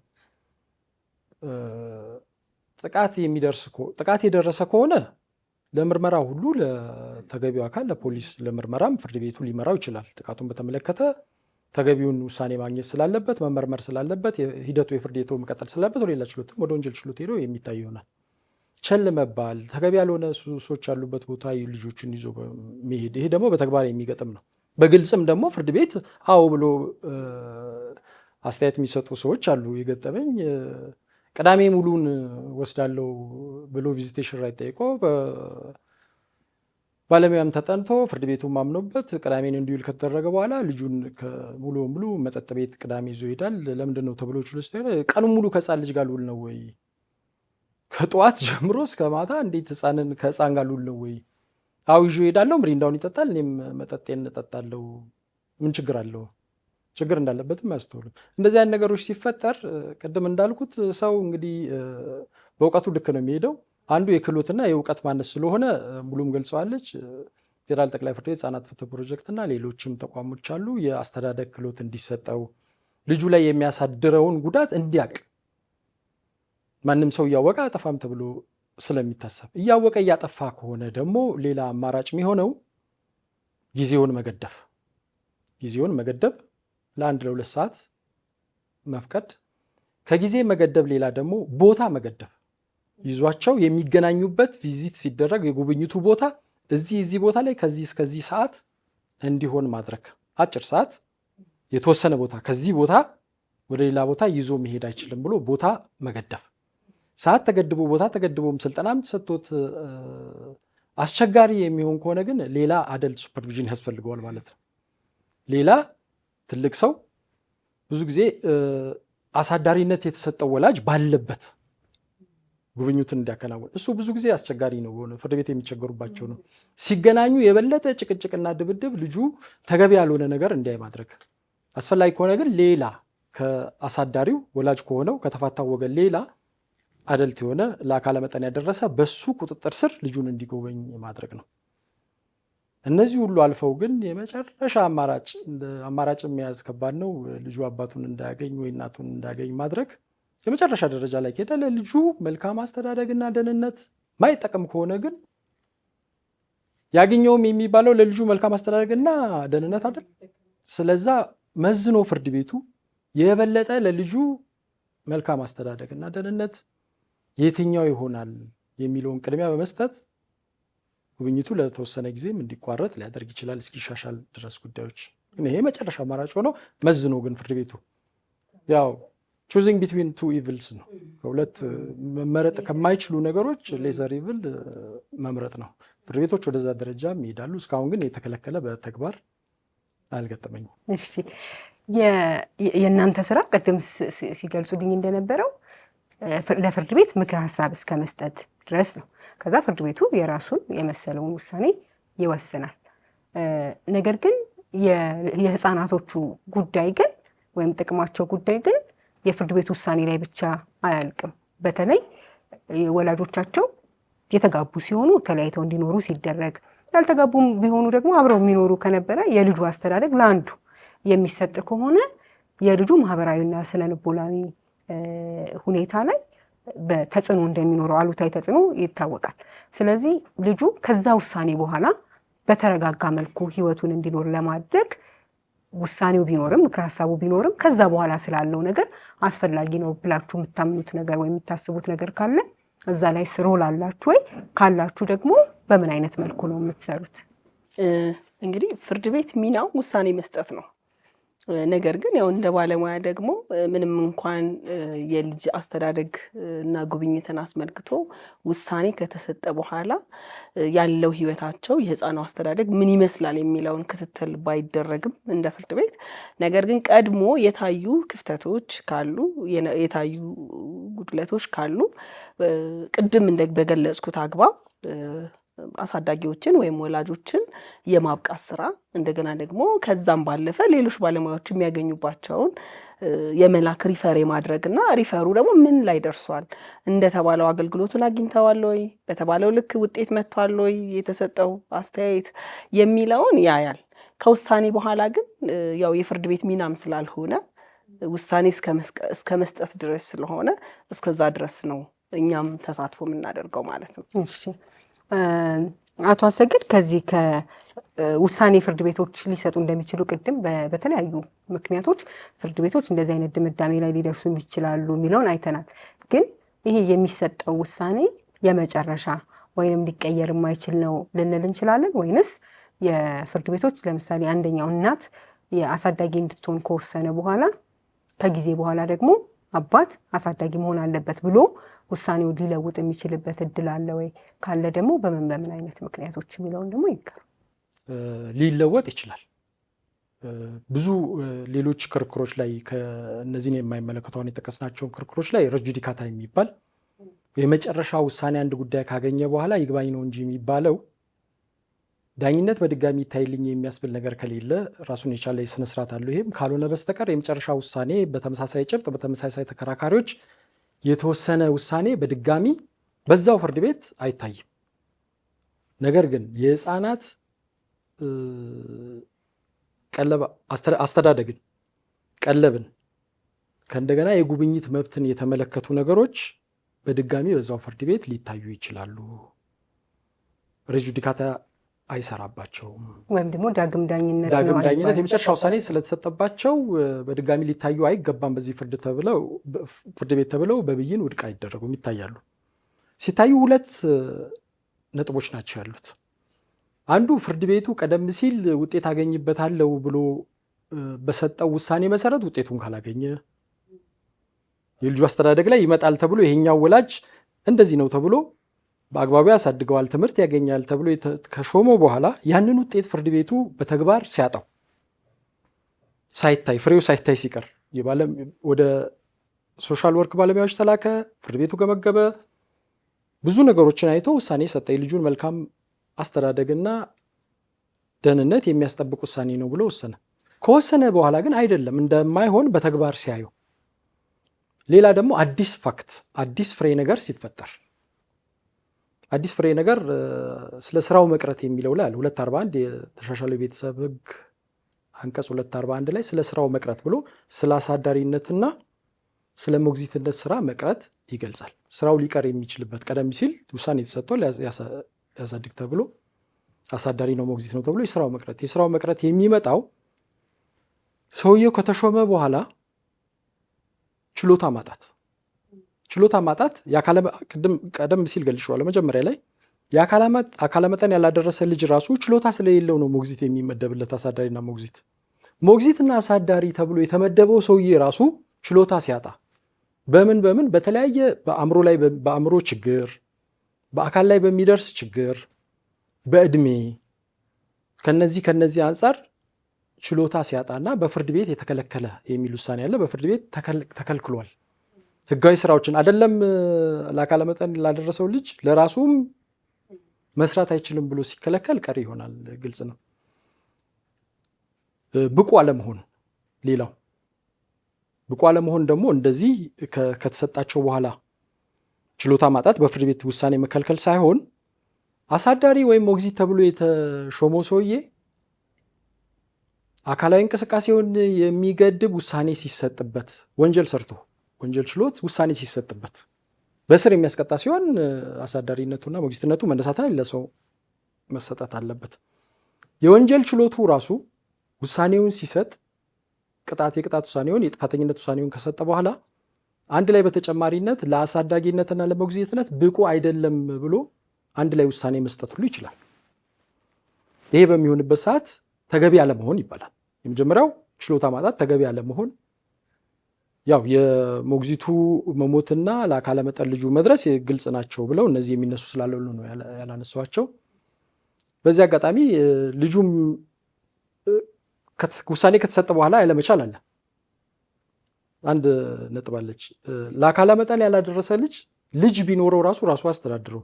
ጥቃት የደረሰ ከሆነ ለምርመራ ሁሉ ለተገቢው አካል ለፖሊስ ለምርመራም ፍርድ ቤቱ ሊመራው ይችላል። ጥቃቱን በተመለከተ ተገቢውን ውሳኔ ማግኘት ስላለበት መመርመር ስላለበት ሂደቱ የፍርድ ቤቱ መቀጠል ስላለበት ወደ ሌላ ችሎትም ወደ ወንጀል ችሎት ሄዶ የሚታይ ይሆናል። ቸል መባል፣ ተገቢ ያልሆነ ሱሶች ያሉበት ቦታ ልጆቹን ይዞ መሄድ፣ ይሄ ደግሞ በተግባር የሚገጥም ነው። በግልጽም ደግሞ ፍርድ ቤት አዎ ብሎ አስተያየት የሚሰጡ ሰዎች አሉ። የገጠመኝ ቅዳሜ ሙሉን ወስዳለው ብሎ ቪዚቴሽን ራይት ጠይቆ ባለሙያም ተጠንቶ ፍርድ ቤቱ ማምኖበት ቅዳሜን እንዲውል ከተደረገ በኋላ ልጁን ሙሉ በሙሉ መጠጥ ቤት ቅዳሜ ይዞ ይሄዳል። ለምንድን ነው ተብሎ ችሎት ቀኑን ሙሉ ከህፃን ልጅ ጋር ልውል ነው ወይ? ከጠዋት ጀምሮ እስከ ማታ እንዴት ከህፃን ጋር ልውል ነው ወይ? አዎ ይዞ ይሄዳለሁ፣ ምሪንዳውን ይጠጣል፣ እኔም መጠጤን እጠጣለሁ፣ ምን ችግር አለው? ችግር እንዳለበትም አያስተውልም። እንደዚህ አይነት ነገሮች ሲፈጠር ቅድም እንዳልኩት ሰው እንግዲህ በእውቀቱ ልክ ነው የሚሄደው። አንዱ የክህሎትና የእውቀት ማነስ ስለሆነ ሙሉም ገልጸዋለች። ፌዴራል ጠቅላይ ፍርድ ቤት ህጻናት ፍትህ ፕሮጀክትና ሌሎችም ተቋሞች አሉ። የአስተዳደግ ክህሎት እንዲሰጠው ልጁ ላይ የሚያሳድረውን ጉዳት እንዲያቅ ማንም ሰው እያወቀ አጠፋም ተብሎ ስለሚታሰብ እያወቀ እያጠፋ ከሆነ ደግሞ ሌላ አማራጭ የሚሆነው ጊዜውን መገደብ ለአንድ ለ2 ሰዓት መፍቀድ፣ ከጊዜ መገደብ ሌላ ደግሞ ቦታ መገደብ፣ ይዟቸው የሚገናኙበት ቪዚት ሲደረግ የጉብኝቱ ቦታ እዚህ ቦታ ላይ ከዚህ እስከዚህ ሰዓት እንዲሆን ማድረግ። አጭር ሰዓት የተወሰነ ቦታ ከዚህ ቦታ ወደ ሌላ ቦታ ይዞ መሄድ አይችልም ብሎ ቦታ መገደብ። ሰዓት ተገድቦ ቦታ ተገድቦም ስልጠናም ተሰጥቶት አስቸጋሪ የሚሆን ከሆነ ግን ሌላ አደልት ሱፐርቪዥን ያስፈልገዋል ማለት ነው። ሌላ ትልቅ ሰው ብዙ ጊዜ አሳዳሪነት የተሰጠው ወላጅ ባለበት ጉብኝቱን እንዲያከናውን እሱ ብዙ ጊዜ አስቸጋሪ ነው። ፍርድ ቤት የሚቸገሩባቸው ነው። ሲገናኙ የበለጠ ጭቅጭቅና ድብድብ ልጁ ተገቢ ያልሆነ ነገር እንዲያይ ማድረግ። አስፈላጊ ከሆነ ግን ሌላ ከአሳዳሪው ወላጅ ከሆነው ከተፋታው ወገን ሌላ አደልት የሆነ ለአካለ መጠን ያደረሰ በሱ ቁጥጥር ስር ልጁን እንዲጎበኝ ማድረግ ነው። እነዚህ ሁሉ አልፈው ግን የመጨረሻ አማራጭ የሚያዝ ከባድ ነው። ልጁ አባቱን እንዳያገኝ ወይ እናቱን እንዳያገኝ ማድረግ የመጨረሻ ደረጃ ላይ ከሄደ ለልጁ መልካም አስተዳደግና ደህንነት ማይጠቅም ከሆነ ግን ያገኘውም የሚባለው ለልጁ መልካም አስተዳደግና ደህንነት አይደል። ስለዛ መዝኖ ፍርድ ቤቱ የበለጠ ለልጁ መልካም አስተዳደግና ደህንነት የትኛው ይሆናል የሚለውን ቅድሚያ በመስጠት ጉብኝቱ ለተወሰነ ጊዜም እንዲቋረጥ ሊያደርግ ይችላል እስኪሻሻል ድረስ ጉዳዮች። ይሄ መጨረሻ አማራጭ ሆኖ መዝኖ ግን ፍርድ ቤቱ ያው choosing between two evils ነው። ከሁለት መመረጥ ከማይችሉ ነገሮች ሌዘር ኢቭል መምረጥ ነው። ፍርድ ቤቶች ወደዛ ደረጃም ይሄዳሉ። እስካሁን ግን የተከለከለ በተግባር አልገጠመኝም። እሺ፣ የእናንተ ስራ ቅድም ሲገልጹልኝ እንደነበረው ለፍርድ ቤት ምክር ሀሳብ እስከ መስጠት ድረስ ነው። ከዛ ፍርድ ቤቱ የራሱን የመሰለውን ውሳኔ ይወስናል። ነገር ግን የህፃናቶቹ ጉዳይ ግን ወይም ጥቅማቸው ጉዳይ ግን የፍርድ ቤት ውሳኔ ላይ ብቻ አያልቅም። በተለይ ወላጆቻቸው የተጋቡ ሲሆኑ ተለያይተው እንዲኖሩ ሲደረግ፣ ያልተጋቡም ቢሆኑ ደግሞ አብረው የሚኖሩ ከነበረ የልጁ አስተዳደግ ለአንዱ የሚሰጥ ከሆነ የልጁ ማህበራዊና ስነልቦናዊ ሁኔታ ላይ በተጽዕኖ እንደሚኖረው አሉታዊ ተጽዕኖ ይታወቃል። ስለዚህ ልጁ ከዛ ውሳኔ በኋላ በተረጋጋ መልኩ ህይወቱን እንዲኖር ለማድረግ ውሳኔው ቢኖርም ምክር ሀሳቡ ቢኖርም ከዛ በኋላ ስላለው ነገር አስፈላጊ ነው ብላችሁ የምታምኑት ነገር ወይ የምታስቡት ነገር ካለ እዛ ላይ ስሮ ላላችሁ ወይ ካላችሁ ደግሞ በምን አይነት መልኩ ነው የምትሰሩት? እንግዲህ ፍርድ ቤት ሚናው ውሳኔ መስጠት ነው። ነገር ግን ያው እንደ ባለሙያ ደግሞ ምንም እንኳን የልጅ አስተዳደግ እና ጉብኝትን አስመልክቶ ውሳኔ ከተሰጠ በኋላ ያለው ህይወታቸው የህፃኑ አስተዳደግ ምን ይመስላል የሚለውን ክትትል ባይደረግም እንደ ፍርድ ቤት፣ ነገር ግን ቀድሞ የታዩ ክፍተቶች ካሉ የታዩ ጉድለቶች ካሉ ቅድም በገለጽኩት አግባብ አሳዳጊዎችን ወይም ወላጆችን የማብቃት ስራ እንደገና ደግሞ ከዛም ባለፈ ሌሎች ባለሙያዎች የሚያገኙባቸውን የመላክ ሪፈር የማድረግ እና ሪፈሩ ደግሞ ምን ላይ ደርሷል፣ እንደተባለው አገልግሎቱን አግኝተዋል ወይ፣ በተባለው ልክ ውጤት መጥቷል ወይ፣ የተሰጠው አስተያየት የሚለውን ያያል። ከውሳኔ በኋላ ግን ያው የፍርድ ቤት ሚናም ስላልሆነ ውሳኔ እስከ መስጠት ድረስ ስለሆነ እስከዛ ድረስ ነው እኛም ተሳትፎ የምናደርገው ማለት ነው። እሺ አቶ አሰግድ ከዚህ ከውሳኔ ፍርድ ቤቶች ሊሰጡ እንደሚችሉ ቅድም በተለያዩ ምክንያቶች ፍርድ ቤቶች እንደዚህ አይነት ድምዳሜ ላይ ሊደርሱ ይችላሉ የሚለውን አይተናል። ግን ይሄ የሚሰጠው ውሳኔ የመጨረሻ ወይንም ሊቀየር የማይችል ነው ልንል እንችላለን ወይንስ የፍርድ ቤቶች ለምሳሌ አንደኛው እናት የአሳዳጊ እንድትሆን ከወሰነ በኋላ ከጊዜ በኋላ ደግሞ አባት አሳዳጊ መሆን አለበት ብሎ ውሳኔውን ሊለውጥ የሚችልበት እድል አለ ወይ? ካለ ደግሞ በምን አይነት ምክንያቶች የሚለውን ደግሞ ይንገሩ። ሊለወጥ ይችላል። ብዙ ሌሎች ክርክሮች ላይ ከእነዚህን የማይመለከቱ አሁን የጠቀስናቸውን ክርክሮች ላይ ሬስ ጁዲካታ የሚባል የመጨረሻ ውሳኔ አንድ ጉዳይ ካገኘ በኋላ ይግባኝ ነው እንጂ የሚባለው ዳኝነት በድጋሚ ይታይልኝ የሚያስብል ነገር ከሌለ ራሱን የቻለ ስነስርዓት አለው። ይሄም ካልሆነ በስተቀር የመጨረሻ ውሳኔ በተመሳሳይ ጭብጥ በተመሳሳይ ተከራካሪዎች የተወሰነ ውሳኔ በድጋሚ በዛው ፍርድ ቤት አይታይም። ነገር ግን የህፃናት ቀለብ አስተዳደግን፣ ቀለብን ከእንደገና የጉብኝት መብትን የተመለከቱ ነገሮች በድጋሚ በዛው ፍርድ ቤት ሊታዩ ይችላሉ። ሬስ ጁዲካታ አይሰራባቸውም። ወይም ደግሞ ዳግም ዳኝነት የመጨረሻ ውሳኔ ስለተሰጠባቸው በድጋሚ ሊታዩ አይገባም በዚህ ፍርድ ቤት ተብለው በብይን ውድቅ አይደረጉም፣ ይታያሉ። ሲታዩ ሁለት ነጥቦች ናቸው ያሉት። አንዱ ፍርድ ቤቱ ቀደም ሲል ውጤት አገኝበታለሁ ብሎ በሰጠው ውሳኔ መሰረት ውጤቱን ካላገኘ የልጁ አስተዳደግ ላይ ይመጣል ተብሎ ይሄኛው ወላጅ እንደዚህ ነው ተብሎ በአግባቡ ያሳድገዋል፣ ትምህርት ያገኛል ተብሎ ከሾመው በኋላ ያንን ውጤት ፍርድ ቤቱ በተግባር ሲያጣው ሳይታይ ፍሬው ሳይታይ ሲቀር ወደ ሶሻል ወርክ ባለሙያዎች ተላከ፣ ፍርድ ቤቱ ገመገበ፣ ብዙ ነገሮችን አይቶ ውሳኔ ሰጠ። የልጁን መልካም አስተዳደግና ደህንነት የሚያስጠብቅ ውሳኔ ነው ብሎ ወሰነ። ከወሰነ በኋላ ግን አይደለም እንደማይሆን በተግባር ሲያዩ፣ ሌላ ደግሞ አዲስ ፋክት አዲስ ፍሬ ነገር ሲፈጠር አዲስ ፍሬ ነገር ስለ ስራው መቅረት የሚለው ላይ 241 የተሻሻለው የቤተሰብ ሕግ አንቀጽ 241 ላይ ስለ ስራው መቅረት ብሎ ስለ አሳዳሪነትና ስለ ሞግዚትነት ስራ መቅረት ይገልጻል። ስራው ሊቀር የሚችልበት ቀደም ሲል ውሳኔ ተሰጥቶ ያሳድግ ተብሎ አሳዳሪ ነው ሞግዚት ነው ተብሎ የስራው መቅረት የሚመጣው ሰውየው ከተሾመ በኋላ ችሎታ ማጣት ቀደም ሲል ገልጬዋለሁ። መጀመሪያ ላይ የአካለ መጠን ያላደረሰ ልጅ ራሱ ችሎታ ስለሌለው ነው ሞግዚት የሚመደብለት። አሳዳሪና ሞግዚትና አሳዳሪ ተብሎ የተመደበው ሰውዬ ራሱ ችሎታ ሲያጣ በምን በተለያየ በአእምሮ ችግር፣ በአካል ላይ በሚደርስ ችግር፣ በእድሜ ከነዚህ አንጻር ችሎታ ሲያጣና በፍርድ ቤት የተከለከለ የሚል ውሳኔ ያለ በፍርድ ቤት ተከልክሏል። ህጋዊ ስራዎችን አይደለም ለአካለ መጠን ላደረሰው ልጅ ለራሱም መስራት አይችልም ብሎ ሲከለከል ቀሪ ይሆናል። ግልጽ ነው። ብቁ አለመሆን ሌላው ብቁ አለመሆን ደግሞ እንደዚህ ከተሰጣቸው በኋላ ችሎታ ማጣት በፍርድ ቤት ውሳኔ መከልከል ሳይሆን አሳዳሪ ወይም ሞግዚት ተብሎ የተሾመው ሰውዬ አካላዊ እንቅስቃሴውን የሚገድብ ውሳኔ ሲሰጥበት ወንጀል ችሎት ውሳኔ ሲሰጥበት በስር የሚያስቀጣ ሲሆን አሳዳሪነቱና ሞግዚትነቱ መነሳትና ለሰው መሰጠት አለበት። የወንጀል ችሎቱ ራሱ ውሳኔውን ሲሰጥ የቅጣት ውሳኔውን የጥፋተኝነት ውሳኔውን ከሰጠ በኋላ አንድ ላይ በተጨማሪነት ለአሳዳጊነትና ለሞግዚትነት ብቁ አይደለም ብሎ አንድ ላይ ውሳኔ መስጠት ሁሉ ይችላል። ይሄ በሚሆንበት ሰዓት ተገቢ አለመሆን ይባላል። የመጀመሪያው ችሎታ ማጣት፣ ተገቢ አለመሆን። ያው የሞግዚቱ መሞትና ለአካለ መጠን ልጁ መድረስ ግልጽ ናቸው ብለው እነዚህ የሚነሱ ስላለው ነው ያላነሷቸው። በዚህ አጋጣሚ ልጁም ውሳኔ ከተሰጠ በኋላ ያለመቻል አለ። አንድ ነጥብ አለች። ለአካለ መጠን ያላደረሰ ልጅ ቢኖረው ራሱ አስተዳድረው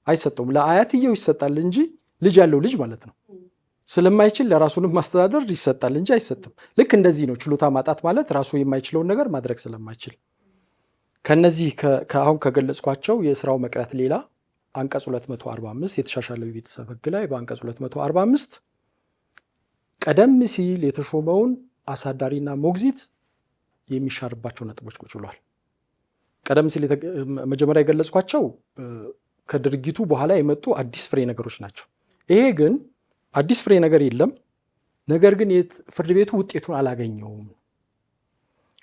አይሰጠውም። ለአያትየው ይሰጣል እንጂ ልጅ ያለው ልጅ ማለት ነው ስለማይችል ለራሱንም ማስተዳደር ይሰጣል እንጂ አይሰጥም። ልክ እንደዚህ ነው ችሎታ ማጣት ማለት ራሱ የማይችለውን ነገር ማድረግ ስለማይችል። ከነዚህ አሁን ከገለጽኳቸው የስራው መቅረት ሌላ አንቀጽ 245 የተሻሻለው የቤተሰብ ሕግ ላይ በአንቀጽ 245 ቀደም ሲል የተሾመውን አሳዳሪና ሞግዚት የሚሻርባቸው ነጥቦች ቁጭ ብሏል። ቀደም ሲል መጀመሪያ የገለጽኳቸው ከድርጊቱ በኋላ የመጡ አዲስ ፍሬ ነገሮች ናቸው። ይሄ ግን አዲስ ፍሬ ነገር የለም። ነገር ግን ፍርድ ቤቱ ውጤቱን አላገኘውም።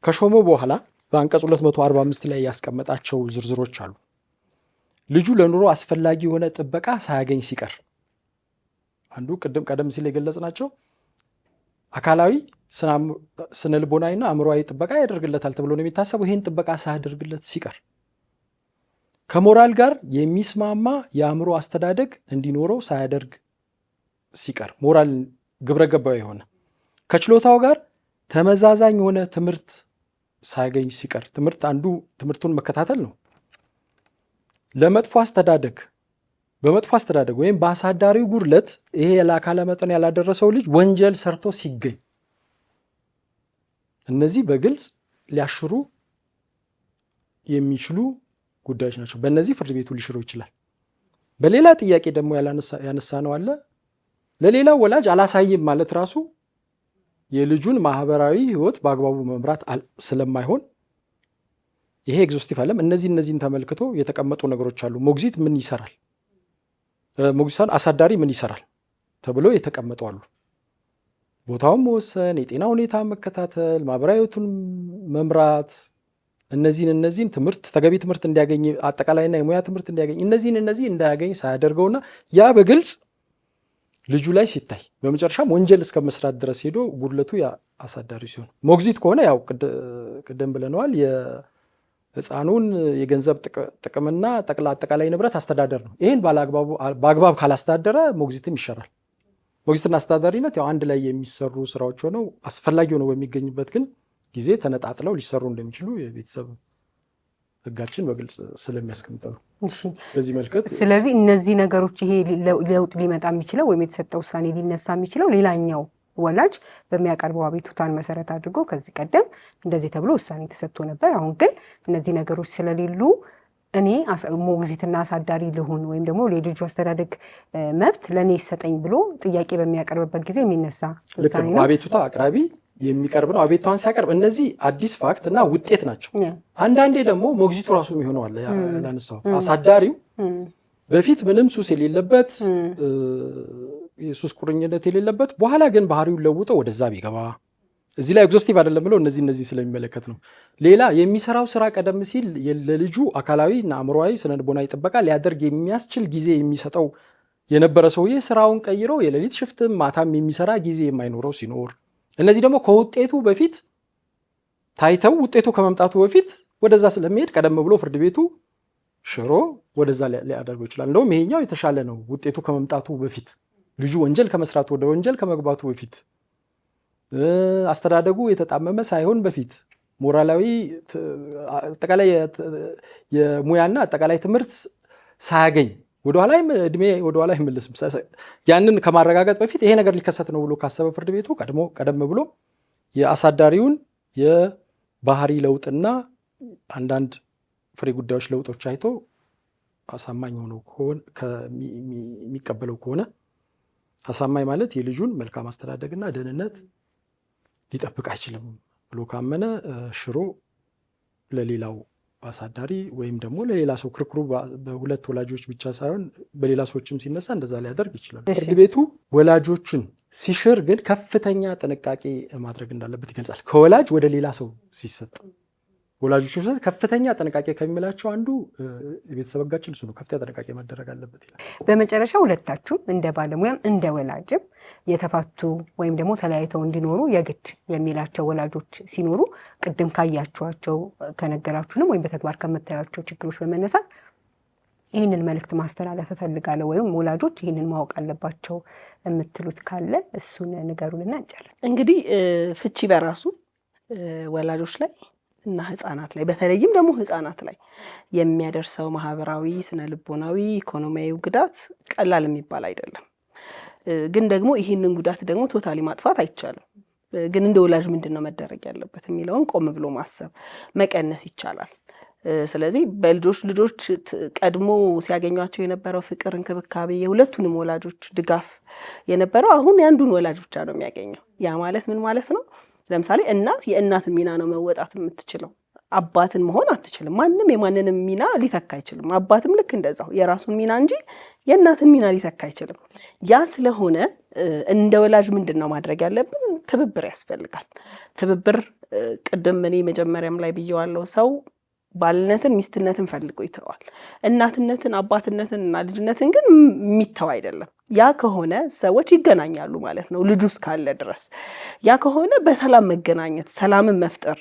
ከሾመው በኋላ በአንቀጽ 245 ላይ ያስቀመጣቸው ዝርዝሮች አሉ። ልጁ ለኑሮ አስፈላጊ የሆነ ጥበቃ ሳያገኝ ሲቀር አንዱ ቀደም ሲል የገለጽናቸው አካላዊ፣ ስነ ልቦናዊና አእምሮአዊ ጥበቃ ያደርግለታል ተብሎ ነው የሚታሰበው። ይህን ጥበቃ ሳያደርግለት ሲቀር ከሞራል ጋር የሚስማማ የአእምሮ አስተዳደግ እንዲኖረው ሳያደርግ ሲቀር ሞራል ግብረ ገባዊ የሆነ ከችሎታው ጋር ተመዛዛኝ የሆነ ትምህርት ሳያገኝ ሲቀር ትምህርት አንዱ ትምህርቱን መከታተል ነው። በመጥፎ አስተዳደግ ወይም በአሳዳሪው ጉድለት ይሄ ለአካለ መጠን ያላደረሰው ልጅ ወንጀል ሰርቶ ሲገኝ እነዚህ በግልጽ ሊያሽሩ የሚችሉ ጉዳዮች ናቸው። በእነዚህ ፍርድ ቤቱ ሊሽረው ይችላል። በሌላ ጥያቄ ደግሞ ያነሳ ነው አለ ለሌላው ወላጅ አላሳይም ማለት ራሱ የልጁን ማህበራዊ ሕይወት በአግባቡ መምራት ስለማይሆን ይሄ ኤግዞስቲቭ አለም እነዚህን ተመልክቶ የተቀመጡ ነገሮች አሉ። ሞግዚት ምን ይሰራል፣ ሞግዚት አሳዳሪ ምን ይሰራል ተብሎ የተቀመጡ አሉ። ቦታውን መወሰን፣ የጤና ሁኔታ መከታተል፣ ማህበራዊ ሕይወቱን መምራት፣ እነዚህን ትምህርት ተገቢ ትምህርት እንዲያገኝ አጠቃላይና የሙያ ትምህርት እንዲያገኝ እነዚህ እንዳያገኝ ሳያደርገውና ያ በግልጽ ልጁ ላይ ሲታይ በመጨረሻም ወንጀል እስከ መስራት ድረስ ሄዶ ጉድለቱ አሳዳሪ ሲሆን፣ ሞግዚት ከሆነ ያው ቅድም ብለነዋል የሕፃኑን የገንዘብ ጥቅምና አጠቃላይ ንብረት አስተዳደር ነው። ይህን በአግባብ ካላስተዳደረ ሞግዚትም ይሻራል። ሞግዚትና አስተዳዳሪነት ያው አንድ ላይ የሚሰሩ ስራዎች ሆነው አስፈላጊ ሆነው በሚገኙበት ግን ጊዜ ተነጣጥለው ሊሰሩ እንደሚችሉ የቤተሰብ ሕጋችን በግልጽ ስለሚያስቀምጥ ነው። በዚህ መልከት ስለዚህ እነዚህ ነገሮች ይሄ ለውጥ ሊመጣ የሚችለው ወይም የተሰጠ ውሳኔ ሊነሳ የሚችለው ሌላኛው ወላጅ በሚያቀርበው አቤቱታን መሰረት አድርጎ ከዚህ ቀደም እንደዚህ ተብሎ ውሳኔ ተሰጥቶ ነበር፣ አሁን ግን እነዚህ ነገሮች ስለሌሉ እኔ ሞግዚትና አሳዳሪ ልሁን ወይም ደግሞ የልጁ አስተዳደግ መብት ለእኔ ይሰጠኝ ብሎ ጥያቄ በሚያቀርብበት ጊዜ የሚነሳ ውሳኔ ነው። አቤቱታ አቅራቢ የሚቀርብ ነው። አቤቱታን ሲያቀርብ እነዚህ አዲስ ፋክት እና ውጤት ናቸው። አንዳንዴ ደግሞ ሞግዚቱ ራሱ የሚሆነው አለ ያነሳው አሳዳሪው በፊት ምንም ሱስ የሌለበት የሱስ ቁርኝነት የሌለበት በኋላ ግን ባህሪውን ለውጦ ወደዛ ቢገባ እዚህ ላይ ኤግዞስቲቭ አይደለም ብለው እነዚህ ስለሚመለከት ነው። ሌላ የሚሰራው ስራ ቀደም ሲል ለልጁ አካላዊ እና አእምሮአዊ ስነልቦናዊ ጥበቃ ሊያደርግ የሚያስችል ጊዜ የሚሰጠው የነበረ ሰውዬ ስራውን ቀይሮ የሌሊት ሽፍትም ማታም የሚሰራ ጊዜ የማይኖረው ሲኖር፣ እነዚህ ደግሞ ከውጤቱ በፊት ታይተው ውጤቱ ከመምጣቱ በፊት ወደዛ ስለሚሄድ ቀደም ብሎ ፍርድ ቤቱ ሽሮ ወደዛ ሊያደርገው ይችላል። እንደውም ይሄኛው የተሻለ ነው። ውጤቱ ከመምጣቱ በፊት ልጁ ወንጀል ከመስራቱ ወደ ወንጀል ከመግባቱ በፊት አስተዳደጉ የተጣመመ ሳይሆን በፊት ሞራላዊ አጠቃላይ የሙያና አጠቃላይ ትምህርት ሳያገኝ ወደኋላ እድሜ ወደኋላ አይመለስም። ያንን ከማረጋገጥ በፊት ይሄ ነገር ሊከሰት ነው ብሎ ካሰበ ፍርድ ቤቱ ቀደም ብሎ የአሳዳሪውን የባህሪ ለውጥና አንዳንድ ፍሬ ጉዳዮች ለውጦች አይቶ አሳማኝ ሆኖ የሚቀበለው ከሆነ አሳማኝ ማለት የልጁን መልካም አስተዳደግና ደህንነት ሊጠብቅ አይችልም ብሎ ካመነ ሽሮ ለሌላው አሳዳሪ ወይም ደግሞ ለሌላ ሰው ክርክሩ በሁለት ወላጆች ብቻ ሳይሆን በሌላ ሰዎችም ሲነሳ እንደዛ ሊያደርግ ይችላል። ፍርድ ቤቱ ወላጆችን ሲሽር ግን ከፍተኛ ጥንቃቄ ማድረግ እንዳለበት ይገልጻል። ከወላጅ ወደ ሌላ ሰው ሲሰጥ ወላጆች ውስጥ ከፍተኛ ጥንቃቄ ከሚላቸው አንዱ የቤተሰብ ሕጋችን እሱ ነው። ከፍተኛ ጥንቃቄ መደረግ አለበት ይላል። በመጨረሻ ሁለታችሁም እንደ ባለሙያም እንደ ወላጅም የተፋቱ ወይም ደግሞ ተለያይተው እንዲኖሩ የግድ የሚላቸው ወላጆች ሲኖሩ ቅድም ካያችኋቸው ከነገራችሁንም ወይም በተግባር ከምታያቸው ችግሮች በመነሳት ይህንን መልእክት ማስተላለፍ እፈልጋለሁ ወይም ወላጆች ይህንን ማወቅ አለባቸው የምትሉት ካለ እሱን ንገሩንና እንጨርስ። እንግዲህ ፍቺ በራሱ ወላጆች ላይ እና ህፃናት ላይ በተለይም ደግሞ ህፃናት ላይ የሚያደርሰው ማህበራዊ፣ ስነ ልቦናዊ፣ ኢኮኖሚያዊ ጉዳት ቀላል የሚባል አይደለም። ግን ደግሞ ይህንን ጉዳት ደግሞ ቶታሊ ማጥፋት አይቻልም። ግን እንደ ወላጅ ምንድን ነው መደረግ ያለበት የሚለውን ቆም ብሎ ማሰብ መቀነስ ይቻላል። ስለዚህ ልጆች ቀድሞ ሲያገኟቸው የነበረው ፍቅር፣ እንክብካቤ፣ የሁለቱንም ወላጆች ድጋፍ የነበረው አሁን የአንዱን ወላጅ ብቻ ነው የሚያገኘው። ያ ማለት ምን ማለት ነው? ለምሳሌ እናት የእናትን ሚና ነው መወጣት የምትችለው፣ አባትን መሆን አትችልም። ማንም የማንንም ሚና ሊተካ አይችልም። አባትም ልክ እንደዛው የራሱን ሚና እንጂ የእናትን ሚና ሊተካ አይችልም። ያ ስለሆነ እንደ ወላጅ ምንድን ነው ማድረግ ያለብን? ትብብር ያስፈልጋል። ትብብር ቅድም እኔ መጀመሪያም ላይ ብየዋለሁ። ሰው ባልነትን ሚስትነትን ፈልጎ ይተዋል። እናትነትን አባትነትን እና ልጅነትን ግን የሚተው አይደለም። ያ ከሆነ ሰዎች ይገናኛሉ ማለት ነው፣ ልጁ እስካለ ድረስ። ያ ከሆነ በሰላም መገናኘት፣ ሰላምን መፍጠር፣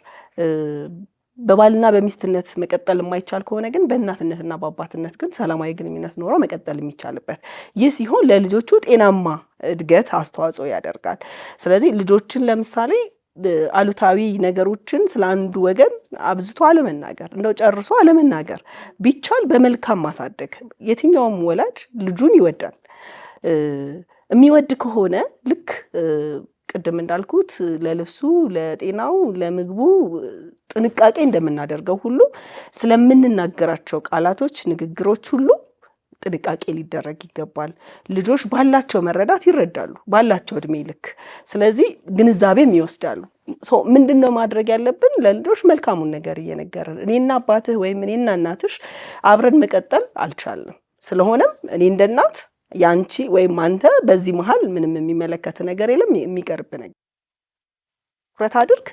በባልና በሚስትነት መቀጠል የማይቻል ከሆነ ግን በእናትነትና በአባትነት ግን ሰላማዊ ግንኙነት ኖሮ መቀጠል የሚቻልበት። ይህ ሲሆን ለልጆቹ ጤናማ እድገት አስተዋጽኦ ያደርጋል። ስለዚህ ልጆችን ለምሳሌ አሉታዊ ነገሮችን ስለ አንዱ ወገን አብዝቶ አለመናገር፣ እንደው ጨርሶ አለመናገር፣ ቢቻል በመልካም ማሳደግ። የትኛውም ወላጅ ልጁን ይወዳል። የሚወድ ከሆነ ልክ ቅድም እንዳልኩት ለልብሱ፣ ለጤናው፣ ለምግቡ ጥንቃቄ እንደምናደርገው ሁሉ ስለምንናገራቸው ቃላቶች፣ ንግግሮች ሁሉ ጥንቃቄ ሊደረግ ይገባል። ልጆች ባላቸው መረዳት ይረዳሉ፣ ባላቸው እድሜ ልክ። ስለዚህ ግንዛቤም ይወስዳሉ። ምንድን ነው ማድረግ ያለብን? ለልጆች መልካሙን ነገር እየነገርን እኔና አባትህ ወይም እኔና እናትሽ አብረን መቀጠል አልቻልንም፣ ስለሆነም እኔ እንደ እናት ያንቺ ወይም አንተ በዚህ መሀል ምንም የሚመለከት ነገር የለም፣ የሚቀርብ ነገር ትኩረት አድርግ።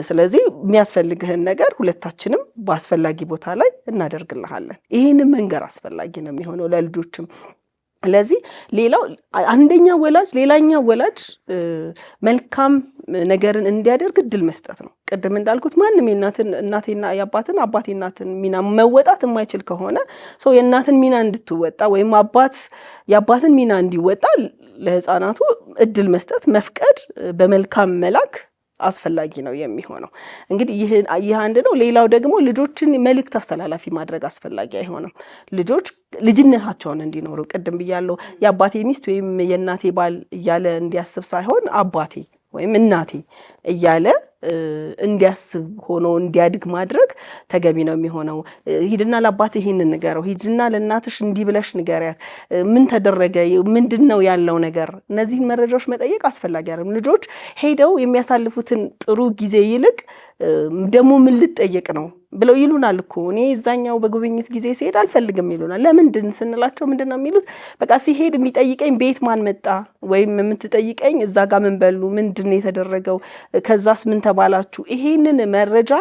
ስለዚህ የሚያስፈልግህን ነገር ሁለታችንም በአስፈላጊ ቦታ ላይ እናደርግልሃለን። ይህንን መንገር አስፈላጊ ነው የሚሆነው ለልጆችም። ስለዚህ ሌላው አንደኛ ወላጅ ሌላኛው ወላጅ መልካም ነገርን እንዲያደርግ እድል መስጠት ነው። ቅድም እንዳልኩት ማንም እናቴና የአባትን አባቴ እናትን ሚና መወጣት የማይችል ከሆነ ሰው የእናትን ሚና እንድትወጣ ወይም አባት የአባትን ሚና እንዲወጣ ለህፃናቱ እድል መስጠት፣ መፍቀድ፣ በመልካም መላክ አስፈላጊ ነው የሚሆነው። እንግዲህ ይህ አንድ ነው። ሌላው ደግሞ ልጆችን መልእክት አስተላላፊ ማድረግ አስፈላጊ አይሆንም። ልጆች ልጅነታቸውን እንዲኖሩ ቅድም ብያለሁ። የአባቴ ሚስት ወይም የእናቴ ባል እያለ እንዲያስብ ሳይሆን አባቴ ወይም እናቴ እያለ እንዲያስብ ሆኖ እንዲያድግ ማድረግ ተገቢ ነው የሚሆነው። ሂድና ለአባት ይሄንን ንገረው፣ ሂድና ለእናትሽ እንዲህ ብለሽ ንገሪያት፣ ምን ተደረገ፣ ምንድን ነው ያለው ነገር፣ እነዚህን መረጃዎች መጠየቅ አስፈላጊ አይደለም። ልጆች ሄደው የሚያሳልፉትን ጥሩ ጊዜ ይልቅ ደግሞ ምን ልጠየቅ ነው ብለው ይሉናል እኮ። እኔ እዛኛው በጉብኝት ጊዜ ሲሄድ አልፈልግም ይሉናል። ለምንድን ስንላቸው ምንድን ነው የሚሉት? በቃ ሲሄድ የሚጠይቀኝ ቤት ማን መጣ፣ ወይም የምትጠይቀኝ እዛ ጋር ምን በሉ፣ ምንድን የተደረገው፣ ከዛስ ምን ተባላችሁ። ይሄንን መረጃ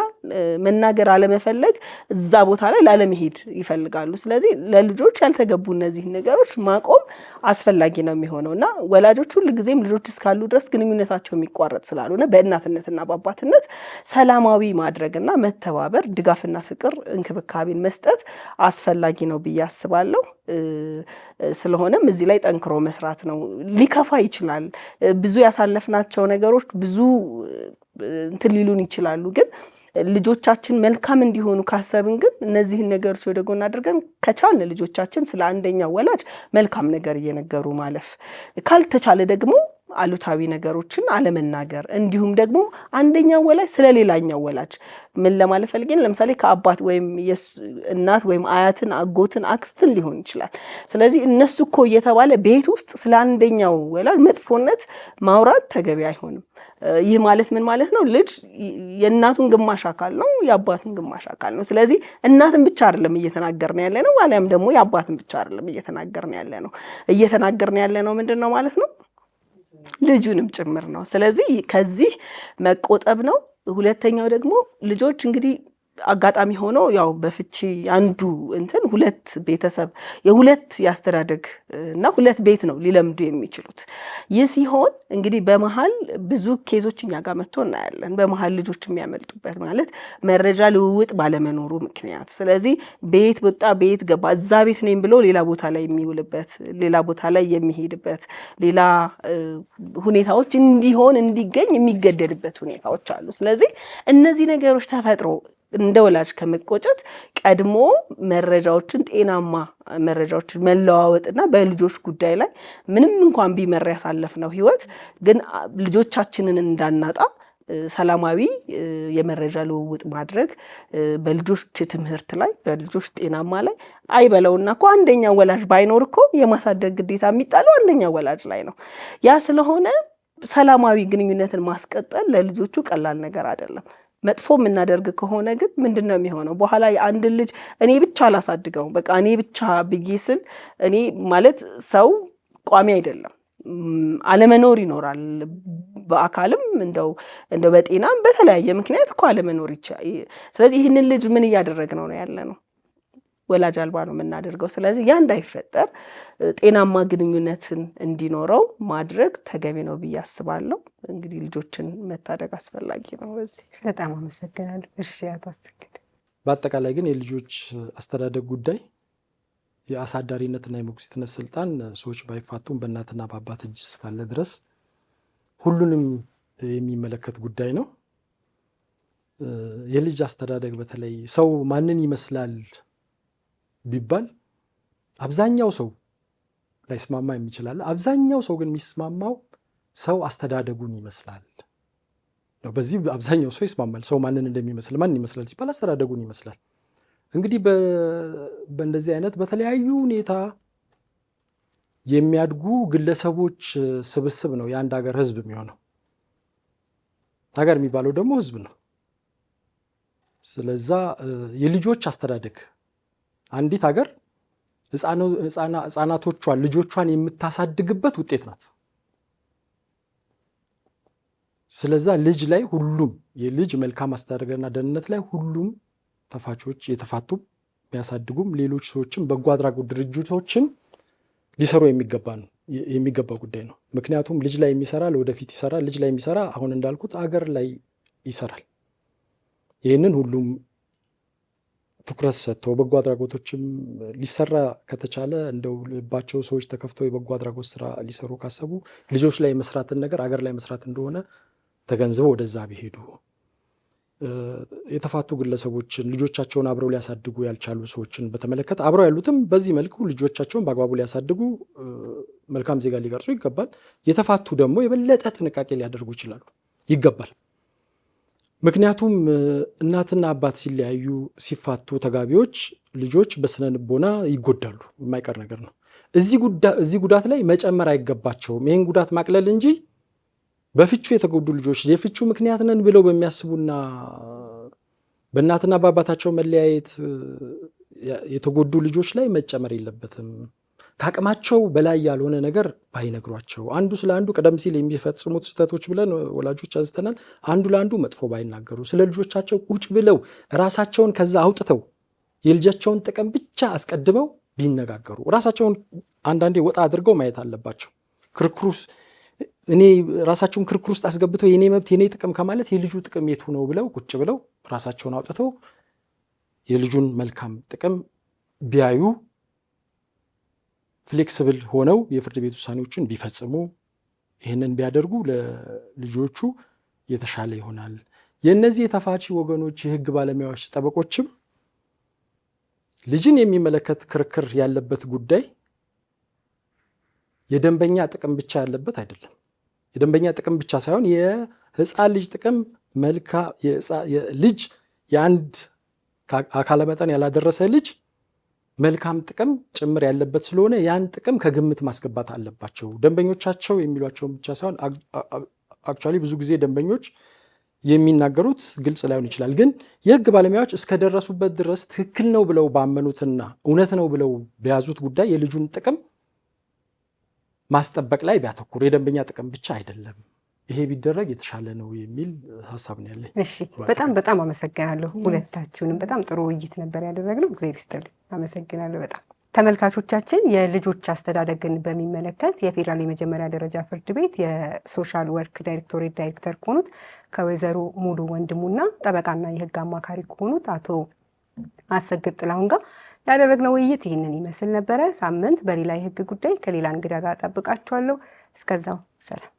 መናገር አለመፈለግ እዛ ቦታ ላይ ላለመሄድ ይፈልጋሉ። ስለዚህ ለልጆች ያልተገቡ እነዚህ ነገሮች ማቆም አስፈላጊ ነው የሚሆነው እና ወላጆች ሁልጊዜም ልጆች እስካሉ ድረስ ግንኙነታቸው የሚቋረጥ ስላልሆነ በእናትነትና በአባትነት ሰላማዊ ማድረግና መተባበር፣ ድጋፍና ፍቅር፣ እንክብካቤን መስጠት አስፈላጊ ነው ብዬ አስባለሁ። ስለሆነም እዚህ ላይ ጠንክሮ መስራት ነው። ሊከፋ ይችላል። ብዙ ያሳለፍናቸው ነገሮች ብዙ እንትን ሊሉን ይችላሉ። ግን ልጆቻችን መልካም እንዲሆኑ ካሰብን ግን እነዚህን ነገሮች ወደ ጎን አድርገን ከቻልን ልጆቻችን ስለ አንደኛው ወላጅ መልካም ነገር እየነገሩ ማለፍ፣ ካልተቻለ ደግሞ አሉታዊ ነገሮችን አለመናገር፣ እንዲሁም ደግሞ አንደኛው ወላጅ ስለ ሌላኛው ወላጅ ምን ለማለት ፈልገን፣ ለምሳሌ ከአባት ወይም እናት ወይም አያትን፣ አጎትን፣ አክስትን ሊሆን ይችላል። ስለዚህ እነሱ እኮ እየተባለ ቤት ውስጥ ስለ አንደኛው ወላጅ መጥፎነት ማውራት ተገቢ አይሆንም። ይህ ማለት ምን ማለት ነው? ልጅ የእናቱን ግማሽ አካል ነው፣ የአባቱን ግማሽ አካል ነው። ስለዚህ እናትን ብቻ አይደለም እየተናገርን ያለ ነው፣ አሊያም ደግሞ የአባትን ብቻ አይደለም እየተናገርን ያለ ነው ምንድን ነው ማለት ነው? ልጁንም ጭምር ነው። ስለዚህ ከዚህ መቆጠብ ነው። ሁለተኛው ደግሞ ልጆች እንግዲህ አጋጣሚ ሆኖ ያው በፍቺ አንዱ እንትን ሁለት ቤተሰብ የሁለት ያስተዳደግ እና ሁለት ቤት ነው ሊለምዱ የሚችሉት። ይህ ሲሆን እንግዲህ በመሀል ብዙ ኬዞች እኛ ጋር መጥቶ እናያለን። በመሀል ልጆች የሚያመልጡበት ማለት መረጃ ልውውጥ ባለመኖሩ ምክንያት። ስለዚህ ቤት ወጣ ቤት ገባ እዛ ቤት ነኝ ብሎ ሌላ ቦታ ላይ የሚውልበት፣ ሌላ ቦታ ላይ የሚሄድበት፣ ሌላ ሁኔታዎች እንዲገኝ የሚገደድበት ሁኔታዎች አሉ። ስለዚህ እነዚህ ነገሮች ተፈጥሮ እንደ ወላጅ ከመቆጨት ቀድሞ መረጃዎችን ጤናማ መረጃዎችን መለዋወጥና በልጆች ጉዳይ ላይ ምንም እንኳን ቢመራ ያሳለፍነው ህይወት ግን ልጆቻችንን እንዳናጣ ሰላማዊ የመረጃ ልውውጥ ማድረግ በልጆች ትምህርት ላይ በልጆች ጤናማ ላይ አይበለውና እኮ አንደኛው ወላጅ ባይኖር እኮ የማሳደግ ግዴታ የሚጣለው አንደኛው ወላጅ ላይ ነው። ያ ስለሆነ ሰላማዊ ግንኙነትን ማስቀጠል ለልጆቹ ቀላል ነገር አይደለም። መጥፎ የምናደርግ ከሆነ ግን ምንድን ነው የሚሆነው? በኋላ የአንድ ልጅ እኔ ብቻ አላሳድገው በቃ እኔ ብቻ ብዬ ስል እኔ ማለት ሰው ቋሚ አይደለም፣ አለመኖር ይኖራል። በአካልም እንደው በጤናም በተለያየ ምክንያት እኮ አለመኖር ይችላል። ስለዚህ ይህንን ልጅ ምን እያደረግነው ነው ያለ ነው? ወላጅ አልባ ነው የምናደርገው። ስለዚህ ያ እንዳይፈጠር ጤናማ ግንኙነትን እንዲኖረው ማድረግ ተገቢ ነው ብዬ አስባለሁ። እንግዲህ ልጆችን መታደግ አስፈላጊ ነው። በዚህ በጣም አመሰግናለሁ። እሺ አቶ አሰግድ፣ በአጠቃላይ ግን የልጆች አስተዳደግ ጉዳይ የአሳዳሪነትና የሞግዚትነት ስልጣን ሰዎች ባይፋቱም በእናትና በአባት እጅ እስካለ ድረስ ሁሉንም የሚመለከት ጉዳይ ነው። የልጅ አስተዳደግ በተለይ ሰው ማንን ይመስላል ቢባል አብዛኛው ሰው ላይስማማ የሚችላል። አብዛኛው ሰው ግን የሚስማማው ሰው አስተዳደጉን ይመስላል ነው። በዚህ አብዛኛው ሰው ይስማማል። ሰው ማንን እንደሚመስል ማን ይመስላል ሲባል አስተዳደጉን ይመስላል። እንግዲህ በእንደዚህ አይነት በተለያዩ ሁኔታ የሚያድጉ ግለሰቦች ስብስብ ነው የአንድ ሀገር ህዝብ የሚሆነው። ሀገር የሚባለው ደግሞ ህዝብ ነው። ስለዛ የልጆች አስተዳደግ አንዲት ሀገር ህፃናቶቿን ልጆቿን የምታሳድግበት ውጤት ናት። ስለዛ ልጅ ላይ ሁሉም የልጅ መልካም አስተዳደግና ደህንነት ላይ ሁሉም ተፋቾች የተፋቱም የሚያሳድጉም ሌሎች ሰዎችም በጎ አድራጎት ድርጅቶችም ሊሰሩ የሚገባ ጉዳይ ነው። ምክንያቱም ልጅ ላይ የሚሰራ ለወደፊት ይሰራል። ልጅ ላይ የሚሰራ አሁን እንዳልኩት አገር ላይ ይሰራል። ይህንን ሁሉም ትኩረት ሰጥተው በጎ አድራጎቶችም ሊሰራ ከተቻለ እንደው ልባቸው ሰዎች ተከፍተው የበጎ አድራጎት ስራ ሊሰሩ ካሰቡ ልጆች ላይ መስራትን ነገር አገር ላይ መስራት እንደሆነ ተገንዝበው ወደዛ ቢሄዱ፣ የተፋቱ ግለሰቦችን ልጆቻቸውን አብረው ሊያሳድጉ ያልቻሉ ሰዎችን በተመለከተ አብረው ያሉትም በዚህ መልኩ ልጆቻቸውን በአግባቡ ሊያሳድጉ መልካም ዜጋ ሊቀርጹ ይገባል። የተፋቱ ደግሞ የበለጠ ጥንቃቄ ሊያደርጉ ይገባል። ምክንያቱም እናትና አባት ሲለያዩ ሲፋቱ ተጋቢዎች ልጆች በስነ ልቦና ይጎዳሉ፣ የማይቀር ነገር ነው። እዚህ ጉዳት ላይ መጨመር አይገባቸውም። ይህን ጉዳት ማቅለል እንጂ በፍቹ የተጎዱ ልጆች የፍቹ ምክንያት ነን ብለው በሚያስቡና በእናትና በአባታቸው መለያየት የተጎዱ ልጆች ላይ መጨመር የለበትም። ከአቅማቸው በላይ ያልሆነ ነገር ባይነግሯቸው፣ አንዱ ስለ አንዱ ቀደም ሲል የሚፈጽሙት ስህተቶች ብለን ወላጆች አንስተናል። አንዱ ለአንዱ መጥፎ ባይናገሩ፣ ስለ ልጆቻቸው ቁጭ ብለው ራሳቸውን ከዛ አውጥተው የልጃቸውን ጥቅም ብቻ አስቀድመው ቢነጋገሩ፣ ራሳቸውን አንዳንዴ ወጣ አድርገው ማየት አለባቸው። ራሳቸውን ክርክር ውስጥ አስገብተው የኔ መብት የኔ ጥቅም ከማለት የልጁ ጥቅም የቱ ነው ብለው ቁጭ ብለው ራሳቸውን አውጥተው የልጁን መልካም ጥቅም ቢያዩ፣ ፍሌክስብል ሆነው የፍርድ ቤት ውሳኔዎችን ቢፈጽሙ፣ ይህንን ቢያደርጉ ለልጆቹ የተሻለ ይሆናል። የእነዚህ የተፋቺ ወገኖች የህግ ባለሙያዎች ጠበቆችም ልጅን የሚመለከት ክርክር ያለበት ጉዳይ የደንበኛ ጥቅም ብቻ ያለበት አይደለም። የደንበኛ ጥቅም ብቻ ሳይሆን የህፃን ልጅ ጥቅም ልጅ የአንድ አካለ መጠን ያላደረሰ ልጅ መልካም ጥቅም ጭምር ያለበት ስለሆነ ያን ጥቅም ከግምት ማስገባት አለባቸው። ደንበኞቻቸው የሚሏቸውን ብቻ ሳይሆን አክቹዋሊ ብዙ ጊዜ ደንበኞች የሚናገሩት ግልጽ ላይሆን ይችላል። ግን የህግ ባለሙያዎች እስከደረሱበት ድረስ ትክክል ነው ብለው ባመኑትና እውነት ነው ብለው በያዙት ጉዳይ የልጁን ጥቅም ማስጠበቅ ላይ ቢያተኩር የደንበኛ ጥቅም ብቻ አይደለም። ይሄ ቢደረግ የተሻለ ነው የሚል ሀሳብ ነው ያለኝ። እሺ፣ በጣም አመሰግናለሁ። ሁለታችሁንም በጣም ጥሩ ውይይት ነበር ያደረግነው። እግዚአብሔር ይስጥልኝ። አመሰግናለሁ በጣም። ተመልካቾቻችን የልጆች አስተዳደግን በሚመለከት የፌዴራል የመጀመሪያ ደረጃ ፍርድ ቤት የሶሻል ወርክ ዳይሬክቶሬት ዳይሬክተር ከሆኑት ከወይዘሮ ሙሉ ወንድሙና ጠበቃና የህግ አማካሪ ከሆኑት አቶ አሰግድ ጥላሁን ጋር ያደረግነው ውይይት ይህንን ይመስል ነበረ። ሳምንት በሌላ የህግ ጉዳይ ከሌላ እንግዳ ጋር ጠብቃችኋለሁ። እስከዛው ሰላም።